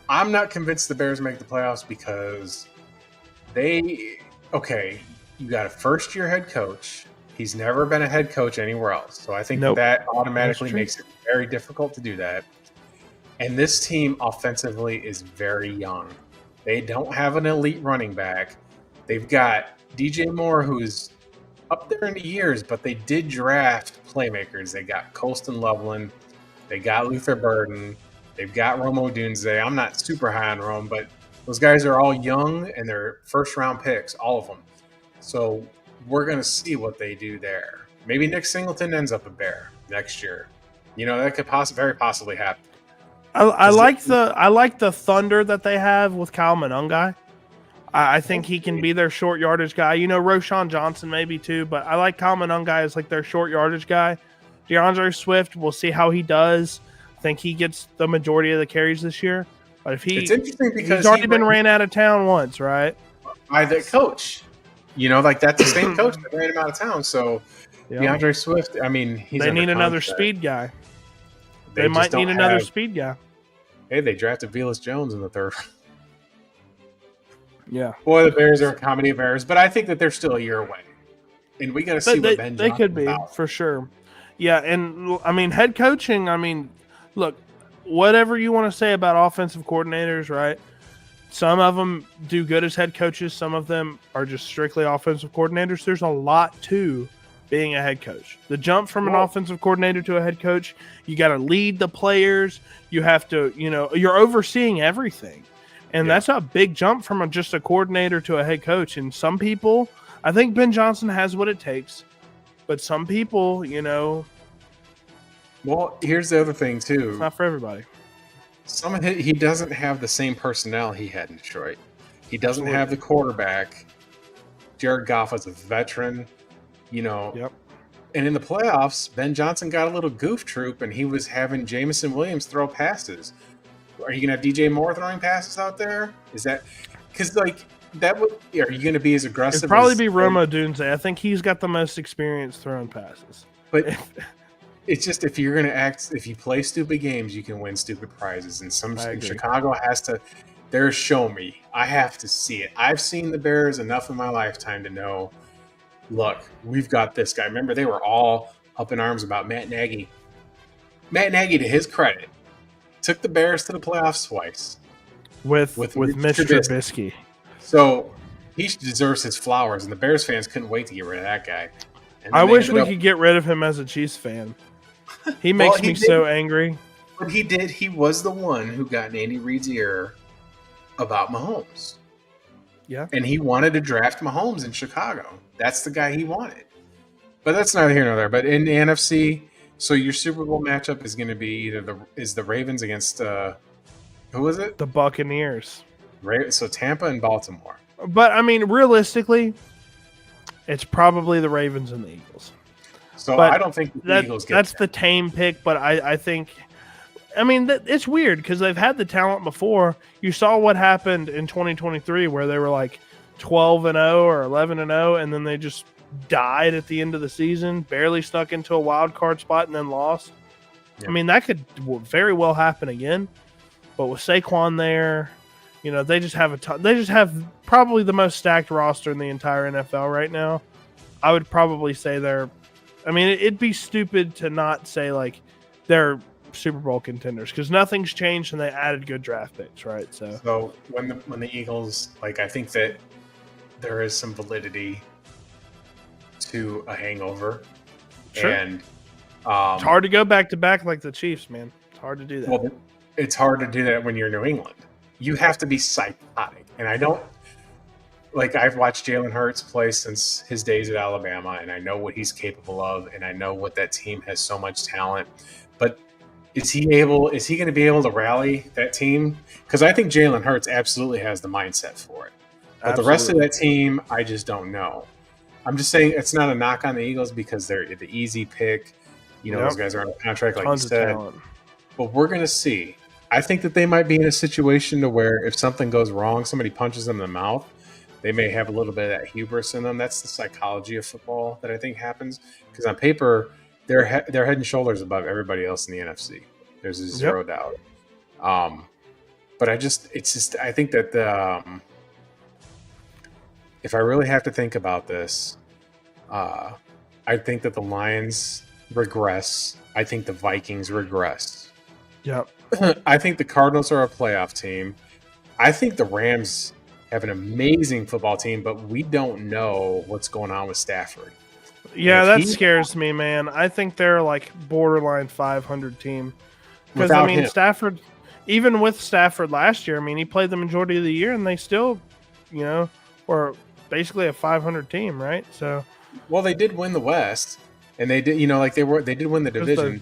I'm not convinced the Bears make the playoffs because you got a first-year head coach. He's never been a head coach anywhere else. So I think that automatically makes it very difficult to do that. And this team offensively is very young. They don't have an elite running back. They've got DJ Moore, who's up there in the years, but they did draft playmakers. They got Colston Loveland. They got Luther Burden. They've got Rome Odunze. I'm not super high on Rome, but those guys are all young, and they're first-round picks, all of them. So we're going to see what they do there. Maybe Nick Singleton ends up a Bear next year. That could very possibly happen. I like the thunder that they have with Kyle Monangai. I think he can be their short yardage guy. Roshan Johnson maybe too, but I like Kyle Monangai as like their short yardage guy. DeAndre Swift, we'll see how he does. I think he gets the majority of the carries this year. But if it's interesting because he's already been ran out of town once, right? By the coach. That's the same coach that ran him out of town. So DeAndre Swift, I mean, they need another speed guy. They might need another speed guy. Hey, they drafted Velus Jones in the third. Yeah. Boy, the Bears are a comedy of errors, but I think that they're still a year away. And we got to see what Ben Johnson's They could be, about. for sure. Yeah, and I mean, head coaching, look, whatever you want to say about offensive coordinators, right? Some of them do good as head coaches. Some of them are just strictly offensive coordinators. There's a lot to being a head coach. The jump from an offensive coordinator to a head coach, you got to lead the players. You have to, you're overseeing everything. And that's a big jump from just a coordinator to a head coach. And some people, I think Ben Johnson has what it takes. But some people, Well, here's the other thing, too. It's not for everybody. He doesn't have the same personnel he had in Detroit. He doesn't have the quarterback. Jared Goff was a veteran, Yep. And in the playoffs, Ben Johnson got a little goof troop, and he was having Jamison Williams throw passes. Are you going to have DJ Moore throwing passes out there? because like that would. Are you going to be as aggressive? It'd probably as, be Roma Dunze. I think he's got the most experience throwing passes. But it's just if you're going to if you play stupid games, you can win stupid prizes. And Chicago has to. There's show me. I have to see it. I've seen the Bears enough in my lifetime to know. Look, we've got this guy. Remember, they were all up in arms about Matt Nagy. Matt Nagy, to his credit, took the Bears to the playoffs twice with Mitch Trubisky. So he deserves his flowers, and the Bears fans couldn't wait to get rid of that guy. I wish we could get rid of him as a Chiefs fan. He makes me so angry. But he did. He was the one who got in Andy Reid's ear about Mahomes. Yeah. And he wanted to draft Mahomes in Chicago. That's the guy he wanted. But that's neither here nor there. But in the NFC, so your Super Bowl matchup is going to be either the Ravens against who is it? The Buccaneers. So Tampa and Baltimore. But I mean, realistically, it's probably the Ravens and the Eagles. So I don't think the Eagles get that's the tame pick, but I think. I mean, it's weird because they've had the talent before. You saw what happened in 2023 where they were like 12-0 or 11-0, and then they just died at the end of the season, barely stuck into a wild card spot, and then lost. Yeah. I mean, that could very well happen again. But with Saquon there, they just have they just have probably the most stacked roster in the entire NFL right now. I would probably say it'd be stupid to not say like they're Super Bowl contenders because nothing's changed and they added good draft picks, right? So when the Eagles, like, I think that there is some validity to a hangover. Sure. And it's hard to go back to back like the Chiefs, man. It's hard to do that. Well, it's hard to do that when you're New England. You have to be psychotic. And I don't like I've watched Jalen Hurts play since his days at Alabama, and I know what he's capable of, and I know what that team has so much talent. But is he going to be able to rally that team? Because I think Jalen Hurts absolutely has the mindset for it. But the rest of that team, I just don't know. I'm just saying it's not a knock on the Eagles because they're the easy pick. Those guys are on a contract, like Tons you said. But we're going to see. I think that they might be in a situation to where if something goes wrong, somebody punches them in the mouth, they may have a little bit of that hubris in them. That's the psychology of football that I think happens. Because on paper, they're head and shoulders above everybody else in the NFC. There's a zero doubt. But I think that if I really have to think about this, I think that the Lions regress. I think the Vikings regress. Yep. I think the Cardinals are a playoff team. I think the Rams have an amazing football team, but we don't know what's going on with Stafford. Yeah, that scares me, man. I think they're like borderline 500 team. Because, Stafford, even with Stafford last year, he played the majority of the year, and they still, were basically a 500 team, right? So, well, they did win the West, and they did, they did win the division.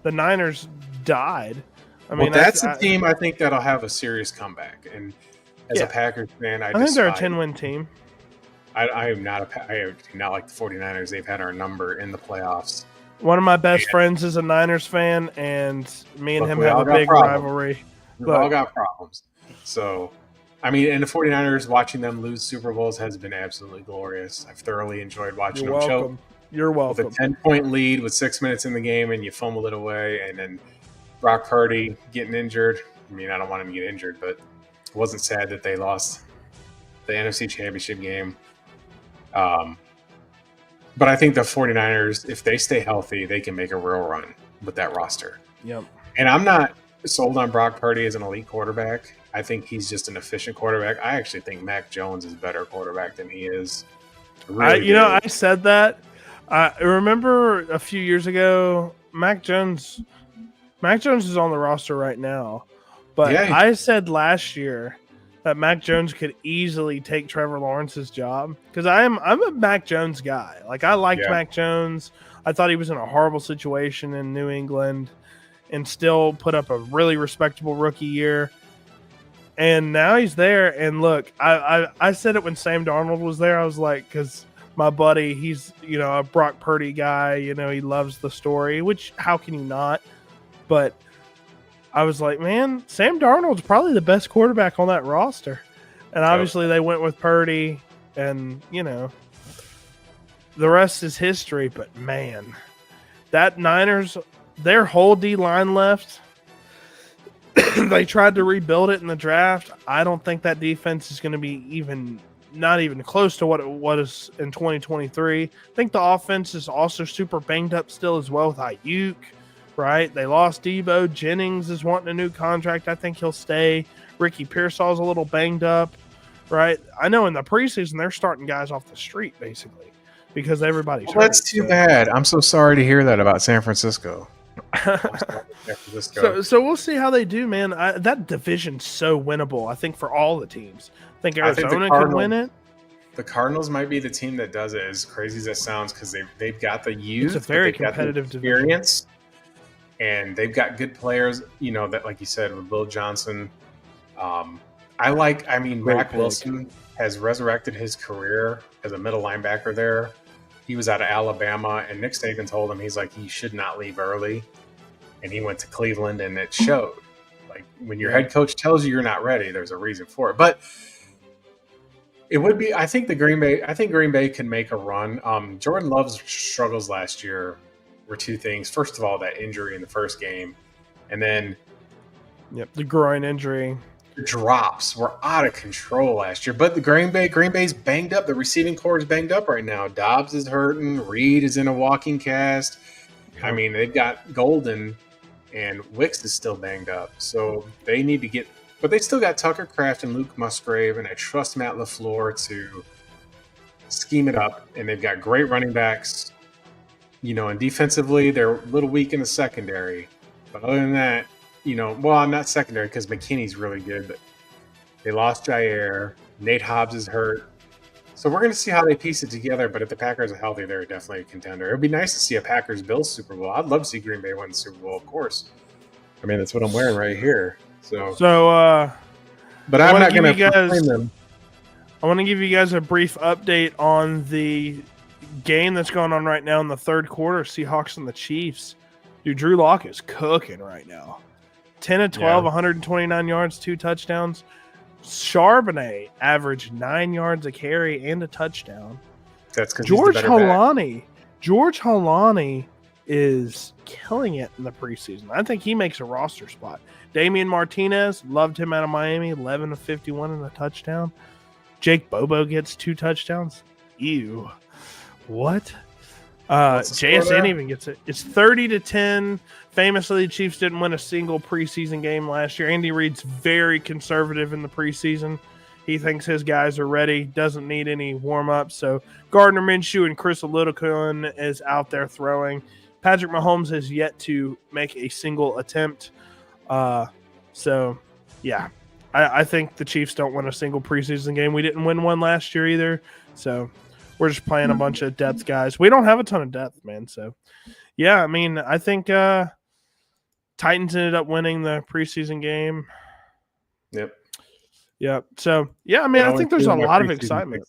The Niners died. That's a team I think that'll have a serious comeback. And as a Packers fan, I think they're a 10-win team. I am not I do not like the 49ers. They've had our number in the playoffs. One of my best friends is a Niners fan, and me and him have a big rivalry. We've all got problems. So, and the 49ers, watching them lose Super Bowls has been absolutely glorious. I've thoroughly enjoyed watching them choke. You're welcome. With a 10-point lead with 6 minutes in the game, and you fumble it away, and then Brock Purdy getting injured. I don't want him to get injured, but it wasn't sad that they lost the NFC Championship game. But I think the 49ers, if they stay healthy, they can make a real run with that roster. Yep. And I'm not sold on Brock Purdy as an elite quarterback. I think he's just an efficient quarterback. I actually think Mac Jones is a better quarterback than he is. I said that. I remember a few years ago, Mac Jones is on the roster right now. But I said last year that Mac Jones could easily take Trevor Lawrence's job because I'm a Mac Jones guy. Like, I liked Mac Jones. I thought he was in a horrible situation in New England and still put up a really respectable rookie year. And now he's there. And look, I said it when Sam Darnold was there. I was like, because my buddy, he's a Brock Purdy guy. He loves the story, which how can you not? But I was like, man, Sam Darnold's probably the best quarterback on that roster. And obviously they went with Purdy, and, the rest is history. But, man, that Niners, their whole D-line left. They tried to rebuild it in the draft. I don't think that defense is going to be not even close to what it was in 2023. I think the offense is also super banged up still as well with Ayuk, right? They lost Debo. Jennings is wanting a new contract. I think he'll stay. Ricky Pearsall's a little banged up, right? I know in the preseason they're starting guys off the street basically because everybody's hurt. That's too bad. I'm so sorry to hear that about San Francisco. So we'll see how they do, man. That division's so winnable, I think, for all the teams. I think Arizona could win it. The Cardinals might be the team that does it, as crazy as that sounds, because they've got the youth. It's a very competitive experience, division. And they've got good players. That, like you said, with Bill Johnson. Mack Wilson has resurrected his career as a middle linebacker there. He was out of Alabama, and Nick Saban told him he should not leave early. And he went to Cleveland, and it showed. Like, when your head coach tells you you're not ready, there's a reason for it. But it would be, I think Green Bay can make a run. Jordan Love's struggles last year were two things. First of all, that injury in the first game, and then the groin injury. The drops were out of control last year. But the Green Bay's banged up. The receiving core is banged up right now. Dobbs is hurting. Reed is in a walking cast. I mean, they've got Golden, and Wicks is still banged up. So they need to get – but they still got Tucker Kraft and Luke Musgrave, and I trust Matt LaFleur to scheme it up. And they've got great running backs. And defensively, they're a little weak in the secondary. But other than that, not secondary because McKinney's really good, but they lost Jair. Nate Hobbs is hurt. So we're going to see how they piece it together, but if the Packers are healthy, they're definitely a contender. It would be nice to see a Packers-Bills Super Bowl. I'd love to see Green Bay win the Super Bowl, of course. I mean, that's what I'm wearing right here. But I'm not going to proclaim them. I want to give you guys a brief update on the game that's going on right now in the third quarter, Seahawks and the Chiefs. Dude, Drew Lock is cooking right now. 10 of 12, 129 yards, 2 touchdowns. Charbonnet averaged 9 yards a carry and a touchdown. That's because George Holani is killing it in the preseason. I think he makes a roster spot. Damian Martinez, loved him out of Miami, 11 of 51 and a touchdown. Jake Bobo gets 2 touchdowns. Ew. What? JSN even gets it. It's 30-10. Famously, the Chiefs didn't win a single preseason game last year. Andy Reid's very conservative in the preseason. He thinks his guys are ready, doesn't need any warm-up. So Gardner Minshew and Chris Oladokun is out there throwing. Patrick Mahomes has yet to make a single attempt. I think the Chiefs don't win a single preseason game. We didn't win one last year either. So we're just playing a bunch of depth guys. We don't have a ton of depth, man. So, I think Titans ended up winning the preseason game. Yep. So, I think there's a lot of excitement.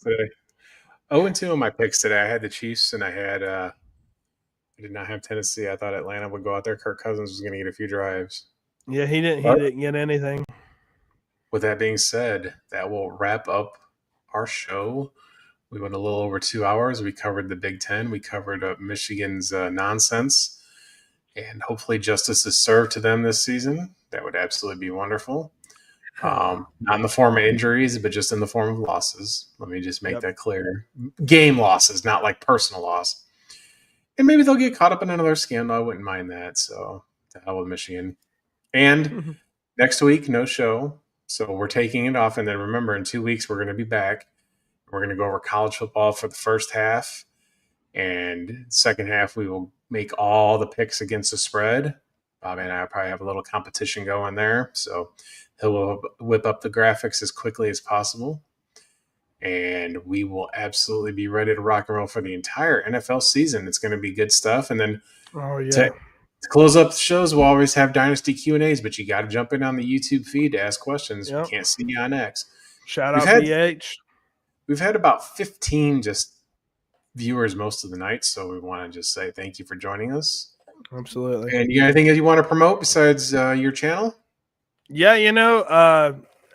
0-2 on my picks today. I had the Chiefs, and I did not have Tennessee. I thought Atlanta would go out there. Kirk Cousins was going to get a few drives. Yeah, he didn't get anything. With that being said, that will wrap up our show. We went a little over 2 hours. We covered the Big Ten. We covered Michigan's nonsense. And hopefully justice is served to them this season. That would absolutely be wonderful. Not in the form of injuries, but just in the form of losses. Let me just make that clear. Game losses, not like personal loss. And maybe they'll get caught up in another scandal. I wouldn't mind that. So to hell with Michigan. And next week, no show. So we're taking it off. And then remember, in 2 weeks, we're going to be back. We're going to go over college football for the first half. And second half, we will make all the picks against the spread. Bobby and I will probably have a little competition going there. So he'll whip up the graphics as quickly as possible. And we will absolutely be ready to rock and roll for the entire NFL season. It's going to be good stuff. And then to close up the shows, we'll always have Dynasty Q&As, but you got to jump in on the YouTube feed to ask questions. We can't see you on X. Shout out BH. We've had about 15 just viewers most of the night, so we want to just say thank you for joining us. Absolutely. And you got anything that you want to promote besides your channel? Yeah,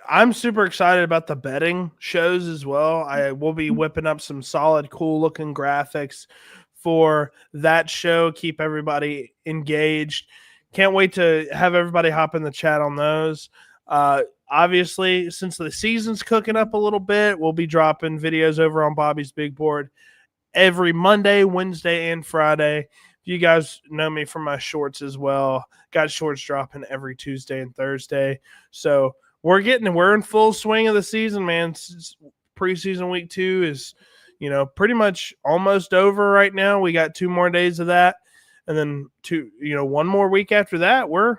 I'm super excited about the betting shows as well. I will be whipping up some solid, cool-looking graphics for that show. Keep everybody engaged. Can't wait to have everybody hop in the chat on those. Obviously, since the season's cooking up a little bit, we'll be dropping videos over on Bobby's Big Board every Monday, Wednesday, and Friday. You guys know me from my shorts as well. Got shorts dropping every Tuesday and Thursday. So we're in full swing of the season, man. Preseason week 2 is, pretty much almost over right now. We got 2 more days of that. And then 1 more week after that, we're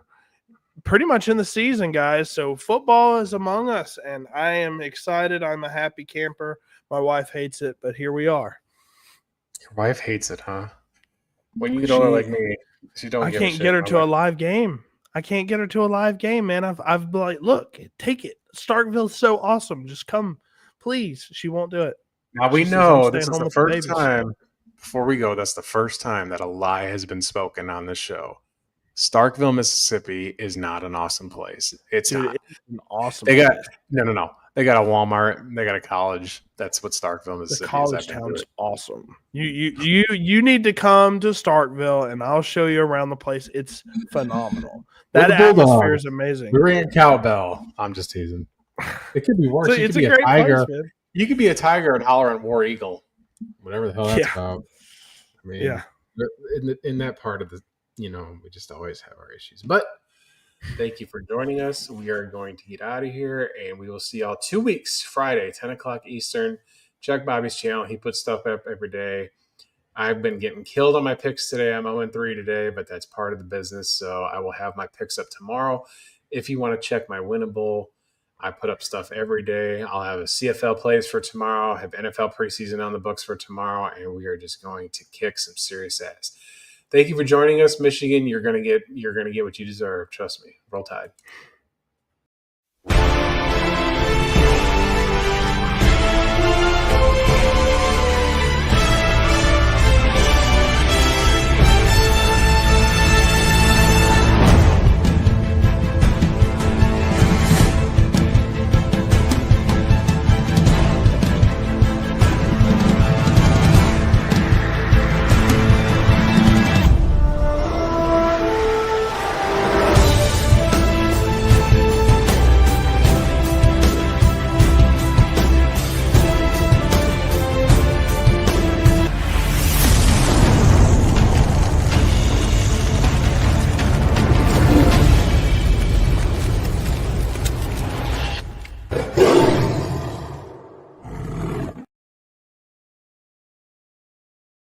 pretty much in the season, guys. So football is among us, and I am excited. I'm a happy camper. My wife hates it, but here we are. Your wife hates it, huh? When you get older like me, she don't. I can't get her to a live game. I can't get her to a live game, man. I've been like, look, take it. Starkville's so awesome. Just come, please. She won't do it. Now we know this is the first time. Before we go, that's the first time that a lie has been spoken on this show. Starkville, Mississippi is not an awesome place. It's not. It's an awesome. They got no. They got a Walmart. They got a college. That's what Starkville, Mississippi is. The college town's awesome. You need to come to Starkville, and I'll show you around the place. It's phenomenal. That atmosphere is amazing. We ran cowbell. I'm just teasing. It could be worse. So it's a great tiger. Place, man. You could be a tiger and holler at War Eagle. Whatever the hell that's about. I mean, in that part of the, we just always have our issues. But thank you for joining us. We are going to get out of here, and we will see y'all 2 weeks, Friday, 10 o'clock Eastern. Check Bobby's channel. He puts stuff up every day. I've been getting killed on my picks today. I'm 0-3 today, but that's part of the business. So I will have my picks up tomorrow. If you want to check my winnable, I put up stuff every day. I'll have a CFL plays for tomorrow. I'll have NFL preseason on the books for tomorrow, and we are just going to kick some serious ass. Thank you for joining us, Michigan. You're gonna get what you deserve. Trust me. Roll Tide.